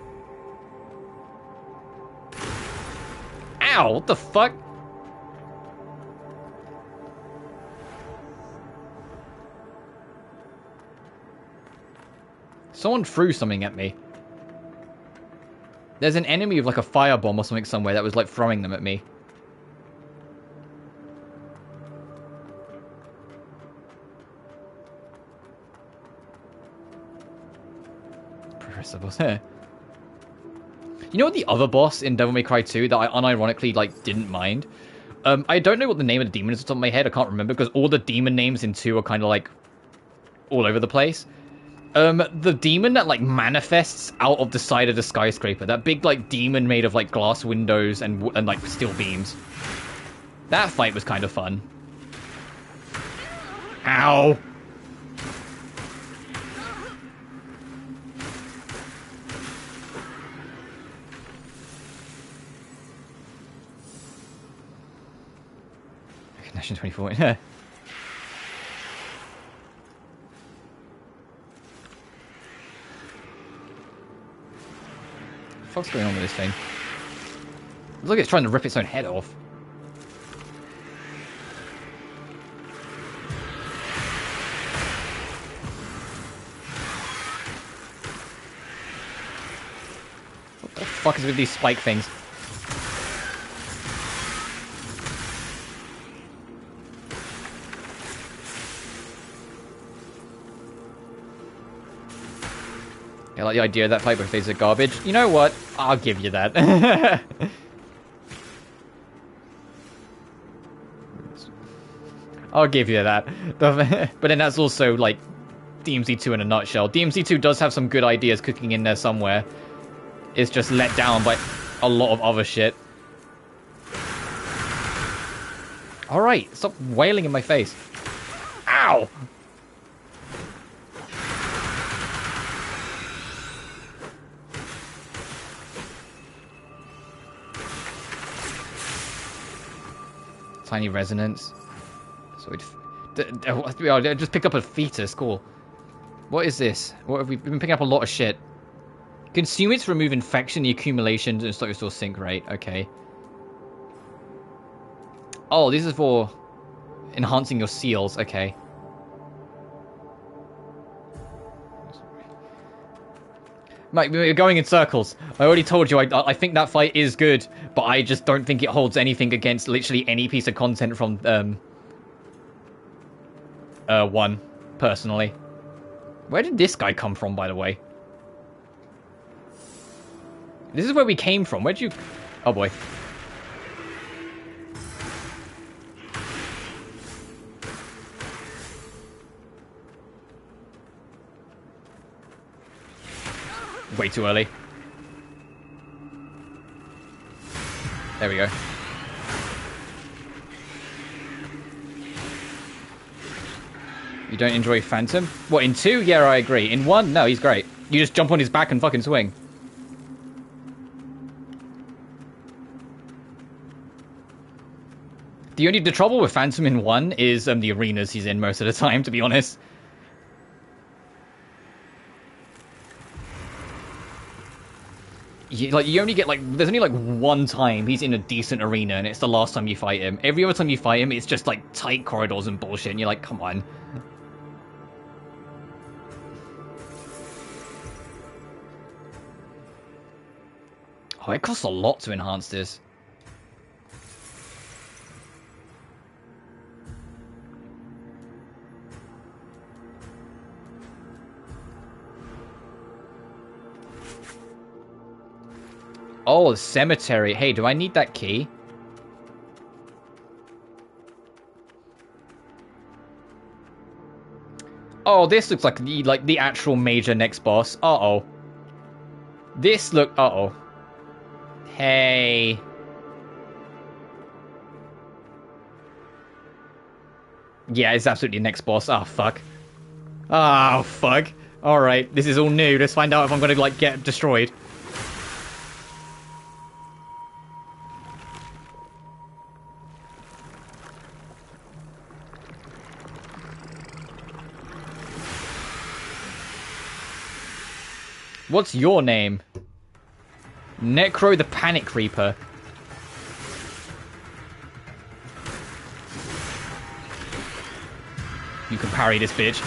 Ow, what the fuck? Someone threw something at me. There's an enemy with, like, a firebomb or something somewhere that was, like, throwing them at me. Professor Boss here. You know what the other boss in Devil May Cry 2 that I unironically, like, didn't mind? I don't know what the name of the demon is off the top of my head. I can't remember because all the demon names in 2 are kind of, like, all over the place. The demon that, like, manifests out of the side of the skyscraper. That big, like, demon made of, like, glass windows and like, steel beams. That fight was kind of fun. Ow! Recognition 24. Yeah. What the fuck's going on with this thing? Looks like it's trying to rip its own head off. What the fuck is with these spike things? I like the idea of that fight with these are garbage. You know what? I'll give you that. I'll give you that. But then that's also, like, DMC2 in a nutshell. DMC2 does have some good ideas cooking in there somewhere. It's just let down by a lot of other shit. Alright, stop wailing in my face. Ow! Tiny resonance. So I just picked up a fetus. Cool. What is this? What have we been picking up? A lot of shit. Consume it to remove infection, the accumulation, and stop your store sync rate. Okay. Oh, this is for enhancing your seals. Okay. Mike, we're going in circles. I already told you, I think that fight is good, but I just don't think it holds anything against literally any piece of content from, 1, personally. Where did this guy come from, by the way? This is where we came from. Where'd you... Oh, boy. Way too early. There we go. You don't enjoy Phantom? What, in 2? Yeah, I agree. In 1? No, he's great. You just jump on his back and fucking swing. The trouble with Phantom in 1 is the arenas he's in most of the time, to be honest. You only get, like, there's only, like, one time he's in a decent arena, and it's the last time you fight him. Every other time you fight him, it's just, like, tight corridors and bullshit, and you're like, come on. Oh, it costs a lot to enhance this. Oh, the cemetery. Hey, do I need that key? Oh, this looks like the actual major next boss. Uh-oh. This look... Uh-oh. Hey. Yeah, it's absolutely the next boss. Oh, fuck. Oh, fuck. Alright, this is all new. Let's find out if I'm gonna, like, get destroyed. What's your name? Necro the Panic Reaper. You can parry this bitch.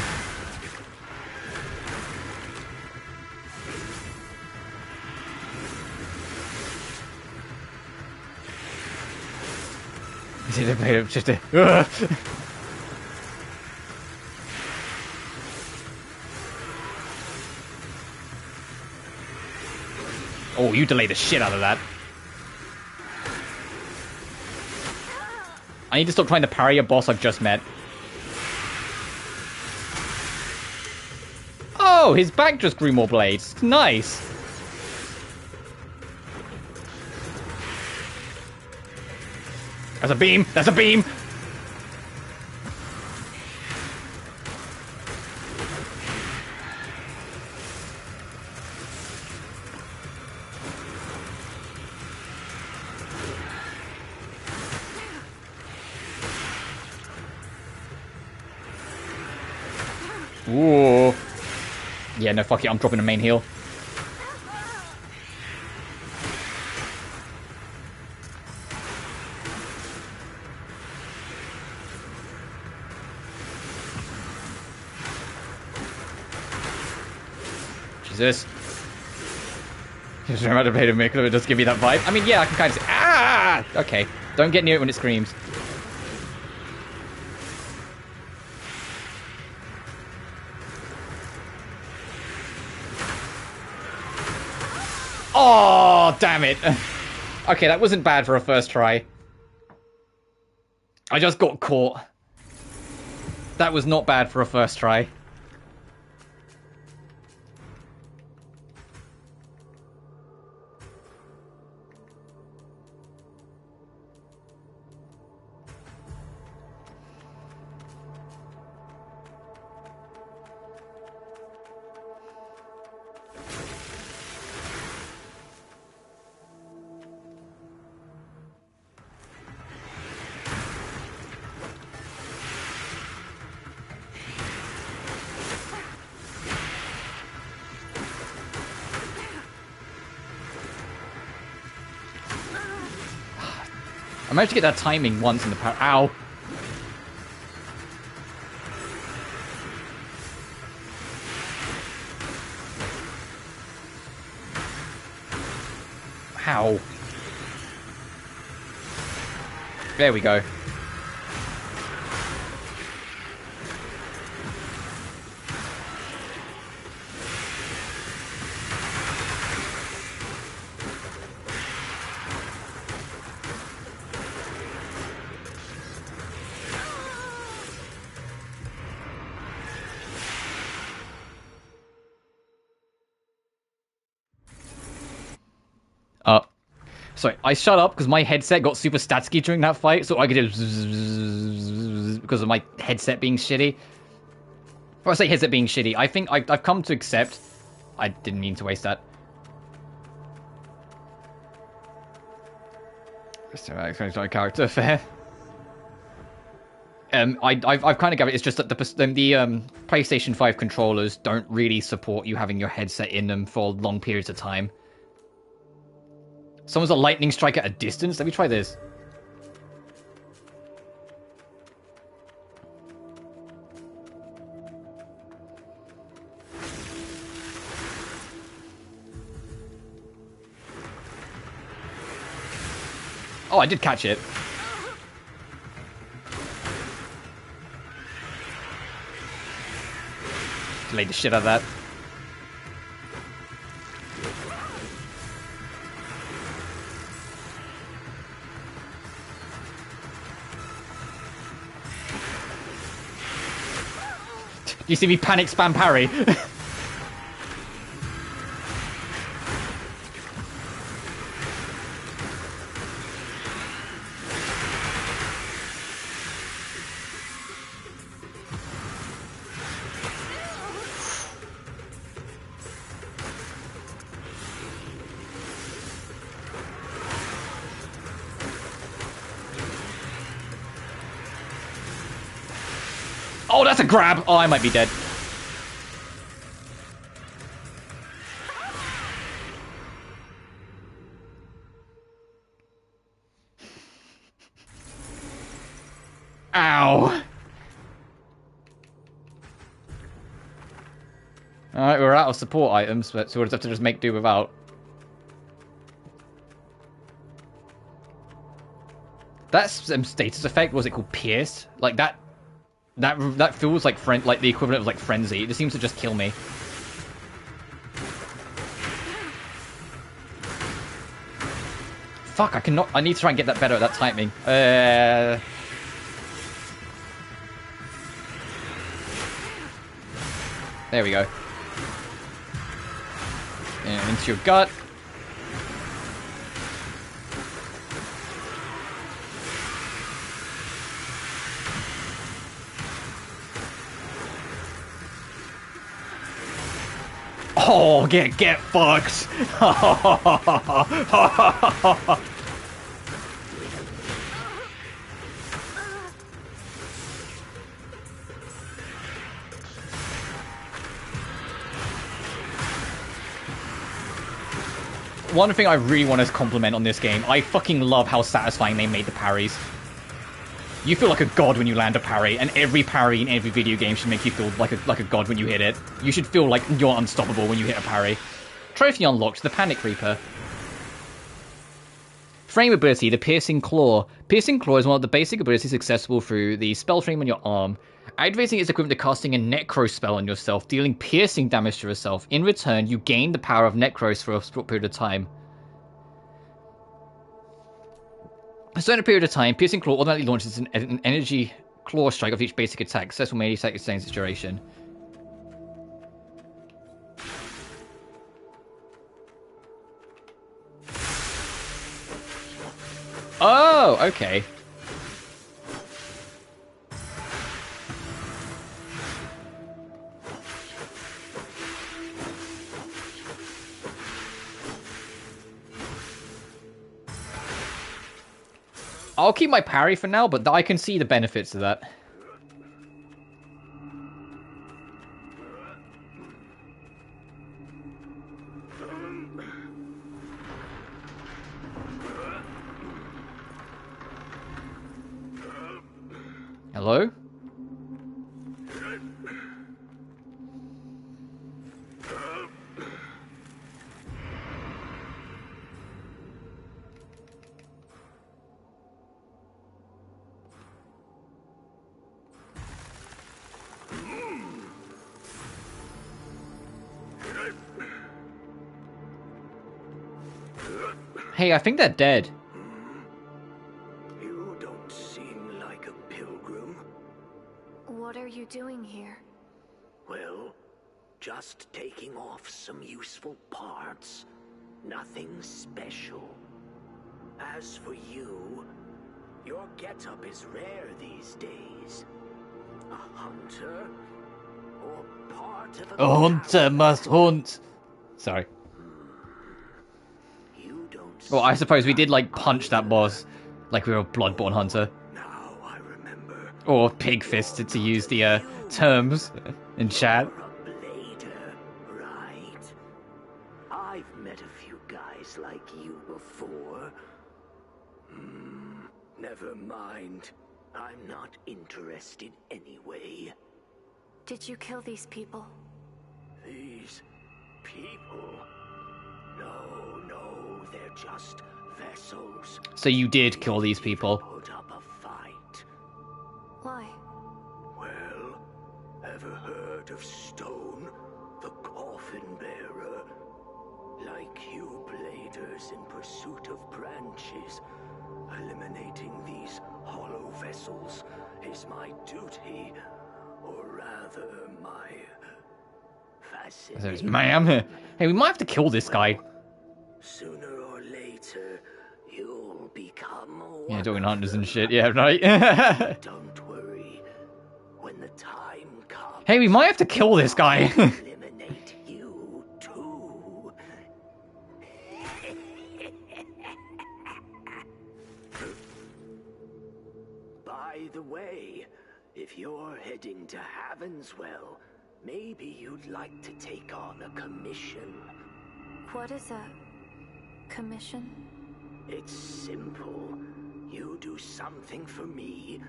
Is it a bit of just a... Oh, you delayed the shit out of that. I need to stop trying to parry a boss I've just met. Oh, his back just grew more blades. Nice. That's a beam. That's a beam. Ooh. Yeah, no, fuck it. I'm dropping a main heal. Jesus. Just remember to pay to make it just give me that vibe. I mean, yeah, I can kind of say, ah! Okay. Don't get near it when it screams. Oh, damn it. Okay, that wasn't bad for a first try. I just got caught. That was not bad for a first try. I managed to get that timing once in the power. Ow. How? There we go. Sorry, I shut up because my headset got super statsky during that fight, so I could just because of my headset being shitty. Or I say headset being shitty, I think I've come to accept. I didn't mean to waste that. Sorry, character fair. I've kind of gathered it's just that the PlayStation 5 controllers don't really support you having your headset in them for long periods of time. Someone's a lightning strike at a distance? Let me try this. Oh, I did catch it. Delayed the shit out of that. You see me panic spam parry? Oh, that's a grab! Oh, I might be dead. Ow! Alright, we're out of support items, but so we'll have to just make do without. That status effect, was it called Pierce? Like that feels like like the equivalent of like Frenzy. It just seems to just kill me. Fuck, I need to try and get that better at that timing. There we go. And into your gut. Oh, get fucked! One thing I really want to compliment on this game, I fucking love how satisfying they made the parries. You feel like a god when you land a parry, and every parry in every video game should make you feel like a god when you hit it. You should feel like you're unstoppable when you hit a parry. Trophy unlocked, the Panic Reaper. Frame ability, the Piercing Claw. Piercing Claw is one of the basic abilities accessible through the spell frame on your arm. Activating is equivalent to casting a Necro spell on yourself, dealing piercing damage to yourself. In return, you gain the power of Necros for a short period of time. A certain period of time, Piercing Claw automatically launches an energy claw strike of each basic attack. Successful melee attack extends its duration. Oh, okay. I'll keep my parry for now, but I can see the benefits of that. Hello? Hey, I think they're dead. You don't seem like a pilgrim. What are you doing here? Well, just taking off some useful parts. Nothing special. As for you, your getup is rare these days. A hunter? Or part of a hunter must hunt. Sorry. Well, I suppose we did, like, punch that boss like we were a Bloodborne hunter. Now I remember. Or pig fisted, to use the terms in chat. A blader, right? I've met a few guys like you before. Never mind. I'm not interested anyway. Did you kill these people? These people? No, they're just vessels. So you did kill these people? Put up a fight. Why? Well, ever heard of Stone, the coffin bearer? Like you bladers in pursuit of branches, eliminating these hollow vessels is my duty, or rather my fascination. Ma'am, hey, we might have to kill this guy. Sooner or later, you'll become Yeah, doing hunters and shit. Yeah, right. Don't worry. When the time comes, Hey, we might have to kill this guy. eliminate you too. By the way, if you're heading to Havenswell, maybe you'd like to take on a commission. What is a commission? It's simple. You do something for me,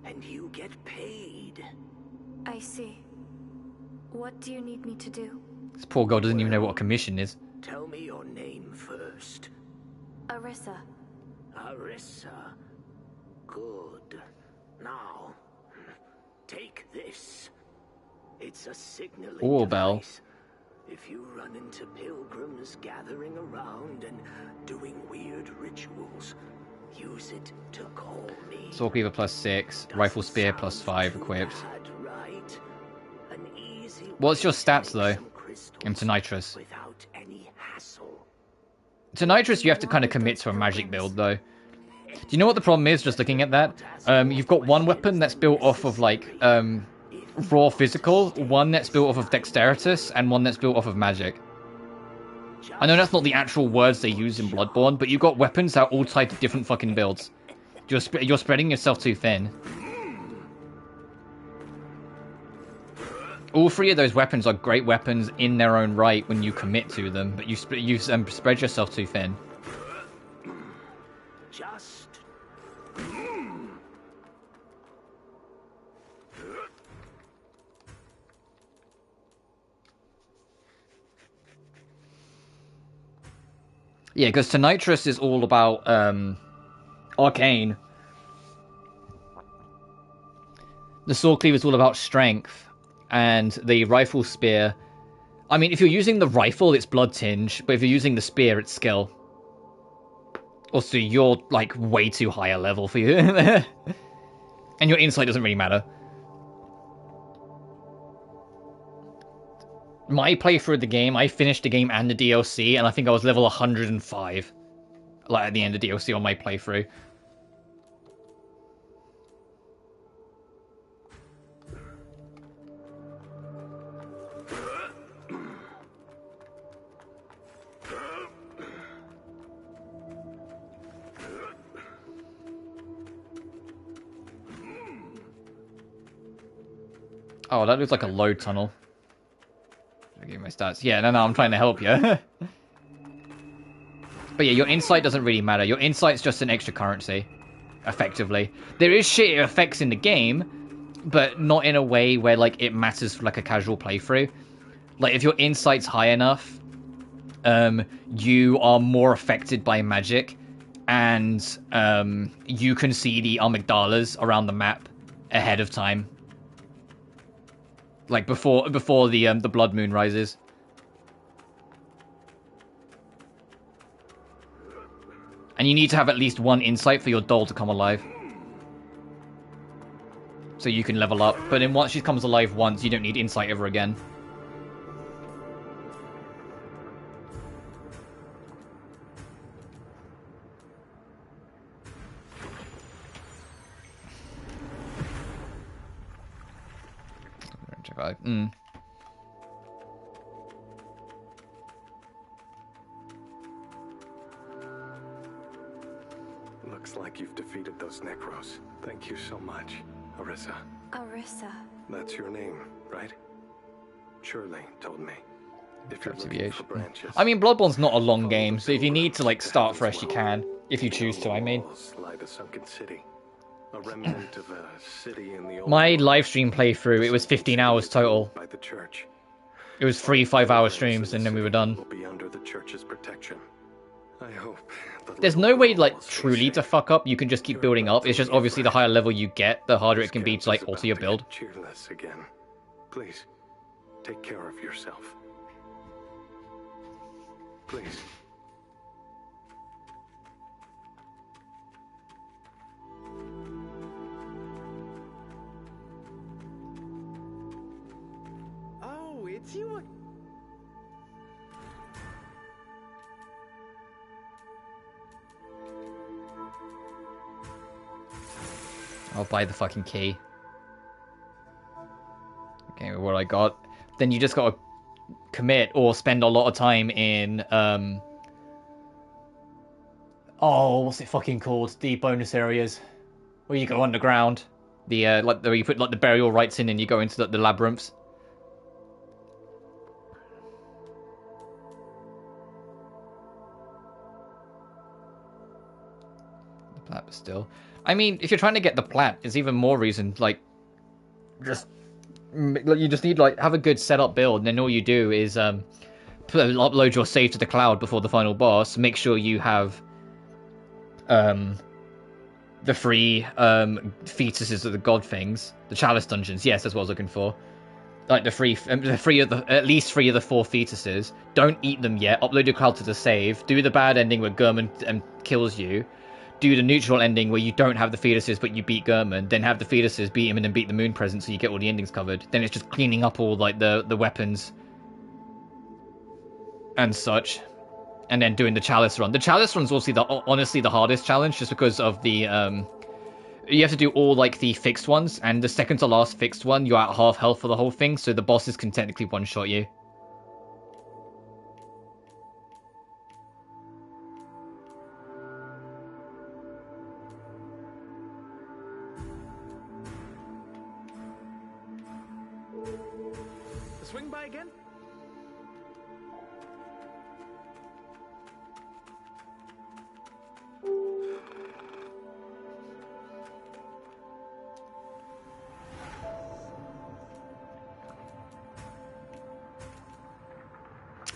and you get paid. I see. What do you need me to do? This poor girl doesn't even know what a commission is. Tell me your name first. Arrisa. Arrisa. Good. Now, take this. It's a signaling Oorbell. device. If you run into pilgrims gathering around and doing weird rituals, use it to call me. Sword Cleaver +6, Rifle Spear +5 equipped. Right? An easy What's your way to stats, make though? some crystals Into Nitrous. without any hassle. To Nitrous, you have to kind of commit to a magic build, though. Do you know what the problem is, just looking at that? You've got one weapon that's built off of, like, raw physical, one that's built off of dexteritus, and one that's built off of magic. I know that's not the actual words they use in Bloodborne, but you've got weapons that are all tied to different fucking builds. You're spreading yourself too thin. All three of those weapons are great weapons in their own right when you commit to them, but you spread yourself too thin. Just Yeah, because Nitrous is all about arcane. The Sword Cleaver is all about strength, and the Rifle Spear. I mean, if you're using the rifle, it's blood tinge, but if you're using the spear, it's skill. Also, you're like way too high a level for you, and your insight doesn't really matter. My playthrough of the game, I finished the game and the DLC, and I think I was level 105. Like, at the end of DLC on my playthrough. Oh, that looks like a load tunnel. Give me my stats. Yeah, no, I'm trying to help you. But yeah, your insight doesn't really matter. Your insight's just an extra currency, effectively. There is shit it affects in the game, but not in a way where like it matters for like a casual playthrough. Like if your insight's high enough, you are more affected by magic, and you can see the amygdalas around the map ahead of time. Like before the blood moon rises. And you need to have at least one insight for your doll to come alive. So you can level up. But then once she comes alive once, you don't need insight ever again. Looks like you've defeated those Necros. Thank you so much, Arrisa. Arrisa. That's your name, right? Shirley told me. If you're looking for branches, I mean, Bloodborne's not a long game, so if you need to like start fresh, you can. If you choose to, I mean. lie the sunken city. A remnant of a city in the old My world. live stream playthrough, it was 15 hours total. By the church. It was 3 5-hour streams, and then we were done. Will be under the church's protection. I hope. There's no way, like, truly to fuck up. You can just keep building up. It's just obviously the higher level you get, the harder it can be to, like, alter your build. Cheerless again. Please, take care of yourself. Please. Oh, it's you. I'll buy the fucking key. Okay, what I got. Then you just gotta commit or spend a lot of time in, oh, what's it fucking called? The bonus areas. Where you go underground. The, like, where you put, like, the burial rites in and you go into the labyrinths. plat, but still. I mean, if you're trying to get the plat, it's even more reason, like, you just need, like, have a good setup build, and then all you do is, upload your save to the cloud before the final boss, make sure you have, the free, fetuses of the god things, the chalice dungeons, yes, that's what I was looking for. Like at least 3 of the 4 fetuses. Don't eat them yet. Upload your cloud to the save. Do the bad ending where Gurman kills you. Do the neutral ending where you don't have the fetuses but you beat Gurman. Then have the fetuses beat him and then beat the moon present so you get all the endings covered. Then it's just cleaning up all like the weapons and such. And then doing the chalice run. The chalice run's also honestly the hardest challenge just because of the you have to do all, like, the fixed ones, and the second to last fixed one, you're at half health for the whole thing, so the bosses can technically one-shot you. Swing by again?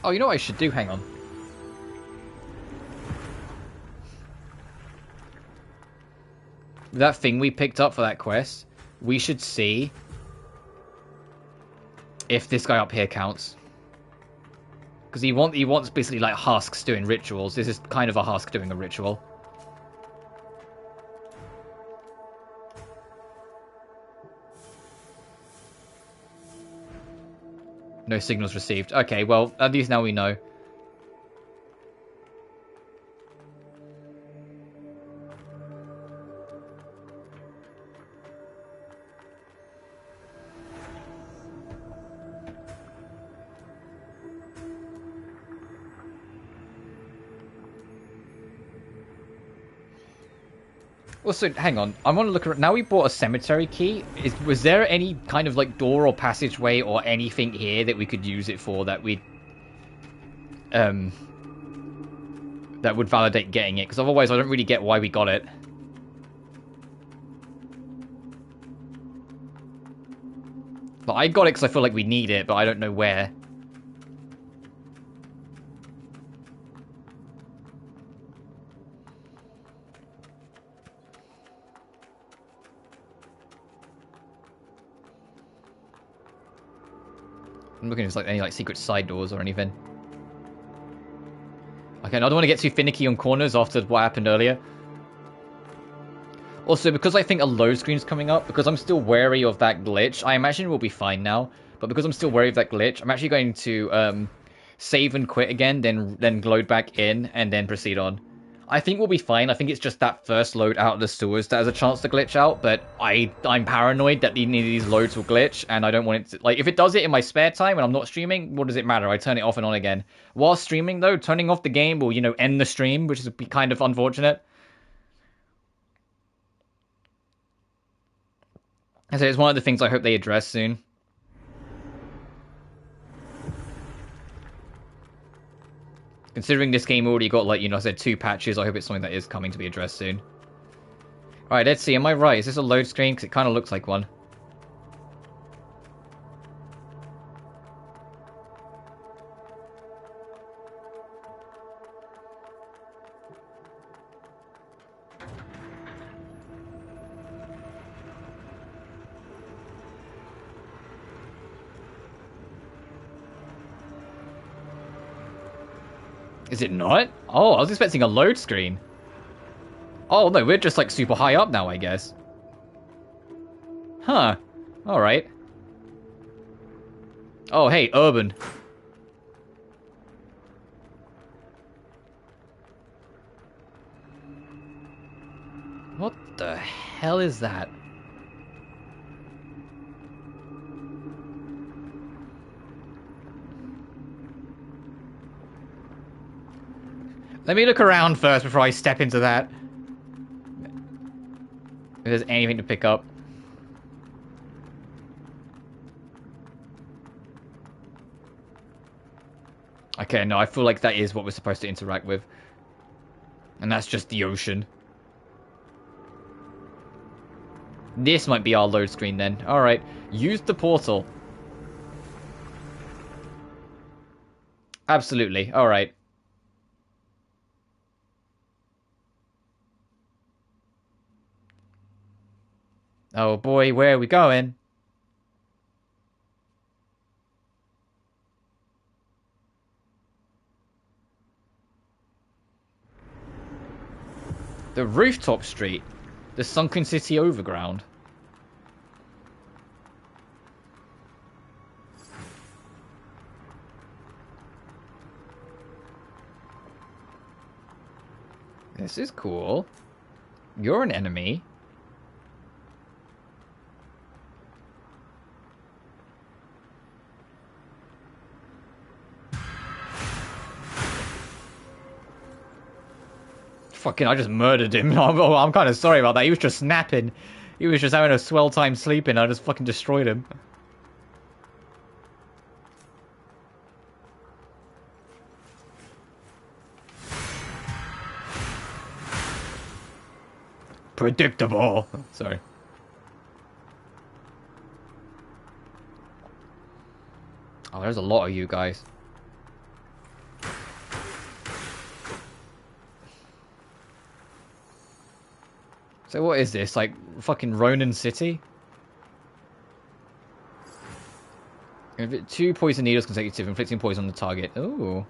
Oh, you know what I should do? Hang on. That thing we picked up for that quest, we should see if this guy up here counts. Because he wants basically like husks doing rituals. This is kind of a husk doing a ritual. No signals received. Okay, well, at least now we know. Also, hang on. I want to look at... Now we bought a cemetery key. Was there any kind of, like, door or passageway or anything here that we could use it for that we'd... that would validate getting it? Because otherwise I don't really get why we got it. But I got it because I feel like we need it, but I don't know where. I'm looking at like any like secret side doors or anything. Okay, I don't want to get too finicky on corners after what happened earlier. Also, because I think a load screen's coming up, because I'm still wary of that glitch, I imagine we'll be fine now, but because I'm still wary of that glitch, I'm actually going to save and quit again, then load back in, and then proceed on. I think we'll be fine. I think it's just that first load out of the sewers that has a chance to glitch out, but I'm paranoid that any of these loads will glitch, and I don't want it to... Like, if it does it in my spare time when I'm not streaming, what does it matter? I turn it off and on again. While streaming, though, turning off the game will, you know, end the stream, which is kind of unfortunate. And so it's one of the things I hope they address soon. Considering this game already got, like, you know, I said 2 patches, I hope it's something that is coming to be addressed soon. Alright, let's see. Am I right? Is this a load screen? Because it kind of looks like one. Is it not? Oh, I was expecting a load screen. Oh, no, we're just, like, super high up now, I guess. Huh. Alright. Oh, hey, urban. What the hell is that? Let me look around first before I step into that. If there's anything to pick up. Okay, no, I feel like that is what we're supposed to interact with. And that's just the ocean. This might be our load screen then. Alright. Use the portal. Absolutely. Alright. Oh boy, where are we going? The rooftop street. The Sunken City Overground. This is cool. You're an enemy. Fucking, I just murdered him. I'm kind of sorry about that. He was just snapping. He was just having a swell time sleeping. I just fucking destroyed him. Predictable. Sorry. Oh, there's a lot of you guys. So what is this? Like, fucking Ronin City? 2 poison needles consecutive, inflicting poison on the target. Ooh.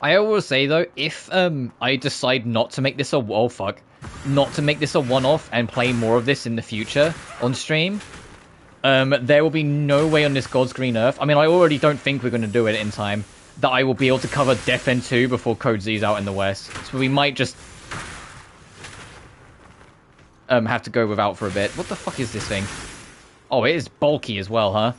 I always say though, if I decide not to make this a not to make this a one-off and play more of this in the future on stream, there will be no way on this God's green earth. I mean, I already don't think we're going to do it in time that I will be able to cover Death End 2 before Code Z's out in the West. So we might just have to go without for a bit. What the fuck is this thing? Oh, it is bulky as well, huh?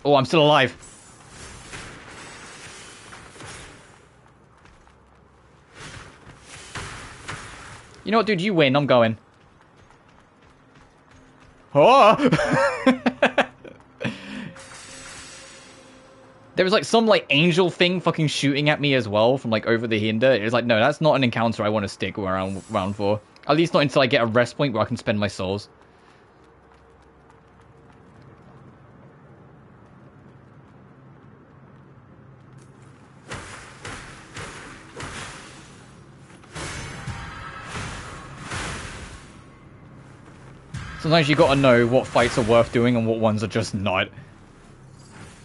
Oh, I'm still alive. You know what, dude? You win. I'm going. Oh! There was like some like angel thing fucking shooting at me as well from like over the hinder. It was like, no, that's not an encounter I want to stick around for. At least not until I get a rest point where I can spend my souls. Sometimes you gotta know what fights are worth doing and what ones are just not.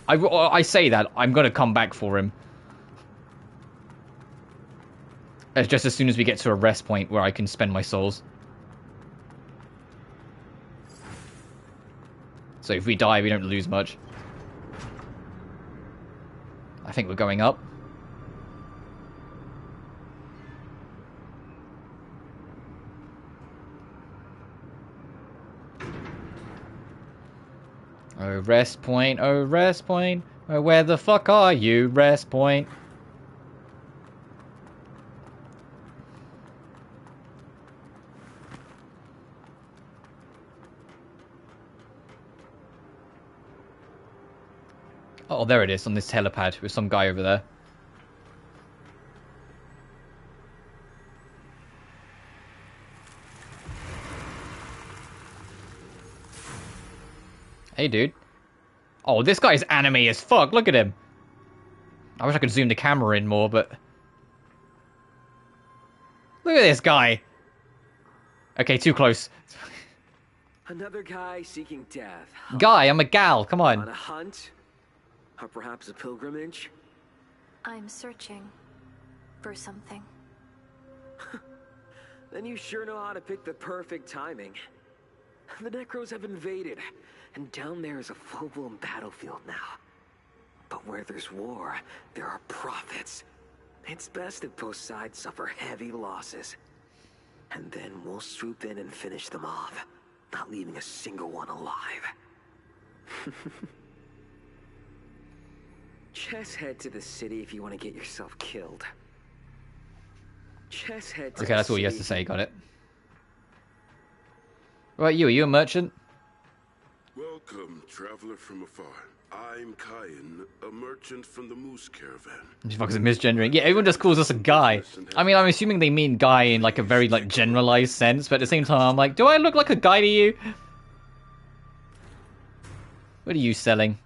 I say that, I'm gonna come back for him. It's just as soon as we get to a rest point where I can spend my souls. So if we die, we don't lose much. I think we're going up. Oh, rest point. Oh, rest point. Oh, where the fuck are you, rest point? Oh, there it is, on this helipad with some guy over there. Hey, dude. Oh, this guy's anime as fuck. Look at him. I wish I could zoom the camera in more, but... Look at this guy. Okay, too close. Another guy seeking death. Guy, I'm a gal. Come on. On a hunt? Or perhaps a pilgrimage? I'm searching for something. Then you sure know how to pick the perfect timing. The Necros have invaded, and down there is a full-blown battlefield now. But where there's war, there are prophets. It's best if both sides suffer heavy losses. And then we'll swoop in and finish them off, not leaving a single one alive. Just head to the city if you want to get yourself killed. Just head to Okay, that's all he has to say. Got it. Right, are you a merchant? Welcome, traveler from afar. I'm Kyan, a merchant from the Moose Caravan. This fucker's misgendering. Yeah, everyone just calls us a guy. I mean, I'm assuming they mean guy in like a very like generalized sense, but at the same time, I'm like, do I look like a guy to you? What are you selling?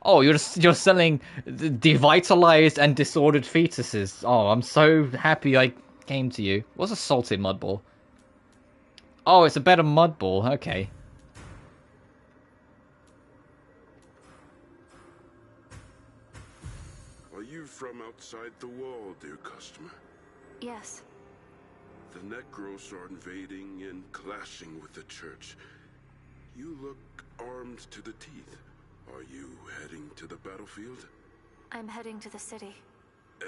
Oh, you're selling devitalized and disordered fetuses. Oh, I'm so happy I came to you. What's a salted mud ball? Oh, it's a better mud ball. Okay. Are you from outside the wall, dear customer? Yes. The Necros are invading and clashing with the church. You look armed to the teeth. Are you heading to the battlefield? I'm heading to the city.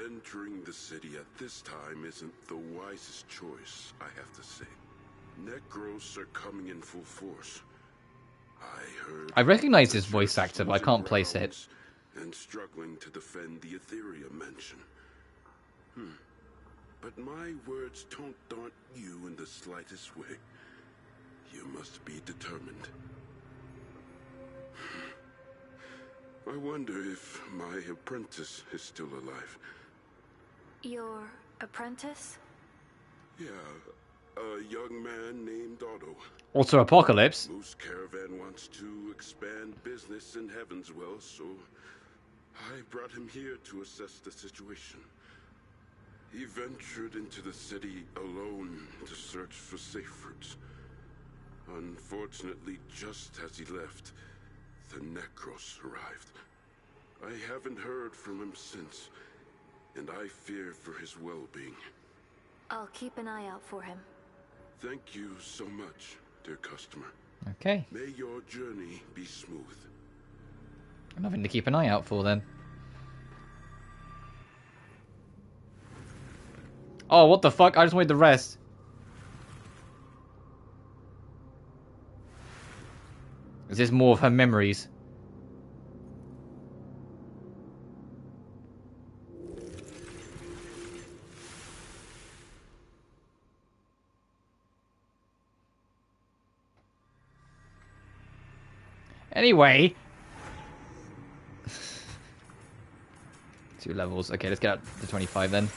Entering the city at this time isn't the wisest choice, I have to say. Necros are coming in full force. I recognize this voice actor, but I can't place it. And struggling to defend the Ethereum mansion. But my words don't daunt you in the slightest way. You must be determined. I wonder if my apprentice is still alive. Your apprentice? Yeah, a young man named Otto. Also Apocalypse. Moose Caravan wants to expand business in Heavenswell, so I brought him here to assess the situation. He ventured into the city alone to search for safe routes. Unfortunately, just as he left, the Necros arrived. I haven't heard from him since, and I fear for his well-being. I'll keep an eye out for him. Thank you so much, dear customer. Okay. May your journey be smooth. Nothing to keep an eye out for then. Oh, what the fuck? I just wanted the rest. Is this more of her memories? Anyway. 2 levels. Okay, let's get out to 25 then.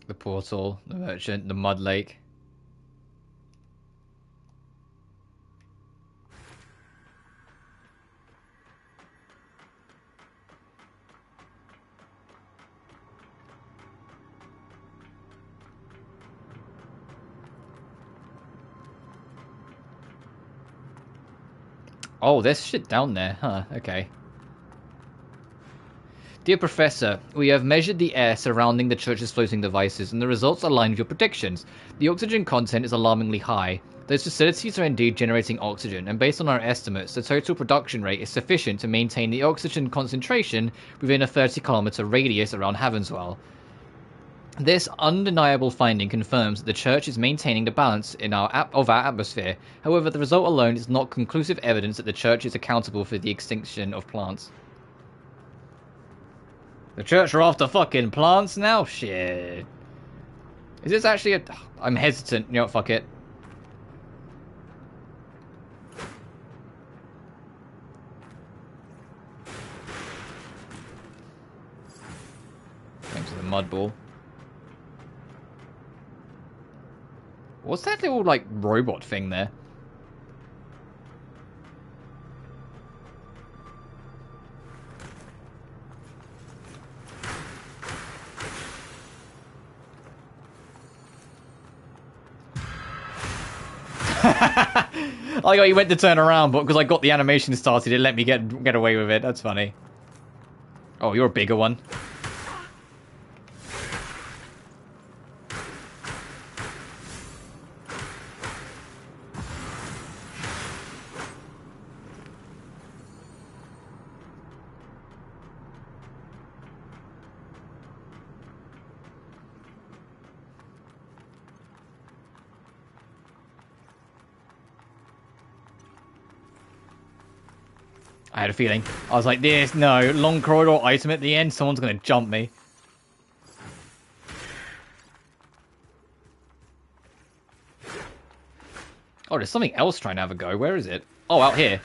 The portal, the merchant, the mud lake. Oh, there's shit down there, huh? Okay. Dear Professor, we have measured the air surrounding the church's floating devices, and the results align with your predictions. The oxygen content is alarmingly high. Those facilities are indeed generating oxygen, and based on our estimates, the total production rate is sufficient to maintain the oxygen concentration within a 30-kilometer radius around Heavenswell. This undeniable finding confirms that the church is maintaining the balance in our atmosphere. However, the result alone is not conclusive evidence that the church is accountable for the extinction of plants. The church are after fucking plants now? Shit. Is this actually a... I'm hesitant. You know what, fuck it. Thanks to the mud ball. What's that little, like, robot thing there? I got you went to turn around, but because I got the animation started, it let me get away with it. That's funny. Oh, you're a bigger one. I had a feeling. I was like, this, no. Long corridor item at the end. Someone's going to jump me. Oh, there's something else trying to have a go. Where is it? Oh, out here.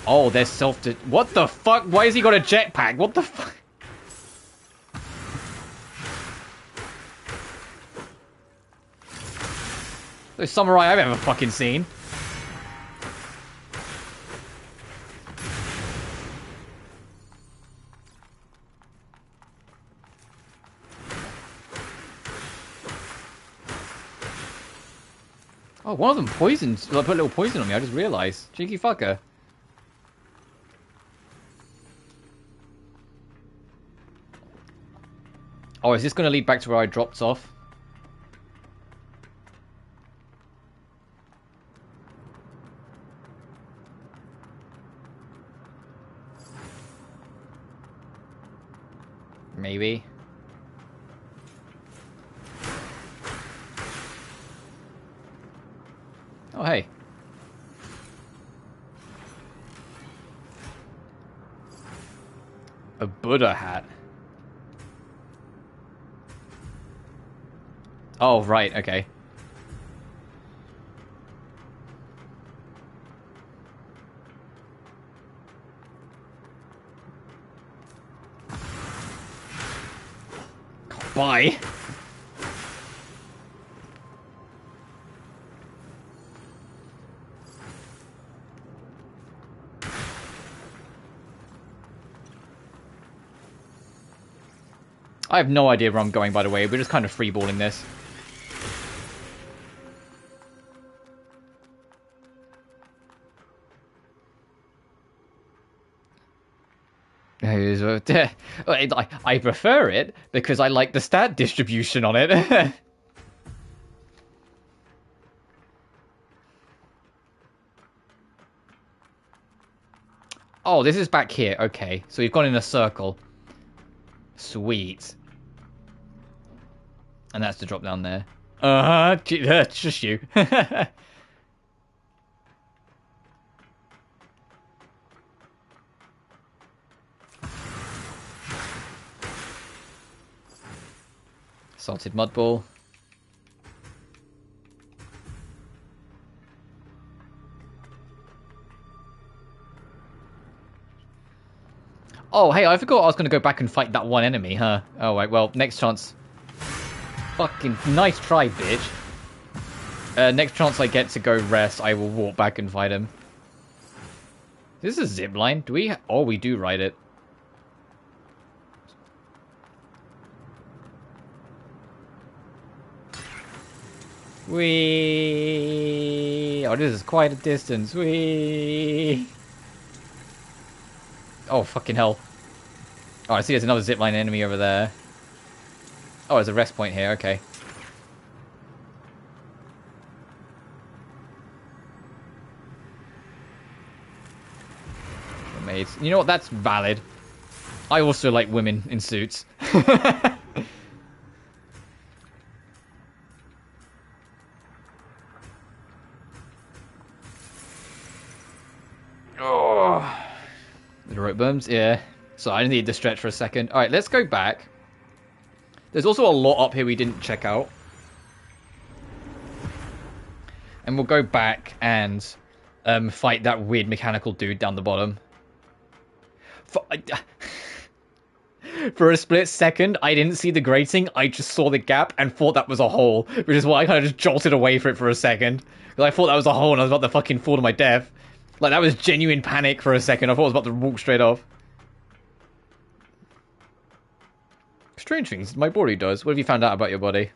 Oh, they're what the fuck? Why has he got a jetpack? What the fuck? The samurai I've ever fucking seen. Oh, one of them poisoned. I put a little poison on me. I just realised. Cheeky fucker. Oh, is this going to lead back to where I dropped off? Maybe. Oh, hey. A Buddha hat. Oh, right, okay. Bye. I have no idea where I'm going, by the way. We're just kind of freeballing this. I prefer it because I like the stat distribution on it. Oh, this is back here. Okay, so we've gone in a circle. Sweet. And that's the drop down there. Uh-huh. Just you. Salted mud ball. Oh, hey, I forgot I was going to go back and fight that one enemy, huh? Oh, right, well, next chance. Fucking nice try, bitch. Next chance I get to go rest, I will walk back and fight him. This is a zip line. Do we... Oh, we do ride it. Whee! Oh, this is quite a distance. Whee! Oh, fucking hell. Oh, I see there's another zipline enemy over there. Oh, there's a rest point here. Okay. Maids. You know what? That's valid. I also like women in suits. Oh. The rope burns? Yeah. So I need to stretch for a second. Alright, let's go back. There's also a lot up here we didn't check out. And we'll go back and fight that weird mechanical dude down the bottom. For a split second, I didn't see the grating. I just saw the gap and thought that was a hole. Which is why I kind of just jolted away for it for a second. Because I thought that was a hole and I was about to fucking fall to my death. Like, that was genuine panic for a second. I thought I was about to walk straight off. Strange things my body does. What have you found out about your body?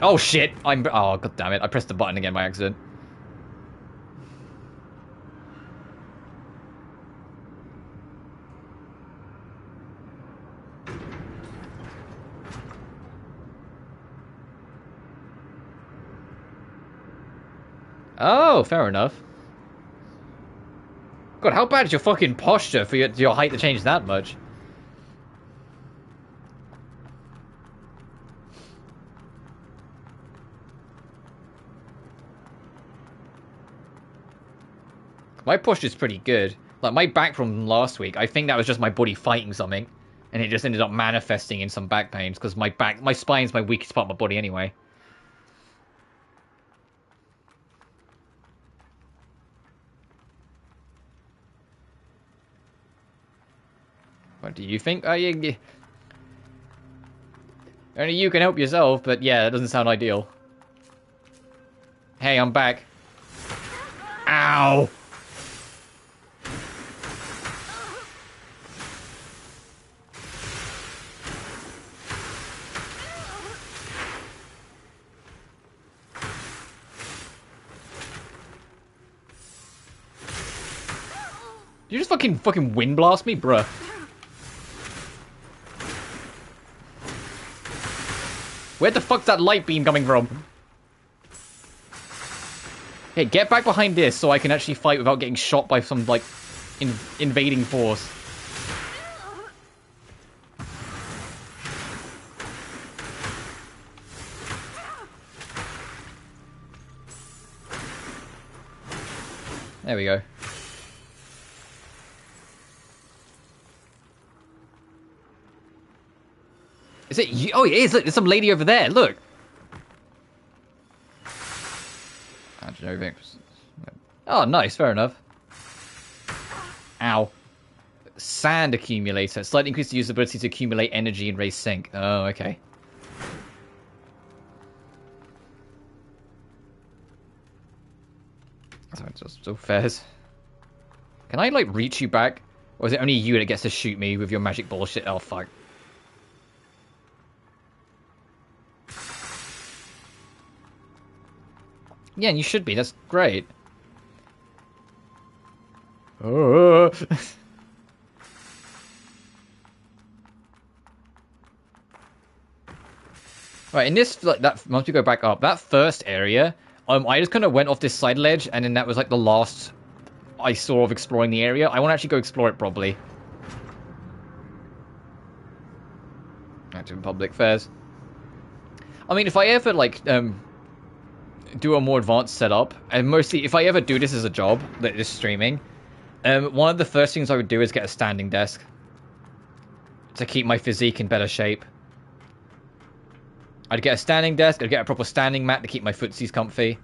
Oh shit! Oh god damn it! I pressed the button again by accident. Oh, fair enough. God, how bad is your fucking posture for your height to change that much? My posture's pretty good. Like, my back problem last week, I think that was just my body fighting something. And it just ended up manifesting in some back pains, because my spine's my weakest part of my body anyway. What do you think? Only you can help yourself, but yeah, that doesn't sound ideal. Hey, I'm back. Ow! You just fucking wind blast me, bruh. Where the fuck's that light beam coming from? Hey, get back behind this so I can actually fight without getting shot by some, like, invading force. There we go. Is it you? Oh, it is. Look, there's some lady over there. Look. Oh, nice. Fair enough. Ow. Sand accumulator. Slightly increase the user's ability to accumulate energy and raise sink. Oh, okay. So it just still fares. Can I, like, reach you back? Or is it only you that gets to shoot me with your magic bullshit? Oh, fuck. Yeah, and you should be. That's great. Oh. Right, in this, like, that once we go back up, that first area, I just kind of went off this side ledge, and then that was like the last I saw of exploring the area. I want to actually go explore it properly. Active in public fairs. I mean, if I ever like do a more advanced setup, and mostly if I ever do this as a job, like this streaming, one of the first things I would do is get a standing desk to keep my physique in better shape. I'd get a standing desk, I'd get a proper standing mat to keep my footsies comfy.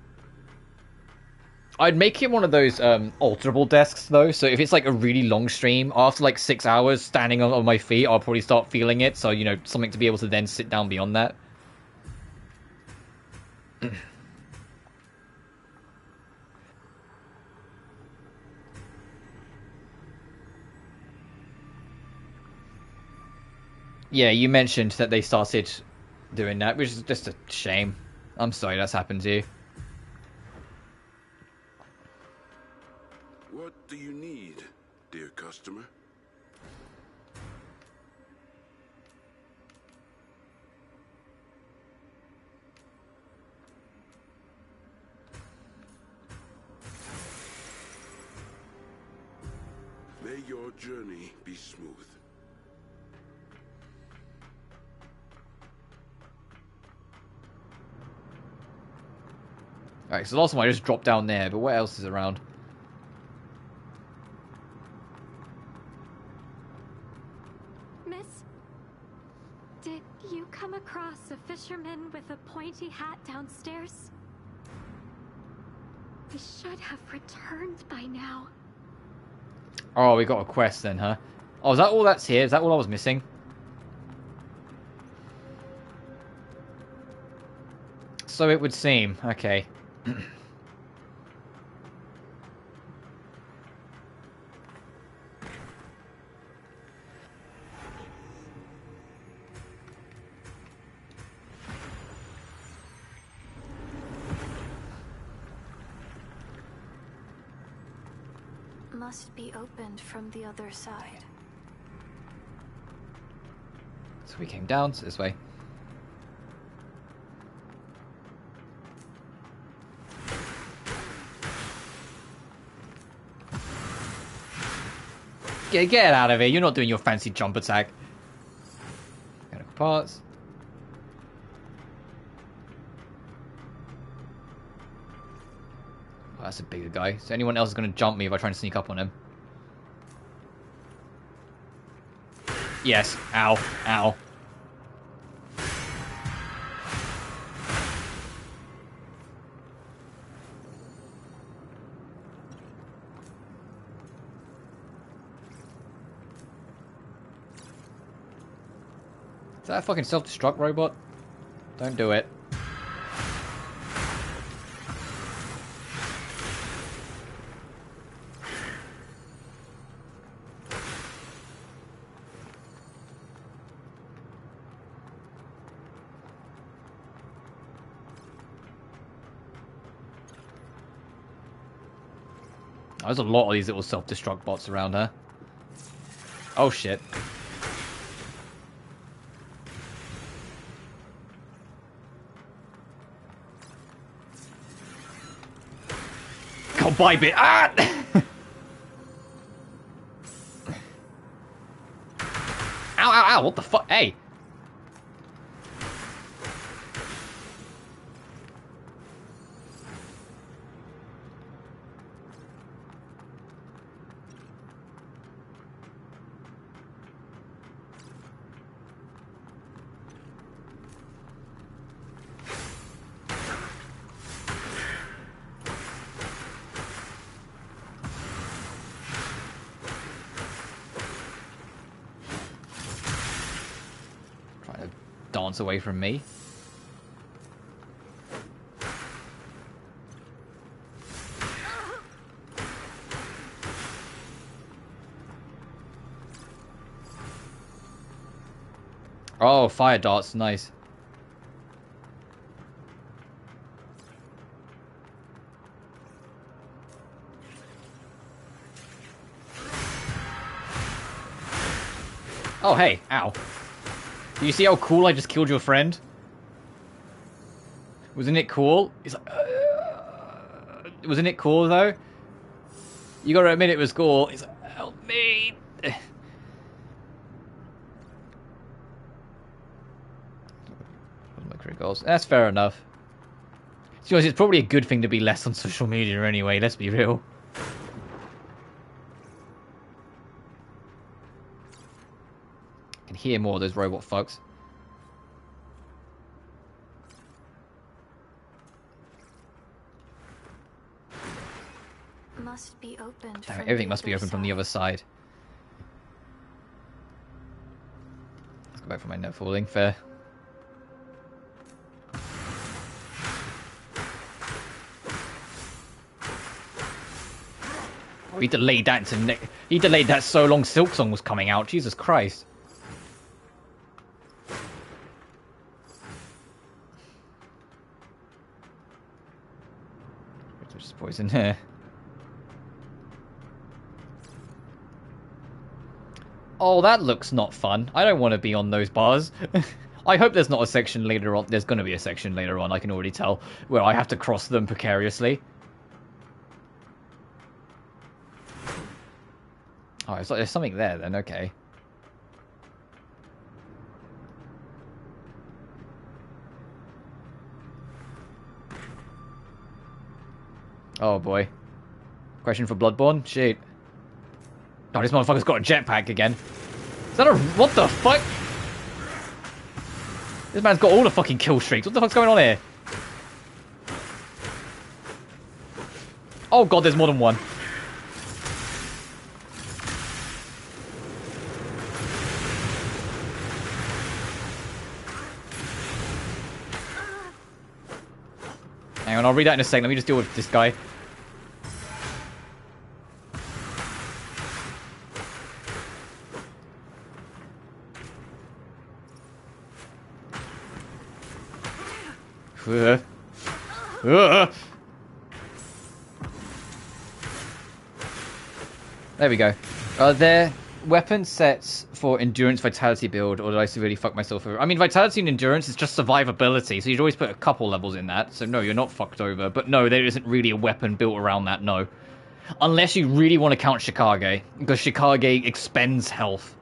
I'd make it one of those alterable desks though, so if it's like a really long stream, after like 6 hours standing on my feet, I'll probably start feeling it, so you know, something to be able to then sit down beyond that. Yeah, you mentioned that they started doing that, which is just a shame. I'm sorry that's happened to you. What do you need, dear customer? May your journey be smooth. Alright, so the last one I just dropped down there, but what else is around? Miss, did you come across a fisherman with a pointy hat downstairs? We should have returned by now. Oh, we got a quest then, huh? Oh, is that all that's here? Is that all I was missing? So it would seem. Okay. Must be opened from the other side. So we came down so this way. Get out of here. You're not doing your fancy jump attack. Mechanical parts. Oh, that's a bigger guy. So anyone else is going to jump me if I try and sneak up on him. Yes. Ow. Ow. Is that a fucking self-destruct robot? Don't do it. There's a lot of these little self-destruct bots around her. Oh shit. Oh, bye, bit. Ah! Ow, ow, ow. What the fuck? Hey. Dance away from me. Oh, fire darts, nice. Oh, hey, ow. Do you see how cool I just killed your friend? Wasn't it cool? He's like, wasn't it cool though? You gotta admit it was cool. He's like, help me. Goals. That's fair enough. It's probably a good thing to be less on social media anyway, let's be real. I can hear more of those robot fucks. Must be open. Damn it, everything must be open from the other side. Let's go back for my net falling. Fair. Oh, he delayed that to he delayed that so long Silk Song was coming out. Jesus Christ. There's poison here. Oh, that looks not fun. I don't want to be on those bars. I hope there's not a section later on. There's going to be a section later on, I can already tell, where I have to cross them precariously. Oh, it's like there's something there then, okay. Oh boy. Question for Bloodborne? Shit. Oh, this motherfucker's got a jetpack again. Is that a... What the fuck? This man's got all the fucking kill streaks. What the fuck's going on here? Oh god, there's more than one. Hang on, I'll read that in a second. Let me just deal with this guy. There we go. They're weapon sets for endurance vitality build, or did I severely fuck myself over? I mean, vitality and endurance is just survivability, so you'd always put a couple levels in that. So no, you're not fucked over. But no, there isn't really a weapon built around that, no. Unless you really want to count Shikage, because Shikage expends health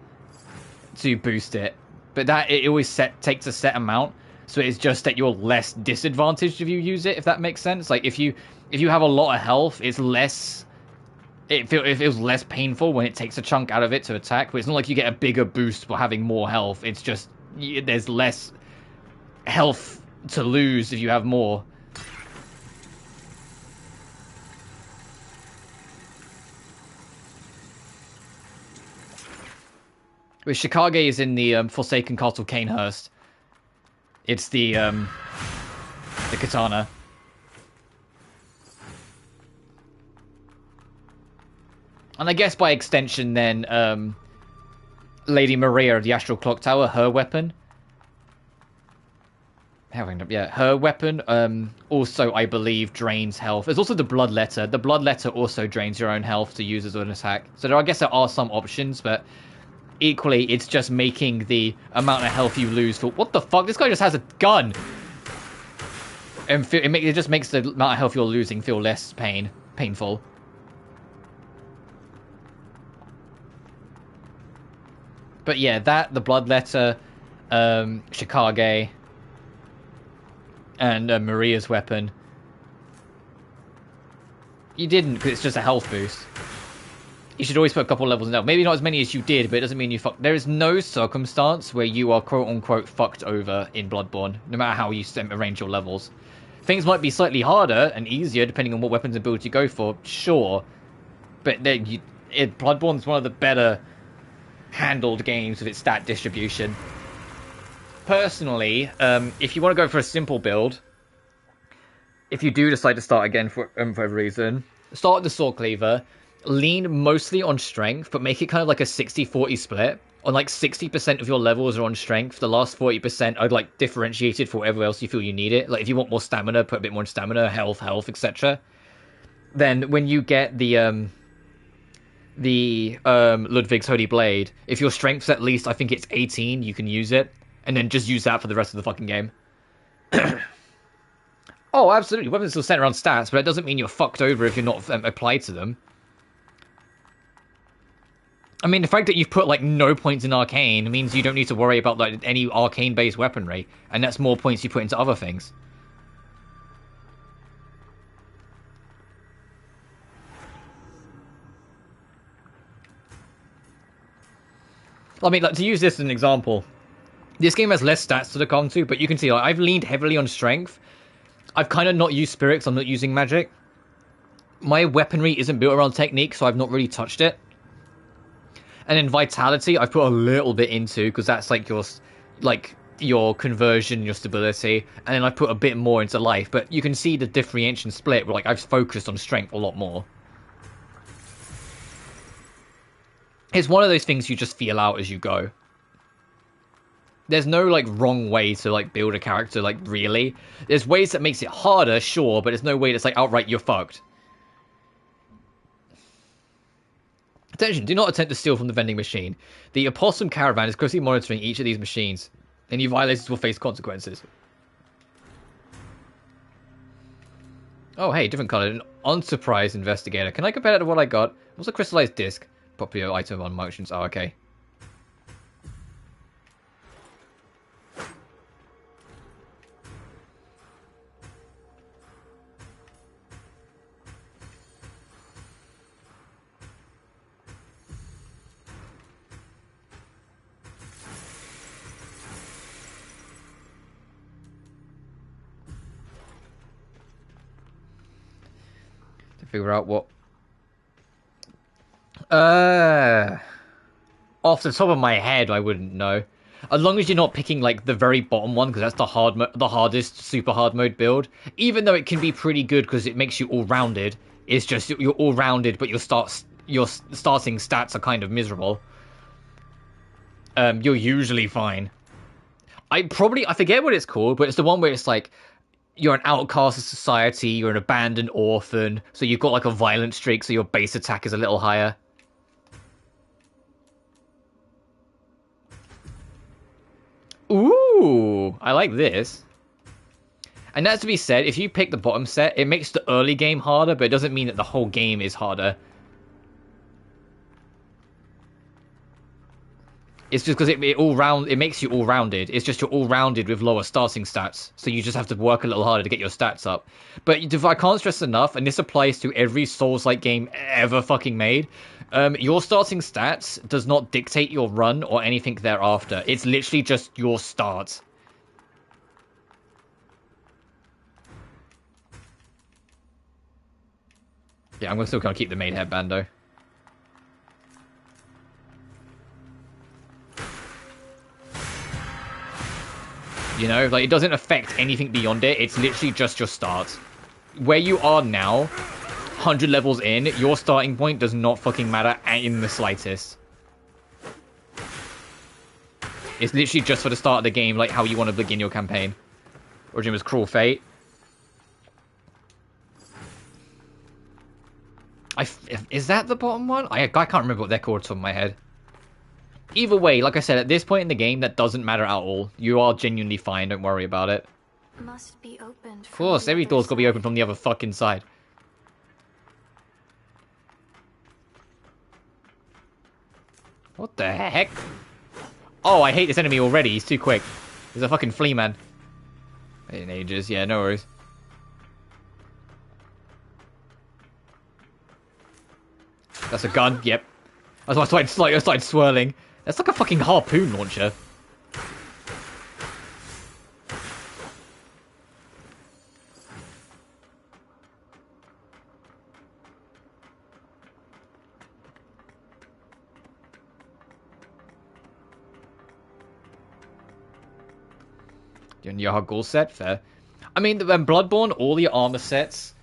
to boost it. But that, it always takes a set amount, so it's just that you're less disadvantaged if you use it, if that makes sense. Like, if you have a lot of health, it's less... It feels less painful when it takes a chunk out of it to attack, but it's not like you get a bigger boost for having more health. It's just, there's less health to lose if you have more. With Shikage is in the Forsaken Castle Canehurst. It's the katana. And I guess by extension then, Lady Maria of the Astral Clock Tower, her weapon. Her weapon also, I believe, drains health. There's also the Bloodletter. The Bloodletter also drains your own health to use as an attack. So I guess there are some options, but equally, it's just making the amount of health you lose feel... What the fuck? This guy just has a gun! And it just makes the amount of health you're losing feel less painful. But yeah, that, the Bloodletter, Shikage, and Maria's weapon. You didn't, because it's just a health boost. You should always put a couple levels in there. Maybe not as many as you did, but it doesn't mean you fucked. There is no circumstance where you are quote-unquote fucked over in Bloodborne, no matter how you arrange your levels. Things might be slightly harder and easier, depending on what weapons and builds you go for, sure. But Bloodborne's one of the better handled games with its stat distribution. Personally, if you want to go for a simple build, if you do decide to start again for whatever reason, start with the Sword Cleaver, lean mostly on strength, but make it kind of like a 60-40 split. On like 60% of your levels are on strength, the last 40% are like differentiated for whatever else you feel you need it. Like if you want more stamina, put a bit more stamina, health, etc. Then when you get the Ludwig's Holy Blade, if your strength's at least, I think it's 18, you can use it, and then just use that for the rest of the fucking game. Oh, absolutely, weapons still center around stats, but it doesn't mean you're fucked over if you're not applied to them. I mean, the fact that you've put like no points in arcane means you don't need to worry about like any arcane-based weaponry, and that's more points you put into other things. I mean, like, to use this as an example, this game has less stats to look onto, but you can see like, I've leaned heavily on strength. I've kind of not used spirits, I'm not using magic. My weaponry isn't built around technique, so I've not really touched it. And then vitality, I've put a little bit into, because that's like your conversion, your stability. And then I put a bit more into life, but you can see the differentiation split, where like I've focused on strength a lot more. It's one of those things you just feel out as you go. There's no like wrong way to like build a character, like really. There's ways that makes it harder, sure, but there's no way that's like outright you're fucked. Attention, do not attempt to steal from the vending machine. The opossum caravan is closely monitoring each of these machines. Any violators will face consequences. Oh hey, different color. An unsurprised investigator. Can I compare that to what I got? What's a crystallized disc? Popular item on motions. Oh, okay. Figure out what off the top of my head I wouldn't know, as long as you're not picking like the very bottom one, because that's the hardest super hard mode build, even though it can be pretty good because it makes you all rounded. It's just you're all rounded, but your starting stats are kind of miserable. You're usually fine. I forget what it's called, but it's the one where it's like you're an outcast of society, you're an abandoned orphan, so you've got like a violent streak, so your base attack is a little higher. Ooh, I like this. And that's to be said, if you pick the bottom set, it makes the early game harder, but it doesn't mean that the whole game is harder. It's just because it makes you all-rounded. It's just you're all-rounded with lower starting stats, so you just have to work a little harder to get your stats up. But if I can't stress enough, and this applies to every Souls-like game ever fucking made, your starting stats does not dictate your run or anything thereafter. It's literally just your start. Yeah, I'm still gonna keep the main headband though. You know, like, it doesn't affect anything beyond it. It's literally just your start. Where you are now, 100 levels in, your starting point does not fucking matter in the slightest. It's literally just for the start of the game, like how you want to begin your campaign. Origin was Cruel Fate. Is that the bottom one? I can't remember what they're called off the top of my head. Either way, like I said, at this point in the game, that doesn't matter at all. You are genuinely fine, don't worry about it. Must be opened. Of course, every door's gotta be open from the other fucking side. What the heck? Oh, I hate this enemy already. He's too quick. He's a fucking flea man. In ages, yeah, no worries. That's a gun, yep. That's why I started swirling. That's like a fucking harpoon launcher. Your Yahagul set, fair. I mean, Bloodborne, all the armor sets,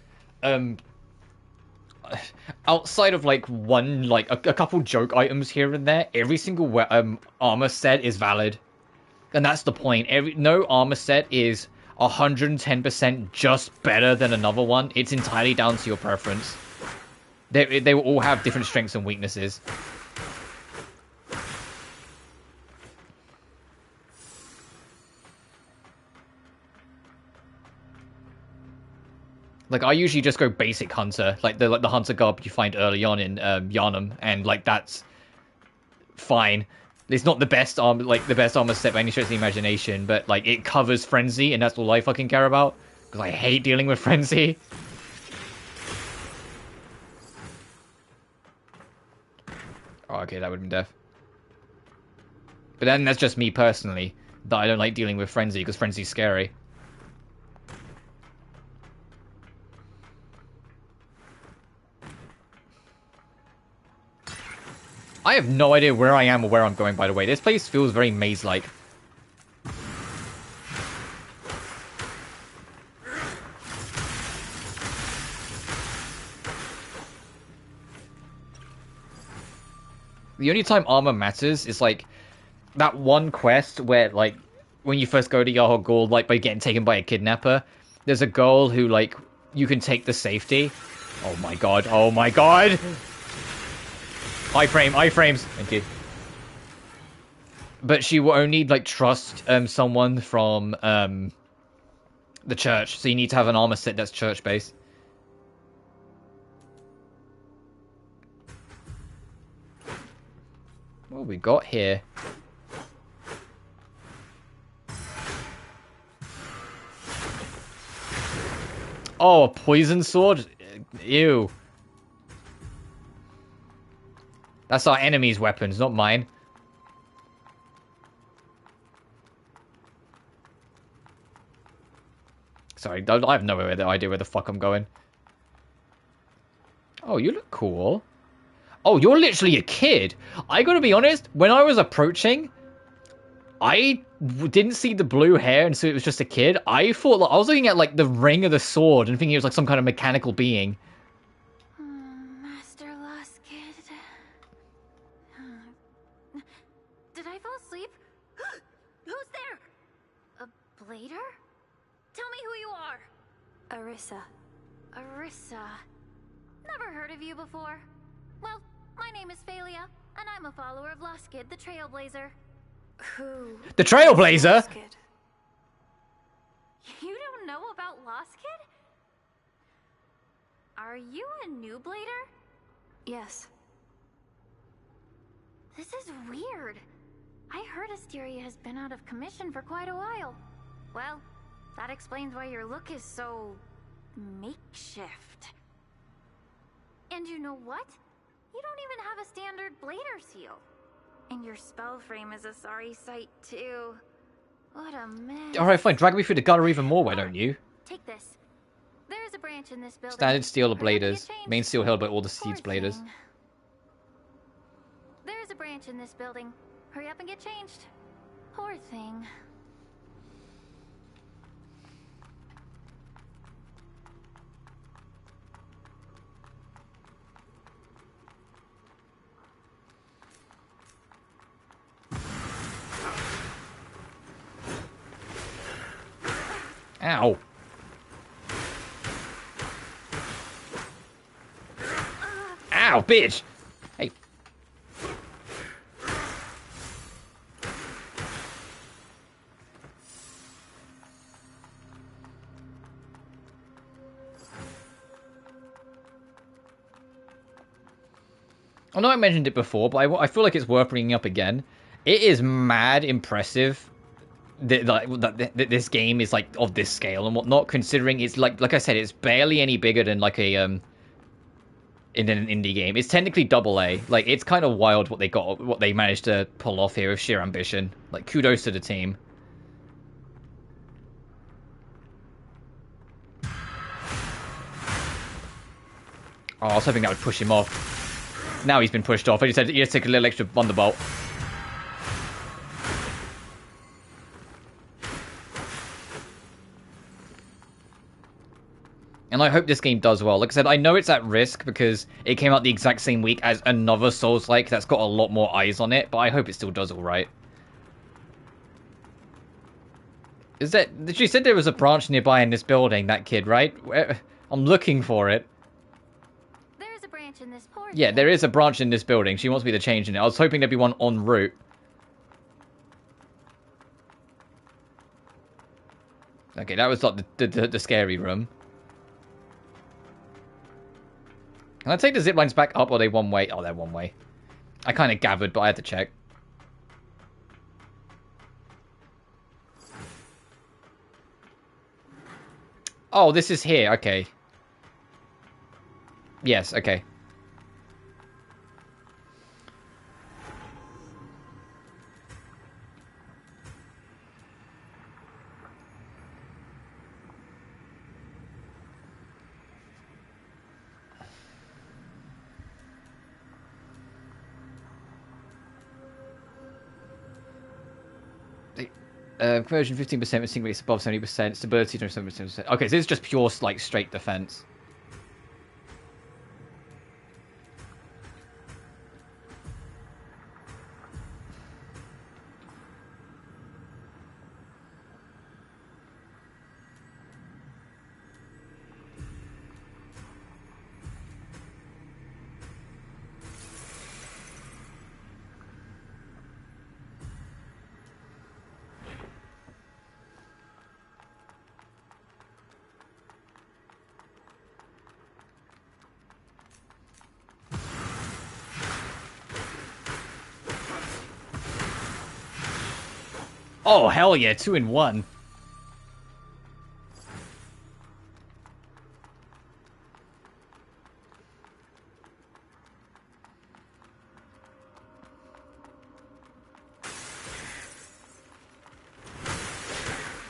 outside of like one, like a couple joke items here and there, every single armor set is valid, and that's the point. No armor set is 110% just better than another one. It's entirely down to your preference. They will all have different strengths and weaknesses. Like, I usually just go basic hunter, like the hunter garb you find early on in Yharnam, and like that's fine. It's not the best armor, like the best armor set by any stretch of the imagination, but like it covers frenzy, and that's all I fucking care about because I hate dealing with frenzy. Oh, okay, that would have been death. But then that's just me personally, that I don't like dealing with frenzy because frenzy's scary. I have no idea where I am or where I'm going, by the way. This place feels very maze-like. The only time armor matters is, like, that one quest where, like, when you first go to Yahagul, like, by getting taken by a kidnapper, there's a girl who, like, you can take the safety. Oh my god, oh my god! iframes. Thank you. But she will only, like, trust someone from the church. So you need to have an armor set that's church-based. What have we got here? Oh, a poison sword? Ew. That's our enemy's weapons, not mine. Sorry, I have no idea where the fuck I'm going. Oh, you look cool. Oh, you're literally a kid. I gotta be honest, when I was approaching, I didn't see the blue hair and so it was just a kid. I thought, like, I was looking at, like, the ring of the sword and thinking it was, like, some kind of mechanical being. Master Lost Kid. Did I fall asleep? Who's there? A blader? Tell me who you are. Arrisa. Arrisa. Never heard of you before. Well, my name is Phalia, and I'm a follower of Lost Kid, the Trailblazer. Who? The Trailblazer? You don't know about Are you a new blader? Yes. This is weird. I heard Asteria has been out of commission for quite a while. Well, that explains why your look is so... makeshift. And you know what? You don't even have a standard blader seal. And your spell frame is a sorry sight, too. What a mess. Alright, fine. Drag me through the gutter even more, why don't you? Take this. There's a branch in this building. Standard steel bladers. Main steel held by all the seeds bladers. There's a branch in this building. Hurry up and get changed. Poor thing. Ow. Ow, bitch! Hey. I know I mentioned it before, but I feel like it's worth bringing up again. It is mad impressive that this game is like of this scale and whatnot, considering it's like I said, it's barely any bigger than like a in an indie game. It's technically AA. Like, it's kind of wild what they managed to pull off here with sheer ambition. Like, kudos to the team. Oh, I was hoping that would push him off. Now he's been pushed off. I just said you just take a little extra Wonderbolt. And I hope this game does well. Like I said, I know it's at risk because it came out the exact same week as another Souls-like that's got a lot more eyes on it, but I hope it still does alright. She said there was a branch nearby in this building, that kid, right? I'm looking for it. There's a branch in this port. Yeah, there is a branch in this building. She wants me to change in it. I was hoping there'd be one en route. Okay, that was like the scary room. Can I take the zip lines back up, or are they one way? Oh, they're one way. I kind of gathered, but I had to check. Oh, this is here. Okay. Yes, okay. Conversion 15%, with sync rates above 70%, stability 27%. Okay, so this is just pure, like, straight defense. Oh, hell yeah, 2 in 1.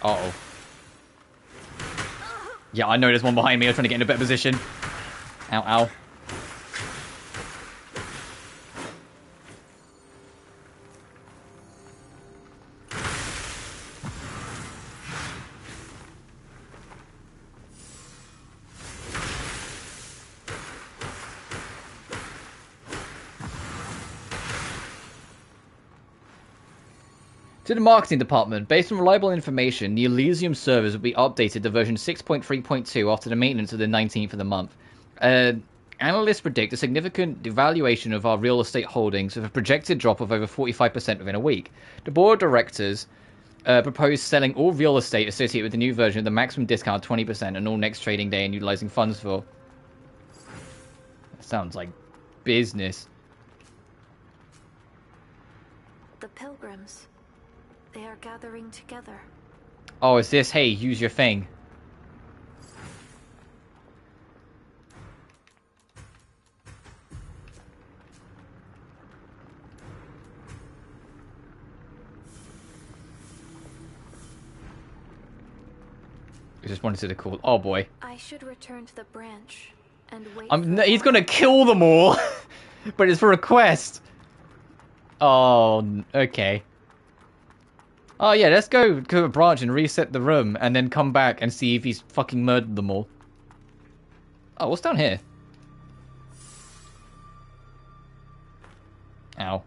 Uh-oh. Yeah, I know there's one behind me. I'm trying to get in a better position. Ow, ow. To the marketing department, based on reliable information, the Elysium servers will be updated to version 6.3.2 after the maintenance of the 19th of the month. Analysts predict a significant devaluation of our real estate holdings with a projected drop of over 45% within a week. The board of directors proposed selling all real estate associated with the new version at the maximum discount of 20% on all next trading day and utilizing funds for sounds like business. The pilgrims. They are gathering together. Oh, is this, hey, use your thing. I just wanted to call. Oh boy. I should return to the branch and wait. He's gonna kill them all, but it's for a quest. Oh, okay. Oh yeah, let's go to a branch and reset the room, and then come back and see if he's fucking murdered them all. Oh, what's down here? Ow.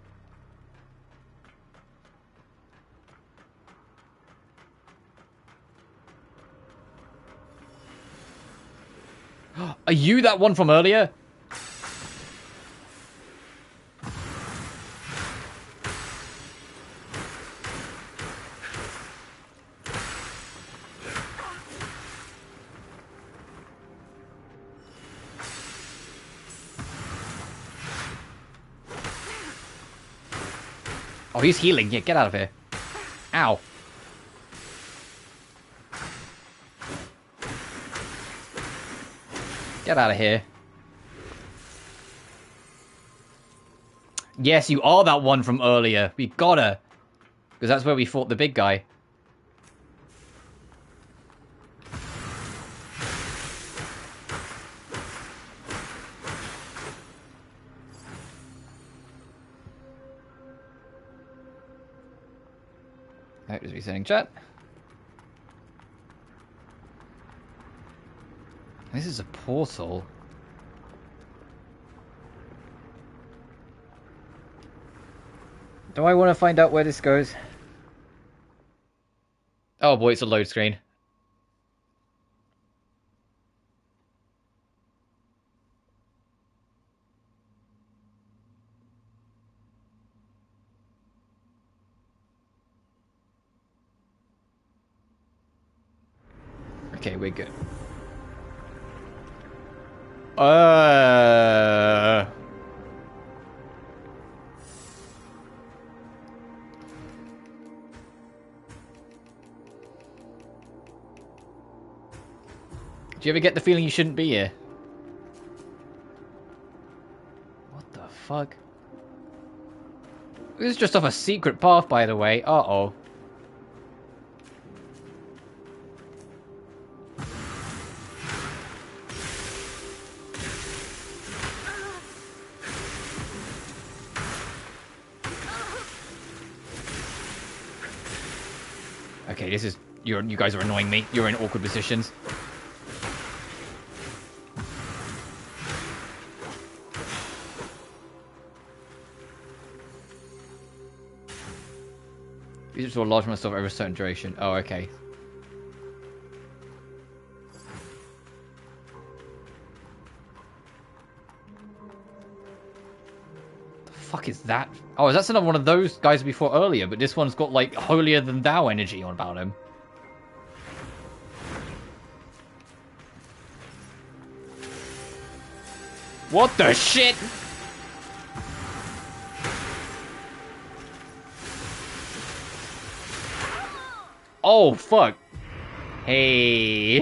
Are you that one from earlier? Oh, he's healing. Yeah, get out of here. Ow. Get out of here. Yes, you are that one from earlier. We gotta. Because that's where we fought the big guy. That was resetting chat. This is a portal. Do I want to find out where this goes? Oh boy, it's a load screen. Okay, we're good. Do you ever get the feeling you shouldn't be here? What the fuck? This is just off a secret path, by the way. Uh-oh. Okay, this is... You guys are annoying me. You're in awkward positions. These are to a large amount of stuff over a certain duration. Oh, okay. The fuck is that? Oh, that's another one of those guys before earlier, but this one's got like holier than thou energy on about him. What the shit? Oh, fuck. Hey.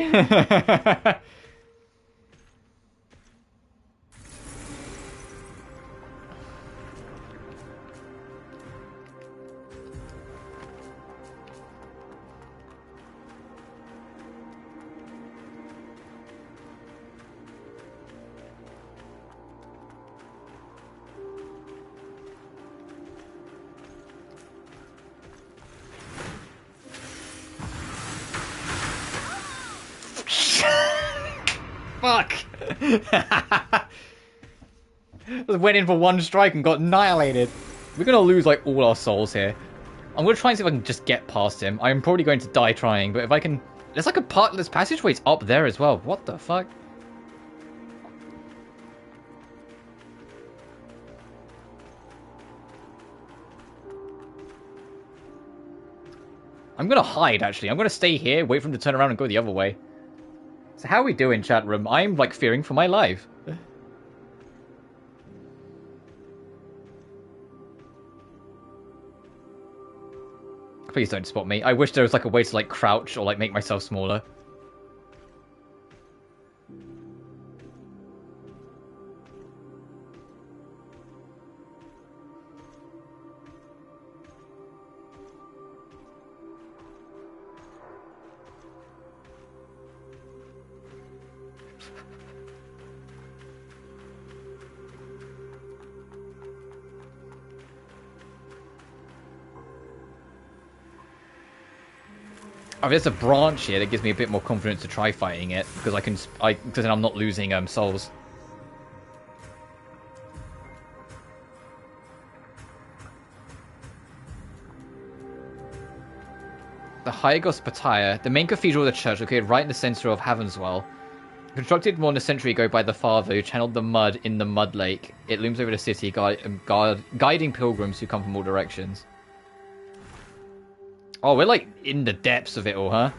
Fuck! Went in for one strike and got annihilated. We're gonna lose like all our souls here. I'm gonna try and see if I can just get past him. I'm probably going to die trying, but if I can... There's like a partless passageway up there as well. What the fuck? I'm gonna hide, actually. I'm gonna stay here, wait for him to turn around and go the other way. So how are we doing, chat room? I'm, like, fearing for my life. Please don't spot me. I wish there was like a way to like crouch or like make myself smaller. Oh, there's a branch here that gives me a bit more confidence to try fighting it because because then I'm not losing souls. The Hygos Pataya, the main cathedral of the church, located right in the center of Havenswell. Constructed more than a century ago by the father who channeled the mud in the mud lake. It looms over the city, guiding pilgrims who come from all directions. Oh, we're like in the depths of it all, huh?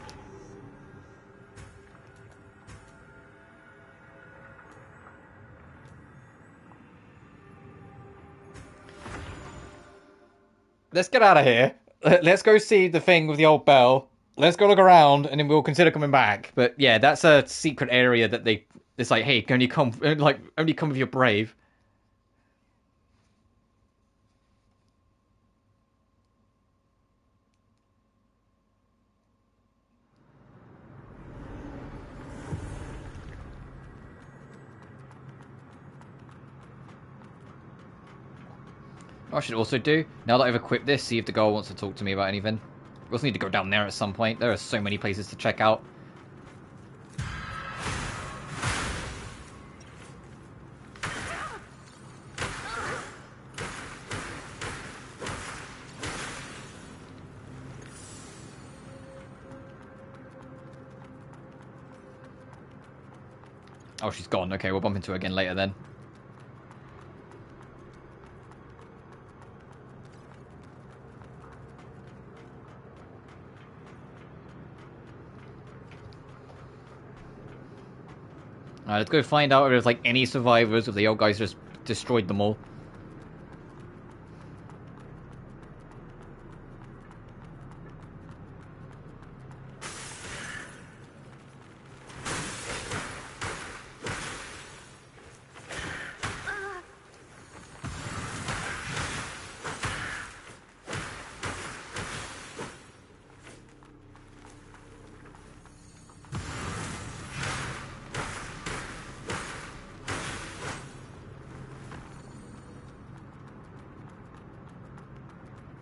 Let's get out of here. Let's go see the thing with the old bell. Let's go look around, and then we'll consider coming back. But yeah, that's a secret area that it's like, hey, only come if you're brave. I should also do, now that I've equipped this, see if the girl wants to talk to me about anything. We also need to go down there at some point. There are so many places to check out. Oh, she's gone. Okay, we'll bump into her again later then. Alright, let's go find out if there's like any survivors, if the old guys just destroyed them all.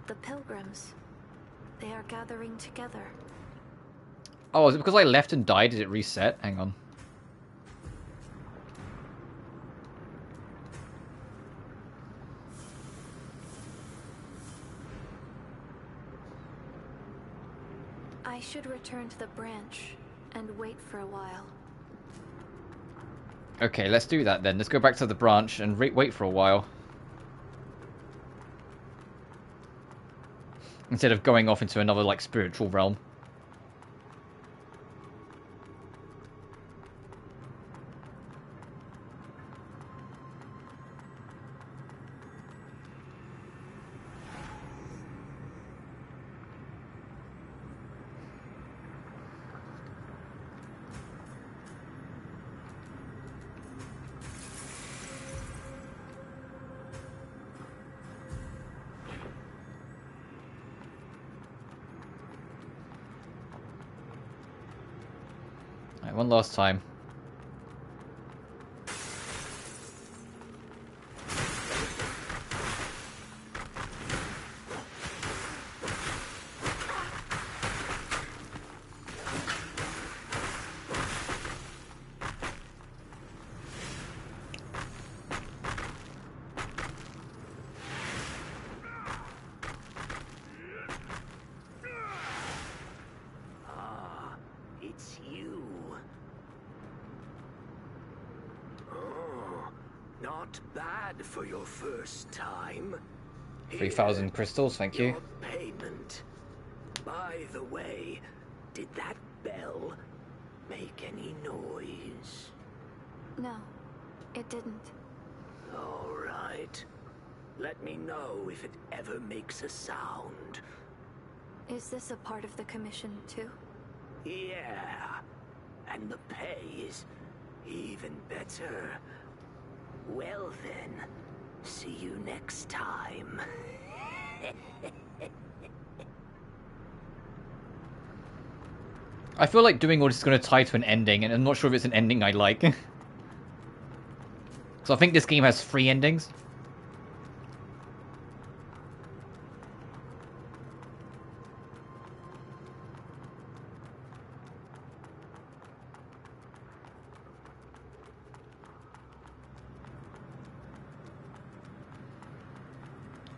The pilgrims. They are gathering together. Oh, is it because I left and died? Did it reset? Hang on. I should return to the branch and wait for a while. Okay, let's do that then. Let's go back to the branch and wait for a while. Instead of going off into another, like, spiritual realm. Right, one last time. It's you. Oh, not bad for your first time. 3,000 crystals, thank you. Your payment. By the way, did that bell make any noise? No, it didn't. All right. Let me know if it ever makes a sound. Is this a part of the commission, too? Yeah. And the pay is even better. Well then, see you next time. I feel like doing all this is going to tie to an ending, and I'm not sure if it's an ending I like. So I think this game has 3 endings.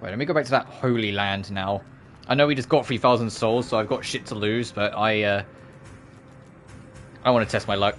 Wait, let me go back to that Holy Land now. I know we just got 3,000 souls, so I've got shit to lose, but I want to test my luck.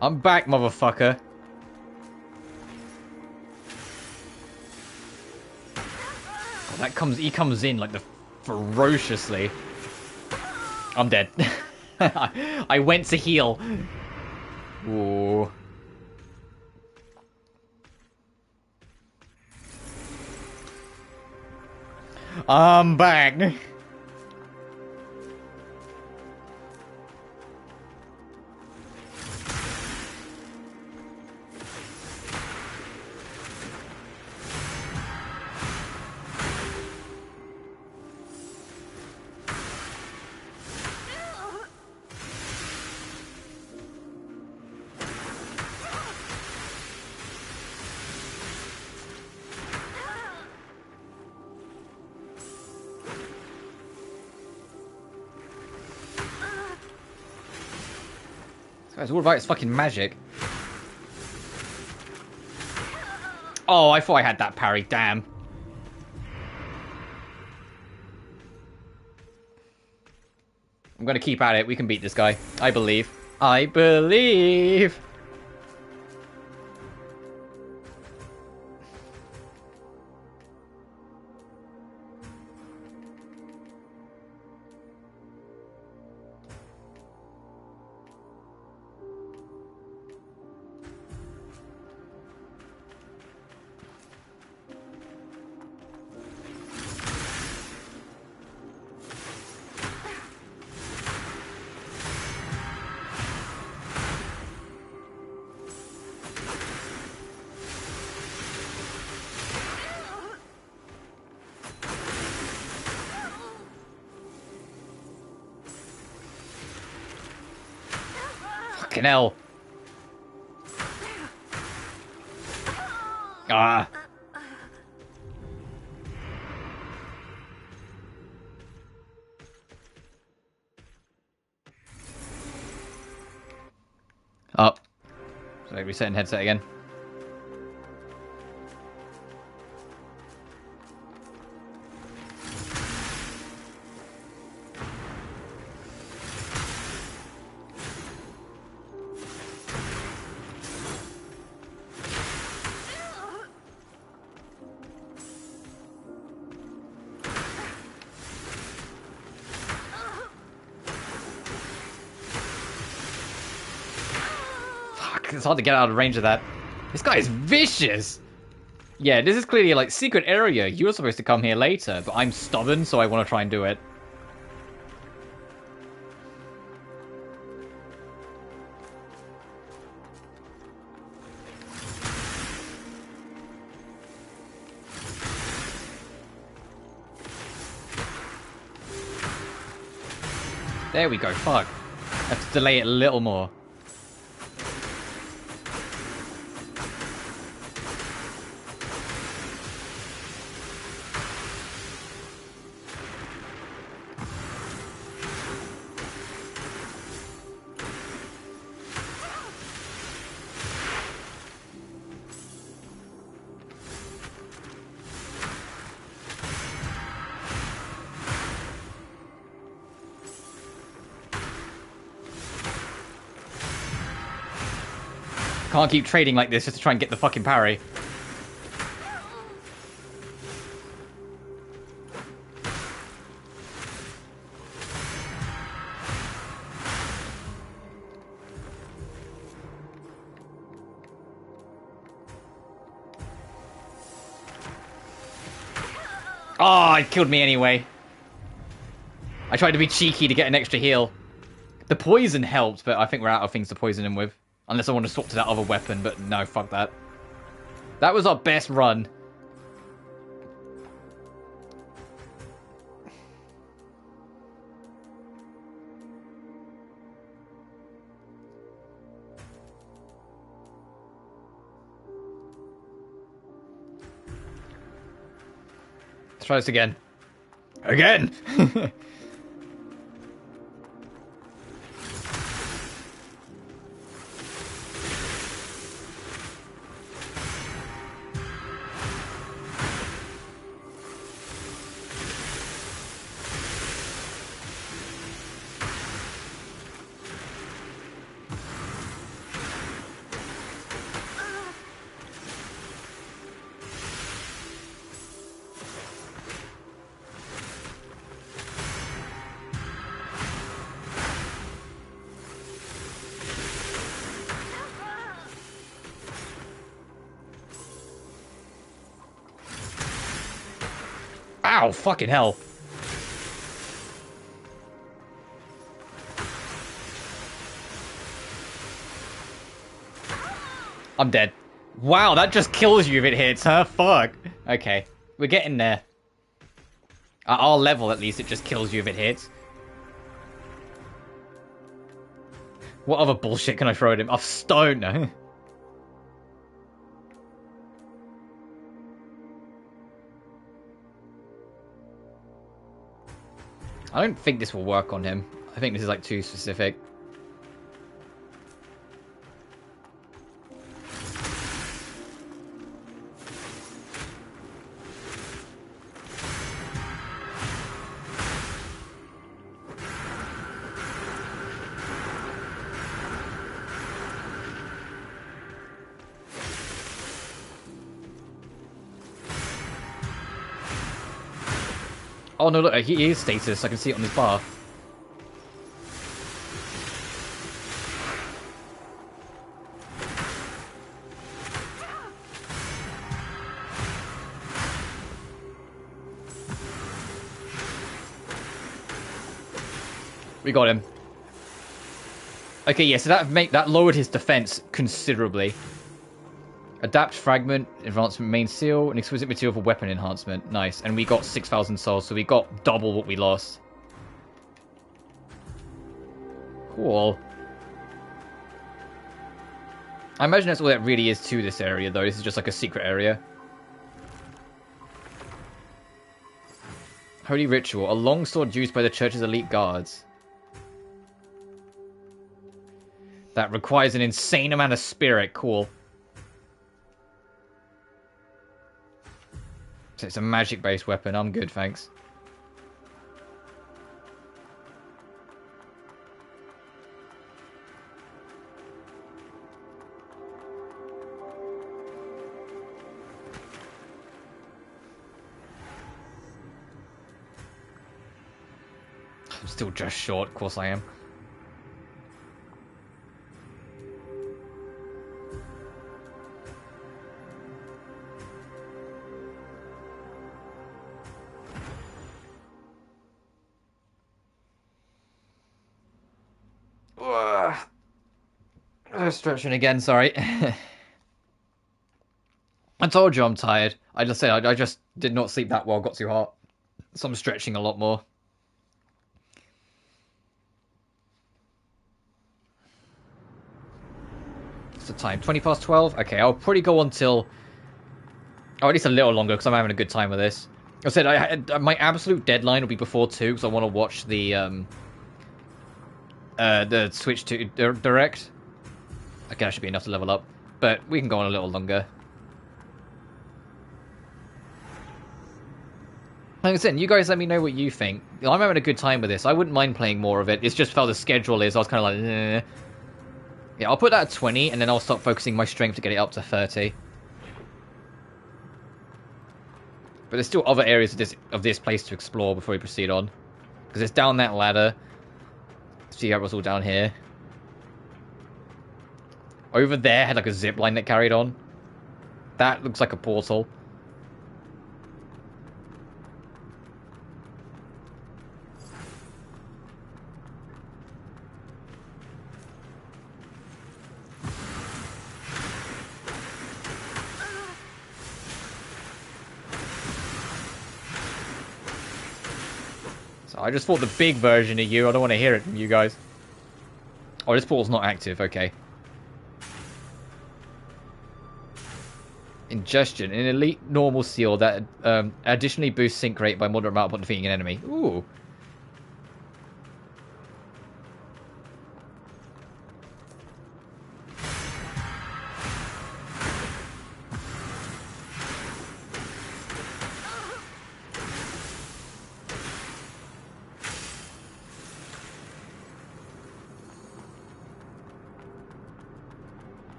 I'm back, motherfucker. God, he comes in like ferociously. I'm dead. I went to heal. Ooh. I'm back. It's all about his fucking magic. Oh, I thought I had that parry. Damn. I'm gonna keep at it. We can beat this guy. I believe. I believe. Fucking hell. Ah. Up. So resetting headset again. It's hard to get out of range of that. This guy is vicious! Yeah, this is clearly like secret area. You were supposed to come here later, but I'm stubborn, so I want to try and do it. There we go, fuck. I have to delay it a little more. Can't keep trading like this just to try and get the fucking parry. Oh, it killed me anyway. I tried to be cheeky to get an extra heal. The poison helped, but I think we're out of things to poison him with. Unless I want to swap to that other weapon, but no, fuck that. That was our best run. Let's try this again. Again! Ow, fucking hell. I'm dead. Wow, that just kills you if it hits, huh? Fuck. Okay, we're getting there. At our level, at least, it just kills you if it hits. What other bullshit can I throw at him? I've stone. I don't think this will work on him. I think this is like too specific. Oh no, look, he is status. I can see it on his bar. We got him. Okay, yeah, so that lowered his defense considerably. Adapt fragment, advancement main seal, an exquisite material for weapon enhancement. Nice. And we got 6,000 souls, so we got double what we lost. Cool. I imagine that's all that really is to this area, though. This is just like a secret area. Holy Ritual. A long sword used by the church's elite guards. That requires an insane amount of spirit. Cool. So it's a magic-based weapon. I'm good, thanks. I'm still just short. Of course I am. Stretching again, sorry. I told you I'm tired. I just said I just did not sleep that well, got too hot. So I'm stretching a lot more. What's the time? 20 past 12? Okay, I'll probably go until... Oh, at least a little longer, because I'm having a good time with this. I said my absolute deadline will be before 2, because I want to watch the Switch 2 Direct. Okay, that should be enough to level up. But we can go on a little longer. Like I said, you guys let me know what you think. I'm having a good time with this. I wouldn't mind playing more of it. It's just how the schedule is. I was kind of like, eh. Yeah, I'll put that at 20, and then I'll start focusing my strength to get it up to 30. But there's still other areas of this place to explore before we proceed on. Because it's down that ladder. See how it was all down here. Over there had like a zip line that carried on. That looks like a portal. So I just fought the big version of you. I don't want to hear it from you guys. Oh, this portal's not active. Okay. Ingestion. An elite normal seal that additionally boosts sync rate by moderate amount upon defeating an enemy. Ooh.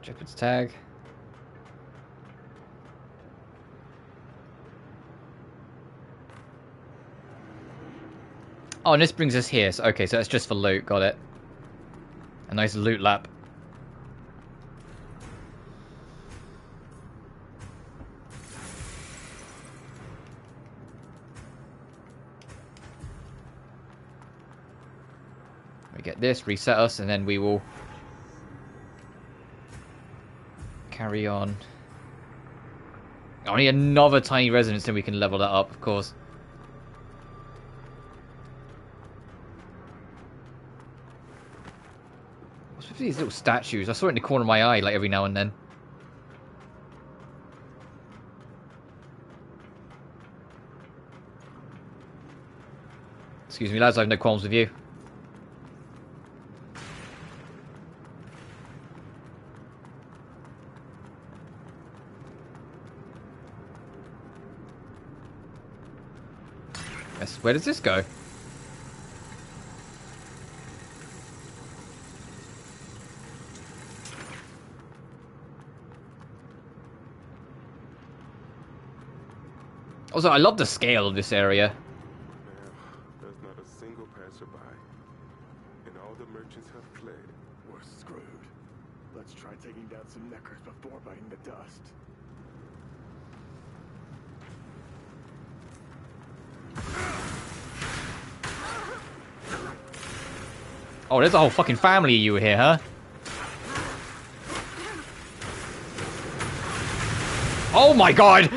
Shepherd's tag. Oh, and this brings us here. So, okay, so that's just for loot. Got it. A nice loot lap. We get this, reset us, and then we will carry on. I need another tiny resonance, then we can level that up, of course. What's with these little statues? I saw it in the corner of my eye, like every now and then. Excuse me, lads, I have no qualms with you. Yes, where does this go? Also, I love the scale of this area. There's not a single passerby, and all the merchants have fled. We're screwed. Let's try taking down some neckers before biting the dust. Oh, there's a whole fucking family of you here, huh? Oh my god!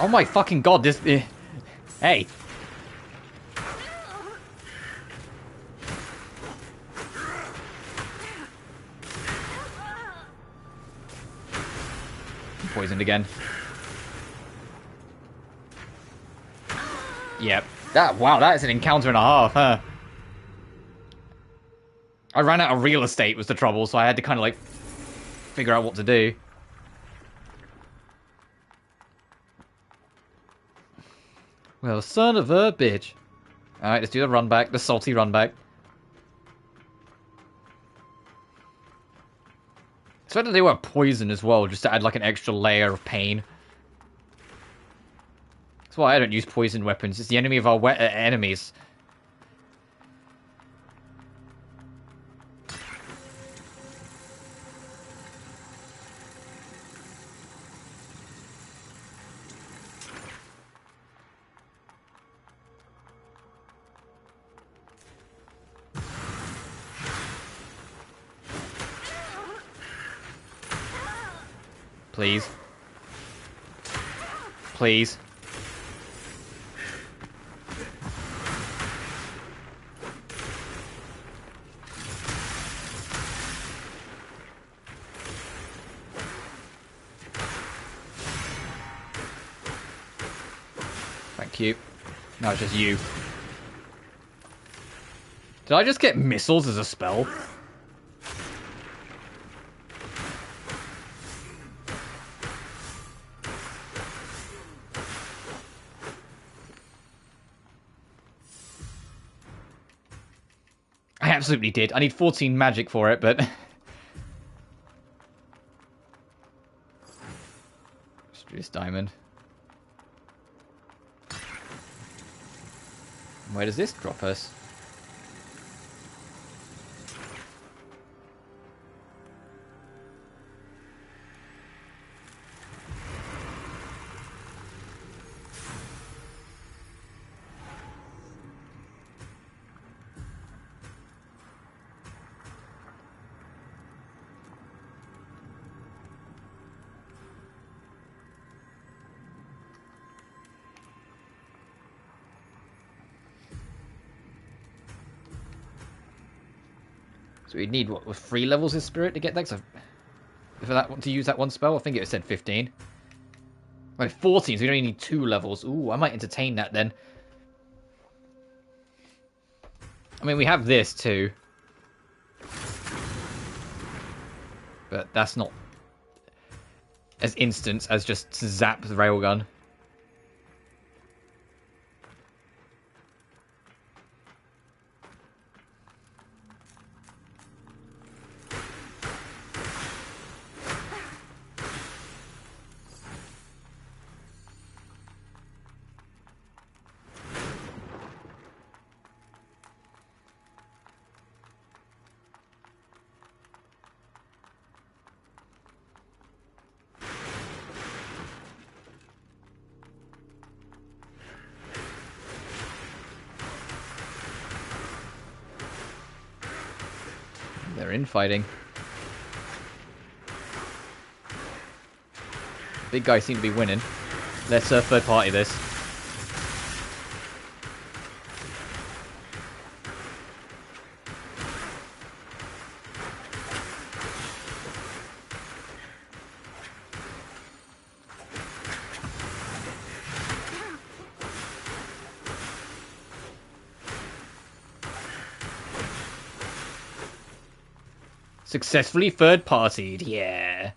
Oh my fucking god, this... Hey. I'm poisoned again. Yep. Wow, that is an encounter and a half, huh? I ran out of real estate was the trouble, so I had to kind of like figure out what to do. Well, son of a bitch. Alright, let's do the run back, the salty run back. It's better they were poison as well, just to add like an extra layer of pain. That's why I don't use poison weapons. It's the enemy of our enemies. Please. Please. Thank you. No, it's just you. Did I just get missiles as a spell? I absolutely did. I need 14 magic for it, but... Mysterious diamond. Where does this drop us? So we'd need, what, 3 levels of spirit to get that? So for that, to use that one spell, I think it said 15. Like 14, so we only need 2 levels. Ooh, I might entertain that then. I mean, we have this too. But that's not as instant as just zap the railgun. They're infighting. Big guys seem to be winning. Let's third party this. Successfully third-partied, yeah.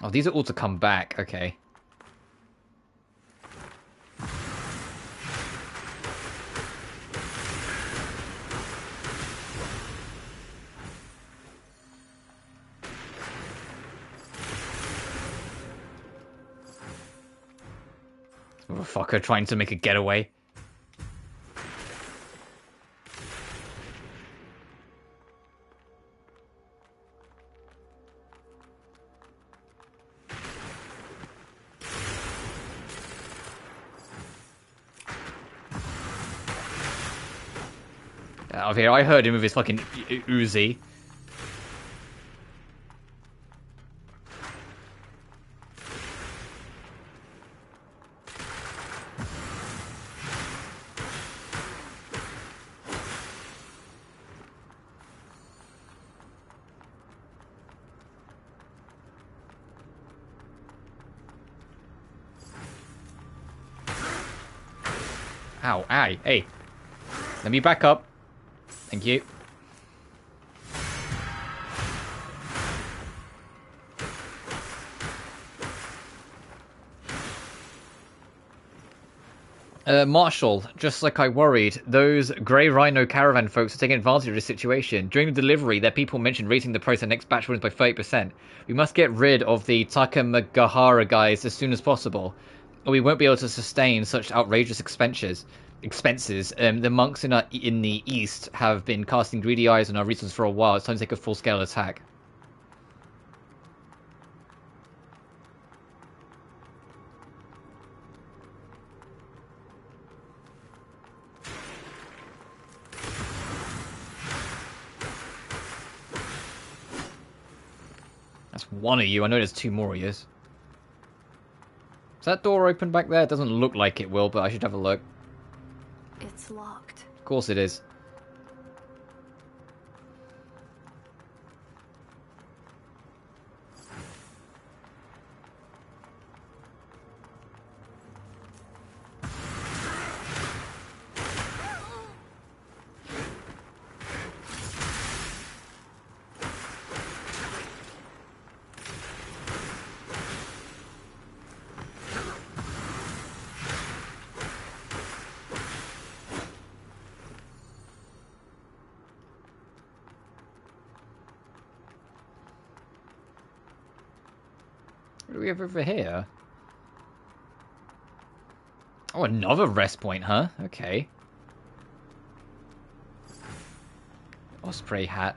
Oh, these are all to come back, okay. Motherfucker trying to make a getaway. Out of here, I heard him with his fucking Uzi. Ow, aye, hey. Let me back up. Thank you. Marshall, just like I worried, those Grey Rhino caravan folks are taking advantage of this situation. During the delivery, their people mentioned raising the price of next batch runs by 30%. We must get rid of the Takamagahara guys as soon as possible, or we won't be able to sustain such outrageous expenses. The monks in the east have been casting greedy eyes on our resources for a while. It's time to take a full-scale attack. That's one of you. I know there's two more of you. Is that door open back there? It doesn't look like it will, but I should have a look. It's locked. Of course it is. What do we have over here? Oh, another rest point, huh? Okay. Osprey hat.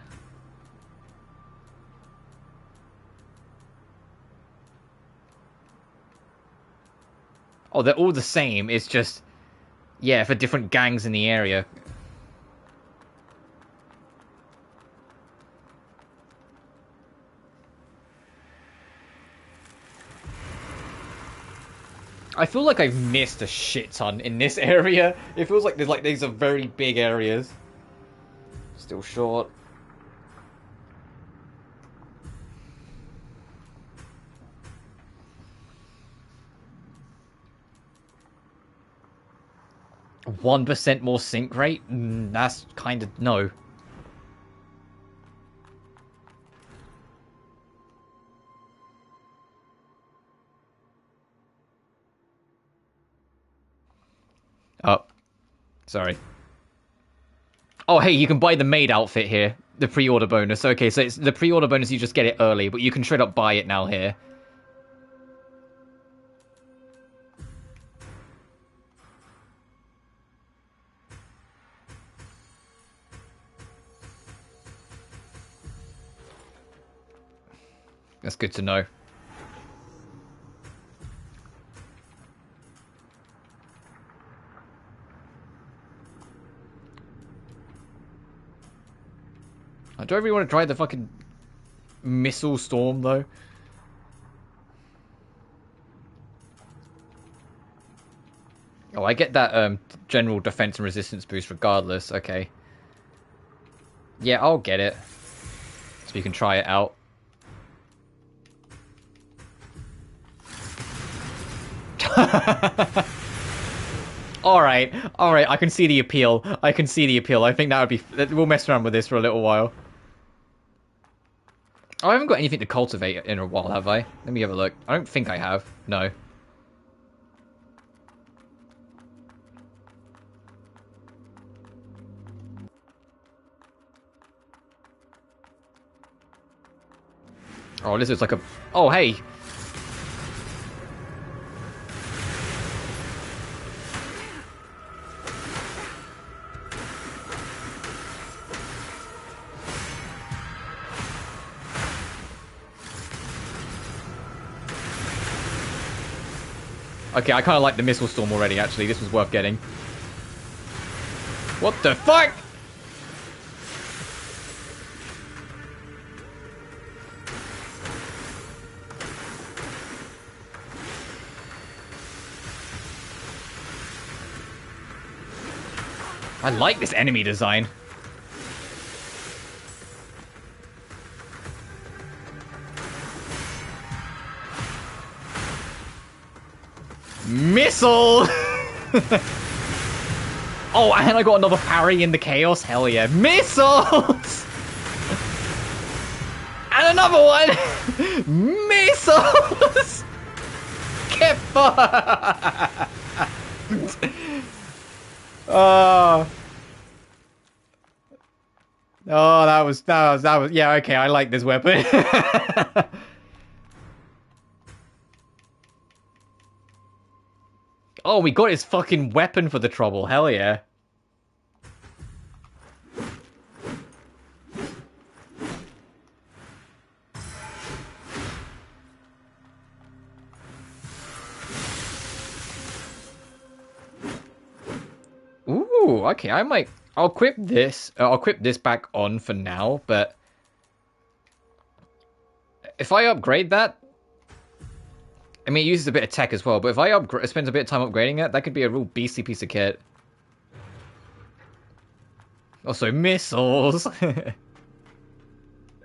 Oh, they're all the same. It's just, yeah, for different gangs in the area. I feel like I've missed a shit ton in this area. It feels like these are very big areas. Still short. %1 more sync rate? That's kind of no. Oh, sorry. Oh, hey, you can buy the maid outfit here. The pre-order bonus. Okay, so it's the pre-order bonus, you just get it early, but you can straight up buy it now here. That's good to know. Do I really want to try the fucking missile storm, though? Oh, I get that general defense and resistance boost regardless. Okay. Yeah, I'll get it. So we can try it out. Alright, I can see the appeal. I think that would be... We'll mess around with this for a little while. Oh, I haven't got anything to cultivate in a while, have I? Let me have a look. I don't think I have. No. Oh, this is like a... Oh, hey! Okay, I kind of like the missile storm already, actually. This was worth getting. What the fuck? I like this enemy design. Missile! Oh, and I got another parry in the chaos. Hell yeah. Missiles! And another one! Missiles! Get fucked! Oh. Oh, that was, yeah, okay, I like this weapon. Oh, we got his fucking weapon for the trouble, hell yeah. Ooh, okay, I'll equip this back on for now, but if I upgrade that, I mean, it uses a bit of tech as well, but if I spend a bit of time upgrading it, that could be a real beastly piece of kit. Also, missiles.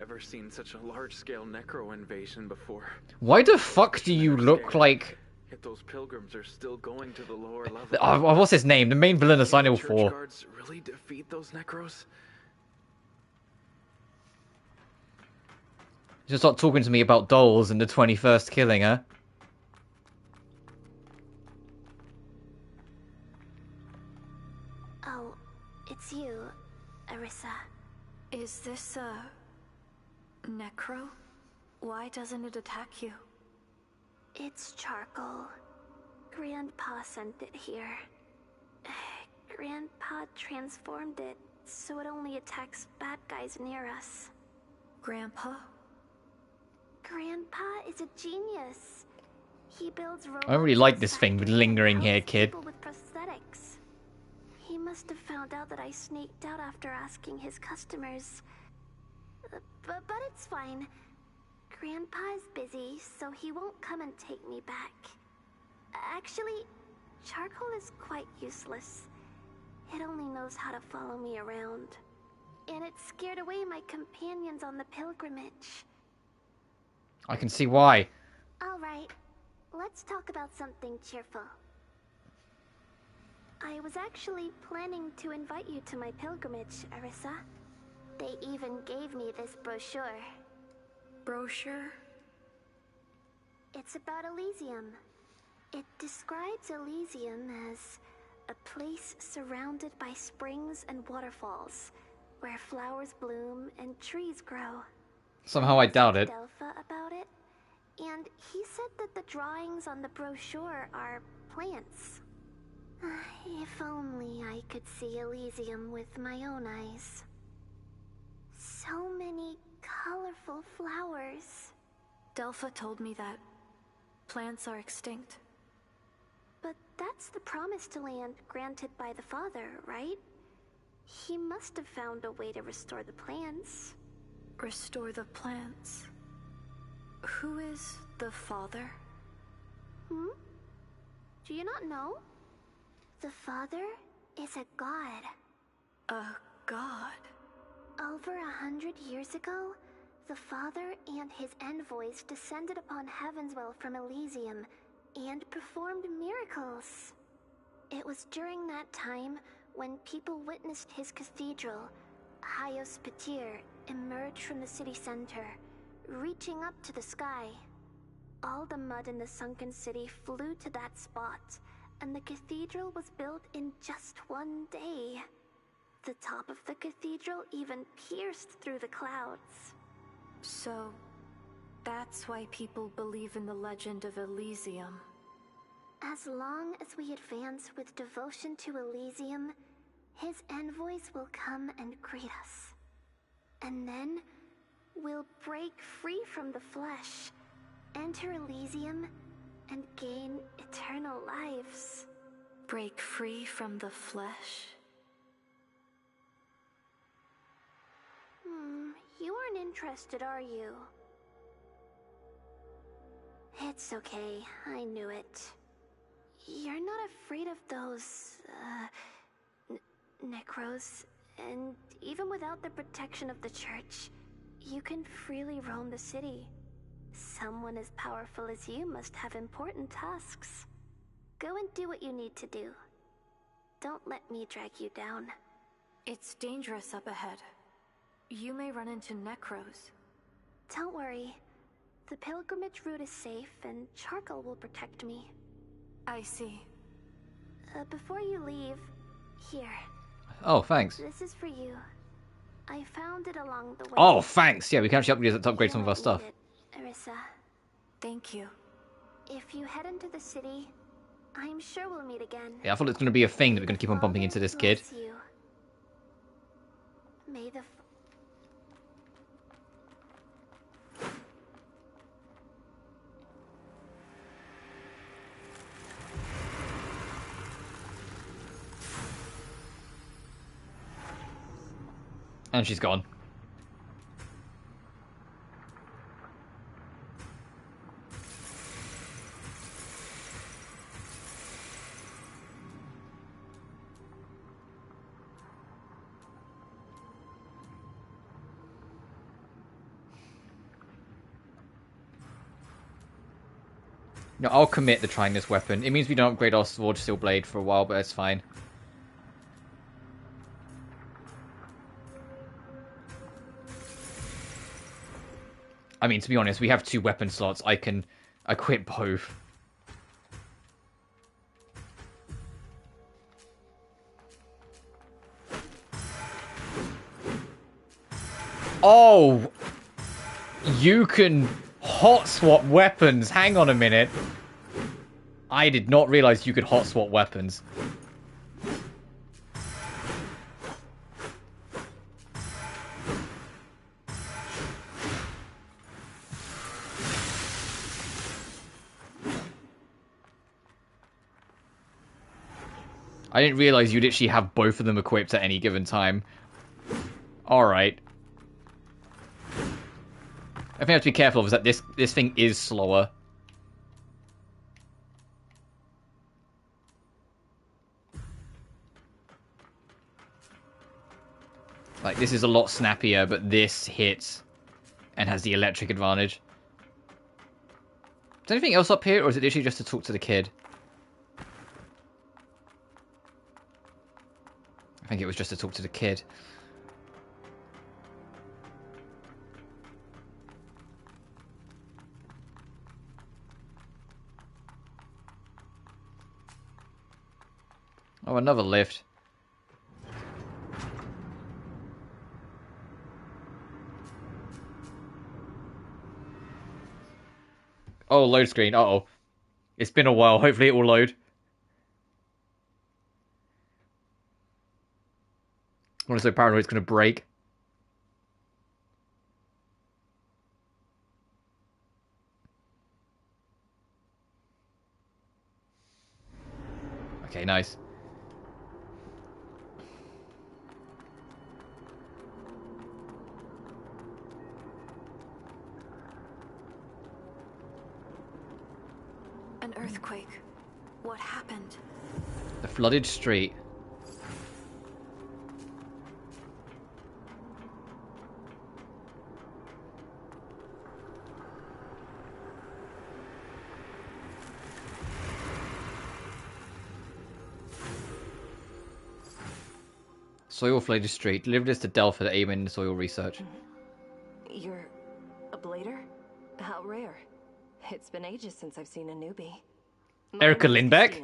Ever seen such a large-scale necro invasion before? Why the fuck do you look like... Yet those pilgrims are still going to the lower level. What's his name? The main villain of Silent Hill 4. Church guards really defeat those necros? Just start talking to me about dolls and the 21st killing, huh? Oh, it's you, Arrisa. Is this a necro? Why doesn't it attack you? It's charcoal. Grandpa sent it here. Grandpa transformed it so it only attacks bad guys near us. Grandpa? Grandpa is a genius. He builds robots. I don't really like this thing with lingering here, kid. People with prosthetics. He must have found out that I sneaked out after asking his customers. But it's fine. Grandpa is busy, so he won't come and take me back. Actually, charcoal is quite useless. It only knows how to follow me around. And it scared away my companions on the pilgrimage. I can see why. Alright, let's talk about something cheerful. I was actually planning to invite you to my pilgrimage, Arrisa. They even gave me this brochure. Brochure? It's about Elysium. It describes Elysium as a place surrounded by springs and waterfalls, where flowers bloom and trees grow. Somehow I doubt it. Delpha about it, and he said that the drawings on the brochure are plants. If only I could see Elysium with my own eyes. So many colorful flowers. Delpha told me that plants are extinct. But that's the promised land granted by the Father, right? He must have found a way to restore the plants. Restore the plants? Who is the Father? Do you not know? The Father is a god. A god? Over 100 years ago, the Father and his envoys descended upon Heavenswell from Elysium and performed miracles. It was during that time when people witnessed his cathedral, Hyos Petir, emerge from the city center, reaching up to the sky. All the mud in the sunken city flew to that spot, and the cathedral was built in just one day. The top of the cathedral even pierced through the clouds. So, that's why people believe in the legend of Elysium. As long as we advance with devotion to Elysium, his envoys will come and greet us. And then, we'll break free from the flesh, enter Elysium, and gain eternal lives. Break free from the flesh? You aren't interested, are you? It's okay, I knew it. You're not afraid of those, necros, and even without the protection of the church, you can freely roam the city. Someone as powerful as you must have important tasks. Go and do what you need to do. Don't let me drag you down. It's dangerous up ahead. You may run into necros. Don't worry. The pilgrimage route is safe, and charcoal will protect me. I see. Before you leave, here. Oh, thanks. This is for you. I found it along the way. Oh, thanks. Yeah, we can actually upgrade some of our stuff. Arrisa. Thank you. If you head into the city, I'm sure we'll meet again. Yeah, I thought it was going to be a thing that we're going to keep on bumping into this kid. You. May the And she's gone. No, I'll commit to trying this weapon. It means we don't upgrade our sword steel blade for a while, but it's fine. I mean, to be honest, we have 2 weapon slots. I can equip both. Oh! You can hot swap weapons. Hang on a minute. I did not realize you could hot swap weapons. I didn't realize you'd actually have both of them equipped at any given time. Alright. I think I have to be careful of is that this thing is slower. Like, this is a lot snappier, but this hits and has the electric advantage. Is there anything else up here, or is it literally just to talk to the kid? I think it was just to talk to the kid. Oh, another lift. Oh, load screen. Uh-oh. It's been a while. Hopefully it will load. I'm so paranoid it's going to break. Okay, nice. An earthquake. What happened? The flooded street. Soil flooded street. Delivered this to Delphi to aim in soil research. You're a blader? How rare. It's been ages since I've seen a newbie. Erica Lindbeck?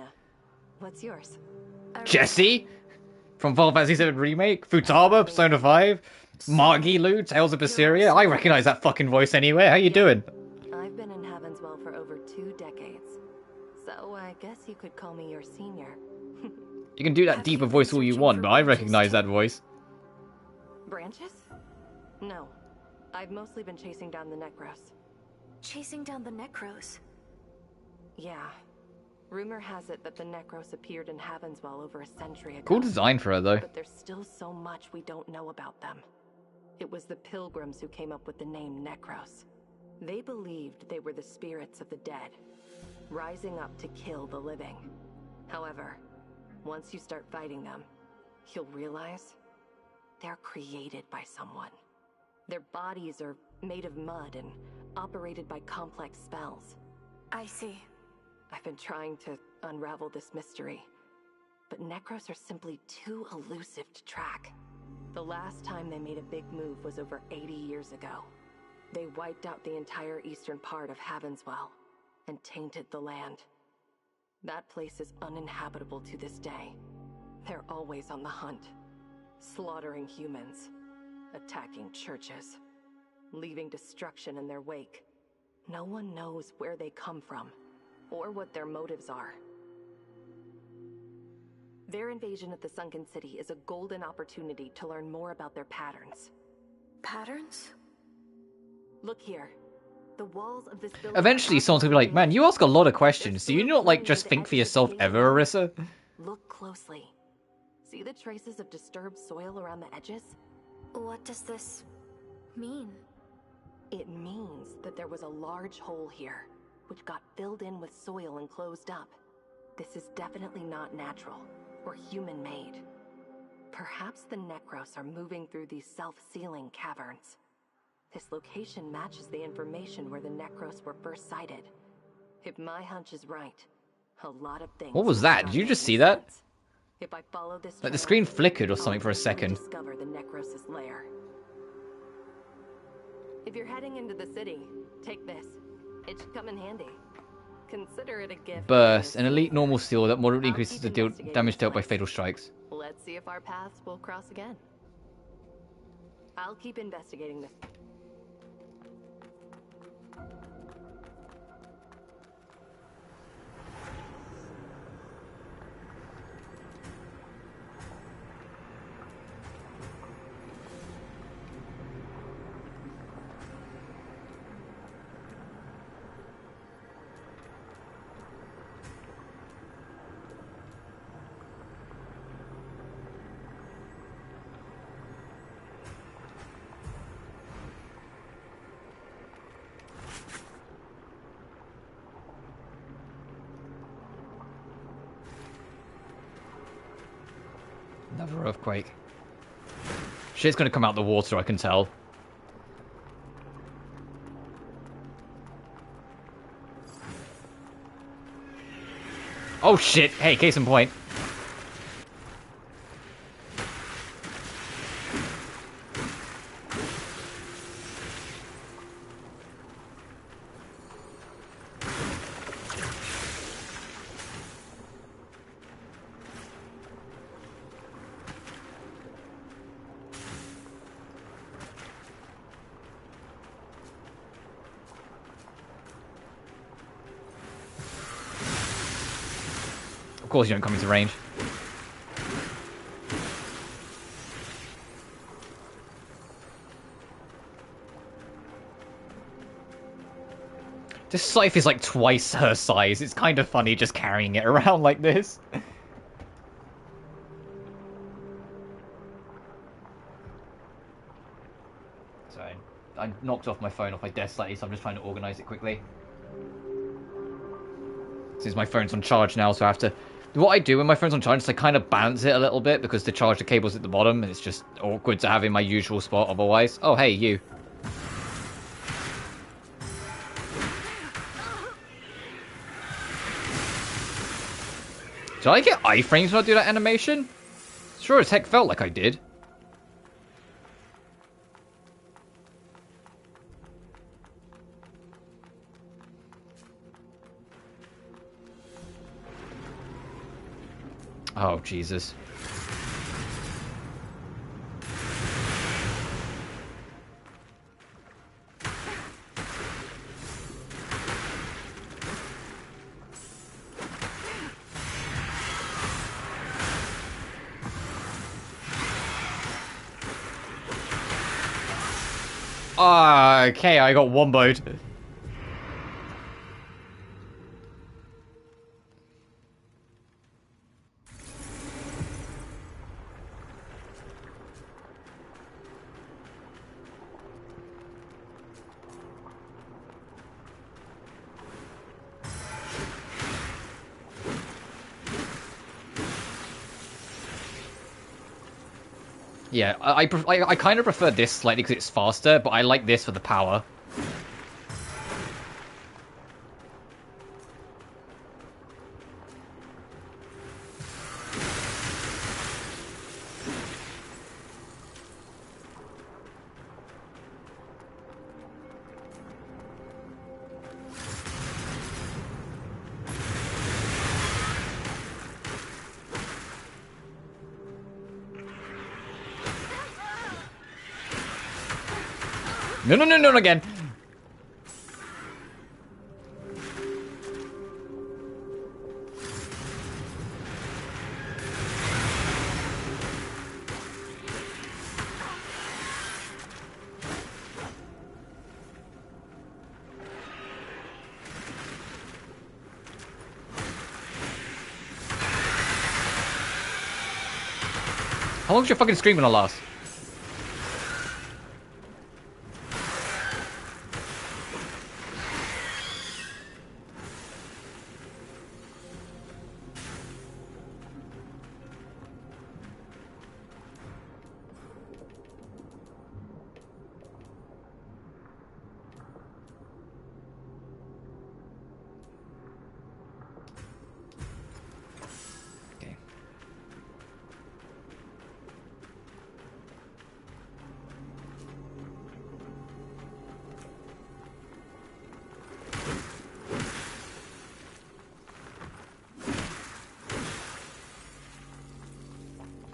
What's yours? Jesse? From Final Fantasy VII Remake? Futaba? Persona 5? Margilu? Tales of Berseria? I recognize that fucking voice anywhere. How you doing? I've been in Heavenswell for over 2 decades. So I guess you could call me your senior. You can do that deeper voice all you want, but I recognize that voice. Branches? No. I've mostly been chasing down the Necros. Chasing down the Necros? Yeah. Rumor has it that the Necros appeared in Heavenswell over a century ago. Cool design for her, though. But there's still so much we don't know about them. It was the Pilgrims who came up with the name Necros. They believed they were the spirits of the dead, rising up to kill the living. However, once you start fighting them, you'll realize they're created by someone. Their bodies are made of mud and operated by complex spells. I see. I've been trying to unravel this mystery, but Necros are simply too elusive to track. The last time they made a big move was over 80 years ago. They wiped out the entire eastern part of Heavenswell and tainted the land. That place is uninhabitable to this day. They're always on the hunt, slaughtering humans, attacking churches, leaving destruction in their wake. No one knows where they come from, or what their motives are. Their invasion of the Sunken City is a golden opportunity to learn more about their patterns. Patterns? Look here. The walls of this building. Eventually, someone's gonna be like, "Man, you ask a lot of questions. Do you not like just think for yourself ever, Arissa?" Look closely. See the traces of disturbed soil around the edges? What does this mean? It means that there was a large hole here, which got filled in with soil and closed up. This is definitely not natural or human-made. Perhaps the Necros are moving through these self-sealing caverns. This location matches the information where the Necros were first sighted. If my hunch is right, a lot of things. What was that? Did you just see that? If I follow this Like the screen flickered or something for a second. Discover the Necros' lair. If you're heading into the city, take this. It should come in handy. Consider it a gift. Burst, an elite normal steel that moderately increases the damage dealt by fatal strikes. Let's see if our paths will cross again. I'll keep investigating this. Another earthquake. Shit's gonna come out the water, I can tell. Oh shit! Hey, case in point. Of course you don't come into range. This scythe is like twice her size. It's kind of funny just carrying it around like this. Sorry, I knocked off my phone off my desk slightly, so I'm just trying to organize it quickly. Since my phone's on charge now, so I have to... What I do when my phone's on charge is I kind of balance it a little bit, because the charger cable's at the bottom, and it's just awkward to have in my usual spot otherwise. Oh, hey, you. Did I get iframes when I do that animation? Sure as heck felt like I did. Oh, Jesus. Okay, I got womboed. Yeah, I kind of prefer this slightly because it's faster, but I like this for the power. No, no, no, no, not again. How long's your fucking stream gonna last?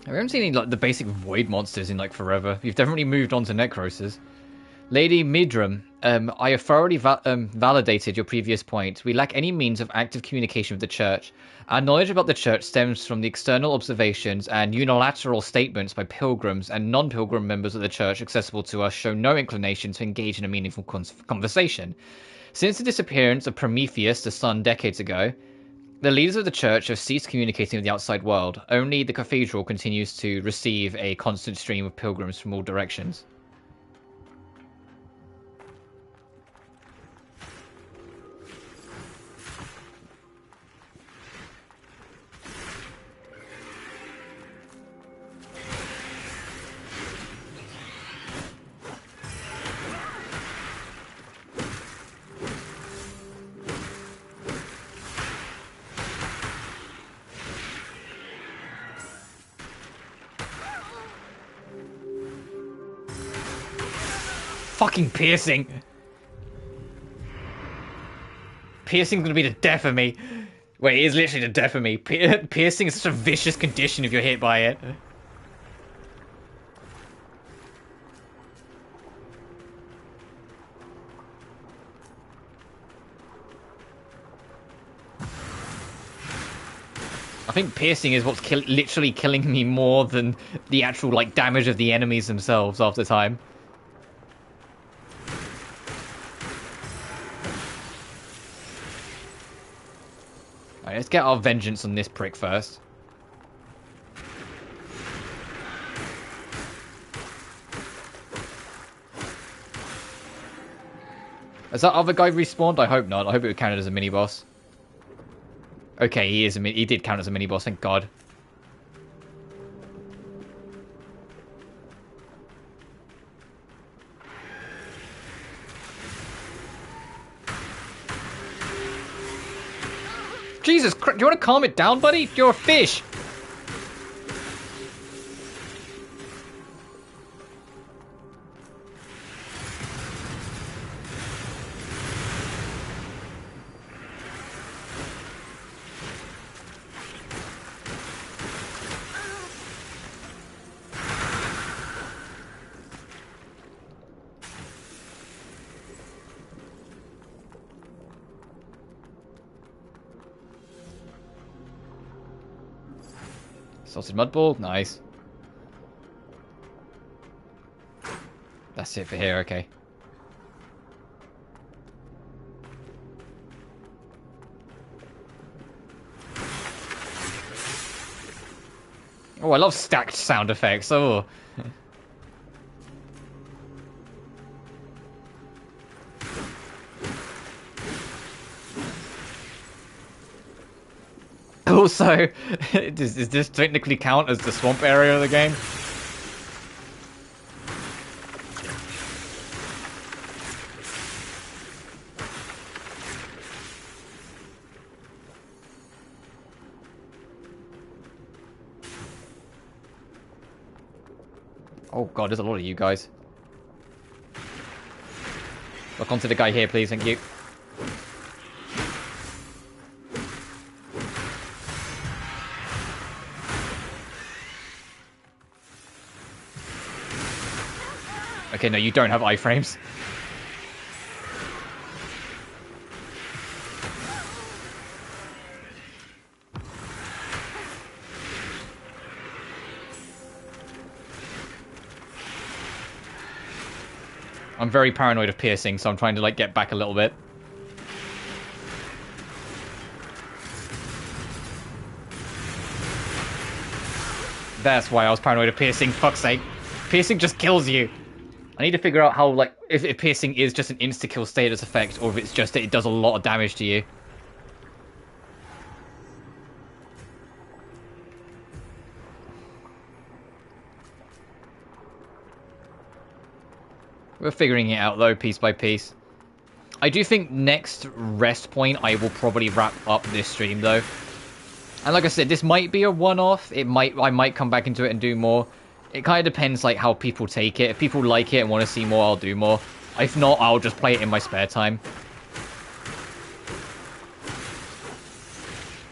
We haven't seen any, like, the basic void monsters in, like, forever. You've definitely moved on to necroses. Lady Midram, I have thoroughly validated your previous point. We lack any means of active communication with the Church. Our knowledge about the Church stems from the external observations and unilateral statements by pilgrims, and non-pilgrim members of the Church accessible to us show no inclination to engage in a meaningful conversation. Since the disappearance of Prometheus, the sun, decades ago, the leaders of the Church have ceased communicating with the outside world. Only the cathedral continues to receive a constant stream of pilgrims from all directions. Fucking piercing. Piercing's gonna be the death of me. Wait, it is literally the death of me. Piercing is such a vicious condition if you're hit by it. I think piercing is what's literally killing me more than the actual, like, damage of the enemies themselves after time. Alright, let's get our vengeance on this prick first. Has that other guy respawned? I hope not. I hope it would count as a mini-boss. Okay, he did count as a mini-boss, thank God. Jesus Christ, do you want to calm it down, buddy? You're a fish! Sausage mud ball, nice. That's it for here, okay. Oh, I love stacked sound effects. Oh. Also, does this technically count as the swamp area of the game? Oh god, there's a lot of you guys. Look onto the guy here, please, thank you. Okay, no, you don't have iframes. I'm very paranoid of piercing, so I'm trying to, like, get back a little bit. That's why I was paranoid of piercing, fuck's sake. Piercing just kills you. I need to figure out how, like, if piercing is just an insta-kill status effect, or if it's just that it does a lot of damage to you. We're figuring it out, though, piece by piece. I do think next rest point, I will probably wrap up this stream, though. And like I said, this might be a one-off. I might come back into it and do more. It kind of depends, like, how people take it. If people like it and want to see more, I'll do more. If not, I'll just play it in my spare time.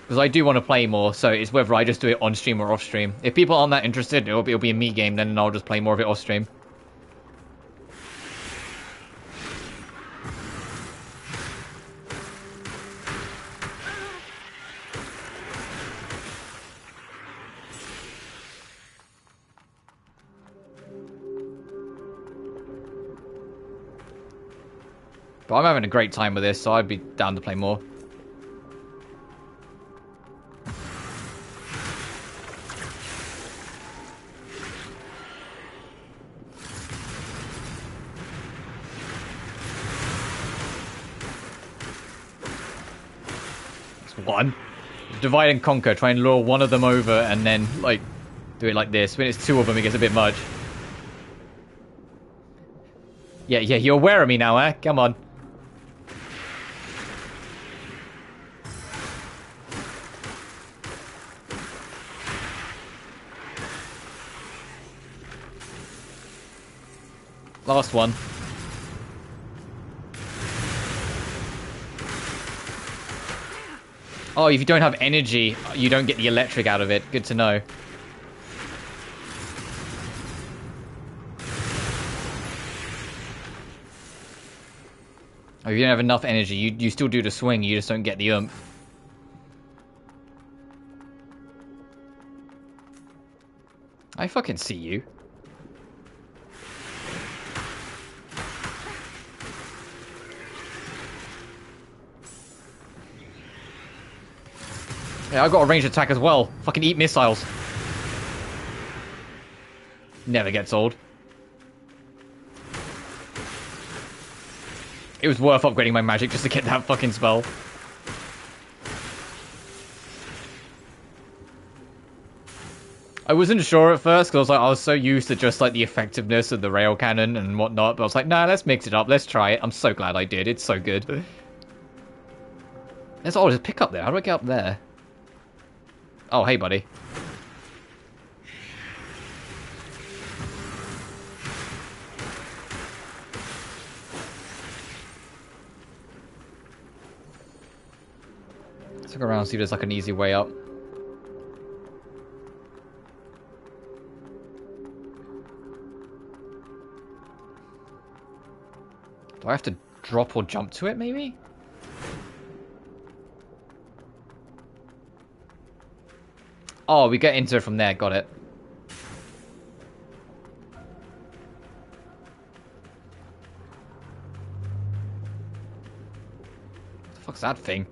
Because I do want to play more, so it's whether I just do it on stream or off stream. If people aren't that interested, it'll be a me game, then I'll just play more of it off stream. But I'm having a great time with this, so I'd be down to play more. That's one. Divide and conquer. Try and lure one of them over and then, like, do it like this. When it's two of them, it gets a bit much. Yeah, you're aware of me now, eh? Come on. Last one. Oh, if you don't have energy, you don't get the electric out of it. Good to know. Oh, if you don't have enough energy, you still do the swing, you just don't get the oomph. I fucking see you. Yeah, I got a ranged attack as well. Fucking eat missiles. Never gets old. It was worth upgrading my magic just to get that fucking spell. I wasn't sure at first because I was so used to just like the effectiveness of the rail cannon and whatnot, but I was like, nah, let's mix it up, let's try it. I'm so glad I did. It's so good. There's there's a pick up there. How do I get up there? Oh, hey, buddy. Let's look around, see if there's like an easy way up. Do I have to drop or jump to it, maybe? Oh, we get into it from there. Got it. What the fuck's that thing?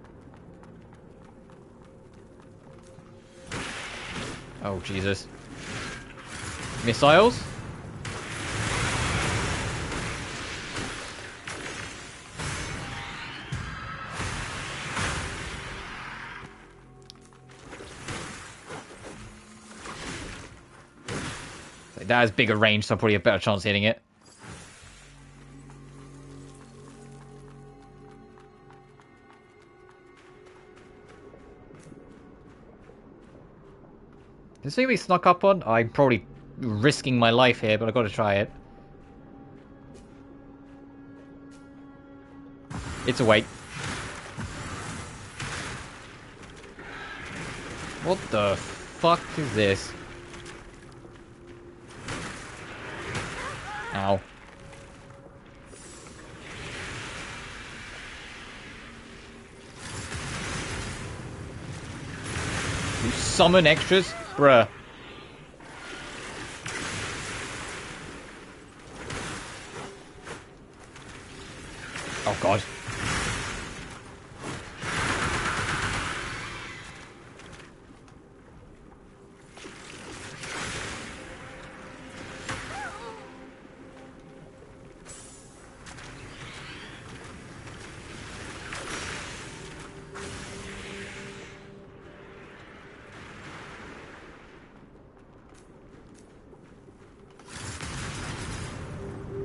Oh, Jesus. Missiles? That has bigger range, so probably a better chance of hitting it. Is this we snuck up on? I'm probably risking my life here, but I've got to try it. It's a wait. What the fuck is this? Ow. You summon extras? Bruh. Oh god.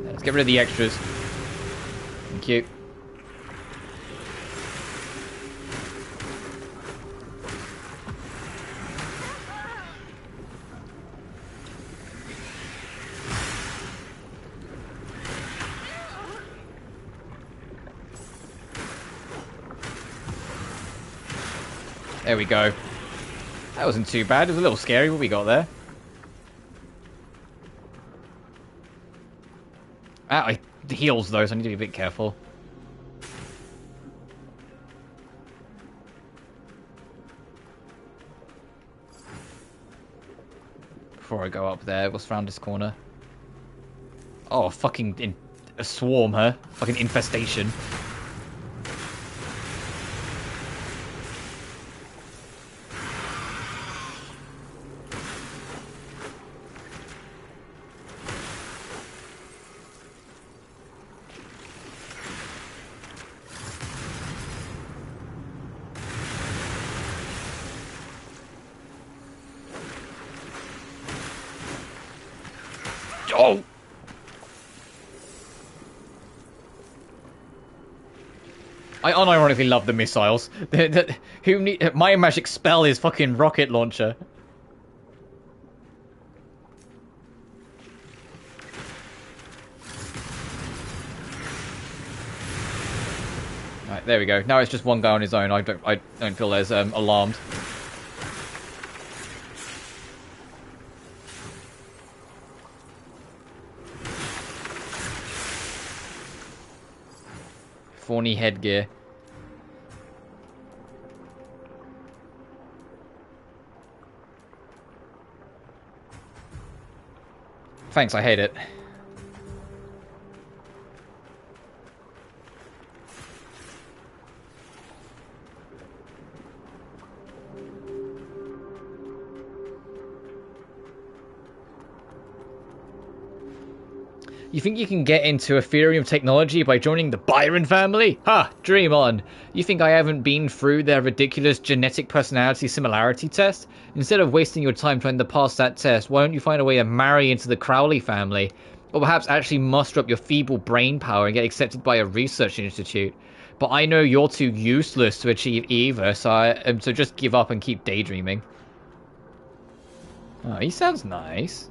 Let's get rid of the extras. Thank you. There we go. That wasn't too bad. It was a little scary what we got there. Ah, it heals though, so I need to be a bit careful. Before I go up there, what's around this corner? Oh, a swarm, huh? Fucking infestation. Oh! I unironically love the missiles. My magic spell is fucking rocket launcher. Right, there we go. Now it's just one guy on his own. I don't feel as alarmed. Fawny headgear. Thanks, I hate it. You think you can get into Ethereum technology by joining the Byron family? Ha! Dream on! You think I haven't been through their ridiculous genetic personality similarity test? Instead of wasting your time trying to pass that test, why don't you find a way to marry into the Crowley family? Or perhaps actually muster up your feeble brain power and get accepted by a research institute? But I know you're too useless to achieve either, so just give up and keep daydreaming. Oh, he sounds nice.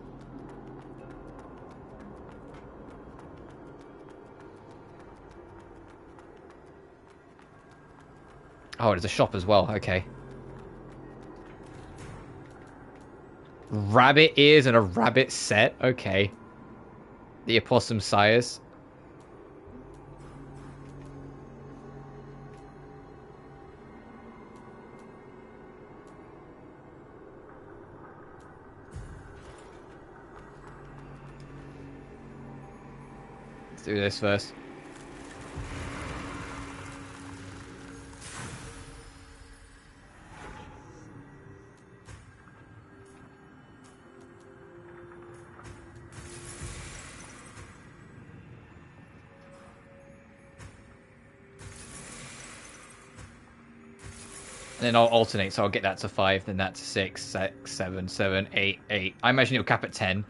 Oh, there's a shop as well. Okay. Rabbit ears and a rabbit set. Okay. The opossum sires. Let's do this first. And then I'll alternate, so I'll get that to 5, then that to 6, 6, 7, 7, 8, 8. I imagine it'll cap at 10.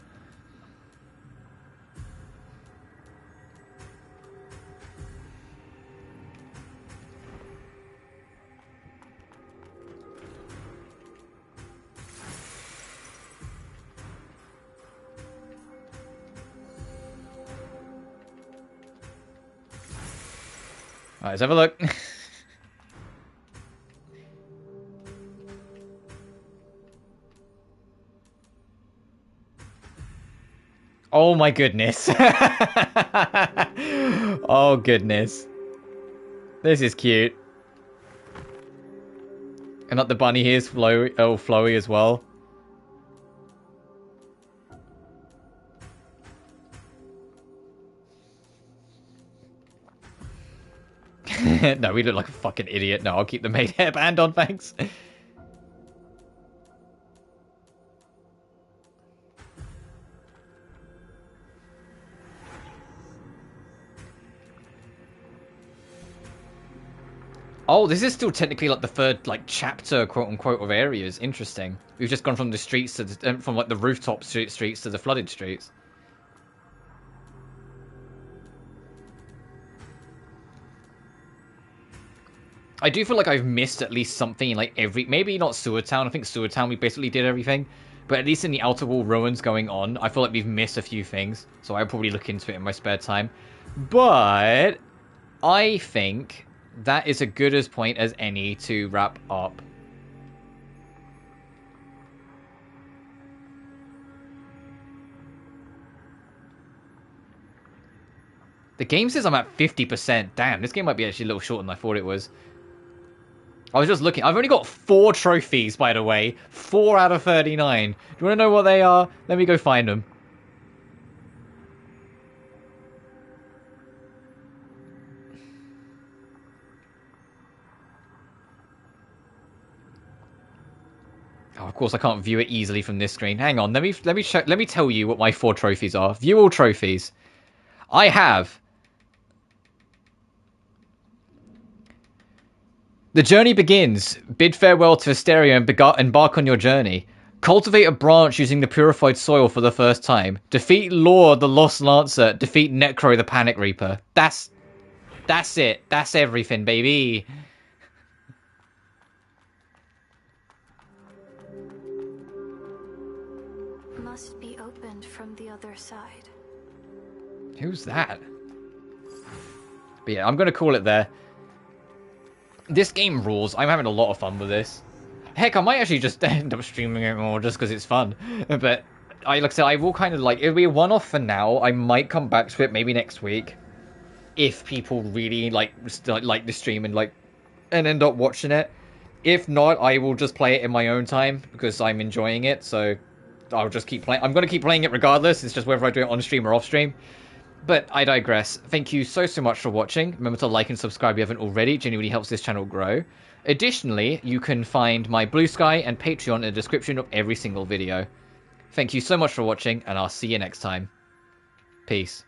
Alright, let's have a look. Oh my goodness. Oh goodness. This is cute. And not the bunny here is flowy as well. No, we look like a fucking idiot. No, I'll keep the maid hairband on, thanks. Oh, this is still technically like the third like chapter, quote unquote, of areas. Interesting. We've just gone from the streets to the, from like the rooftop streets to the flooded streets. I do feel like I've missed at least something in like every, maybe not Sewer Town. I think Sewer Town we basically did everything, but at least in the Outer Wall ruins going on, I feel like we've missed a few things. So I'll probably look into it in my spare time. But I think that is a good as point as any to wrap up. The game says I'm at 50%. Damn, this game might be actually a little shorter than I thought it was. I was just looking. I've only got 4 trophies, by the way. 4 out of 39. Do you want to know what they are? Let me go find them. Oh, of course, I can't view it easily from this screen. Hang on. Let me tell you what my 4 trophies are. View all trophies. I have The journey begins. Bid farewell to Hysteria and embark on your journey. Cultivate a branch using the purified soil for the first time. Defeat Lore, the Lost Lancer. Defeat Necro, the Panic Reaper. That's it. That's everything, baby. Must be opened from the other side. Who's that? But yeah, I'm going to call it there. This game rules. I'm having a lot of fun with this. Heck, I might actually just end up streaming it more just because it's fun. But like I said, I will kind of like, it'll be a one-off for now. I might come back to it maybe next week if people really like the stream and end up watching it. If not, I will just play it in my own time because I'm enjoying it. So I'll just keep playing. I'm going to keep playing it regardless. It's just whether I do it on stream or off stream. But I digress. Thank you so much for watching. Remember to like and subscribe if you haven't already. It genuinely helps this channel grow. Additionally, you can find my BlueSky and Patreon in the description of every single video. Thank you so much for watching, and I'll see you next time. Peace.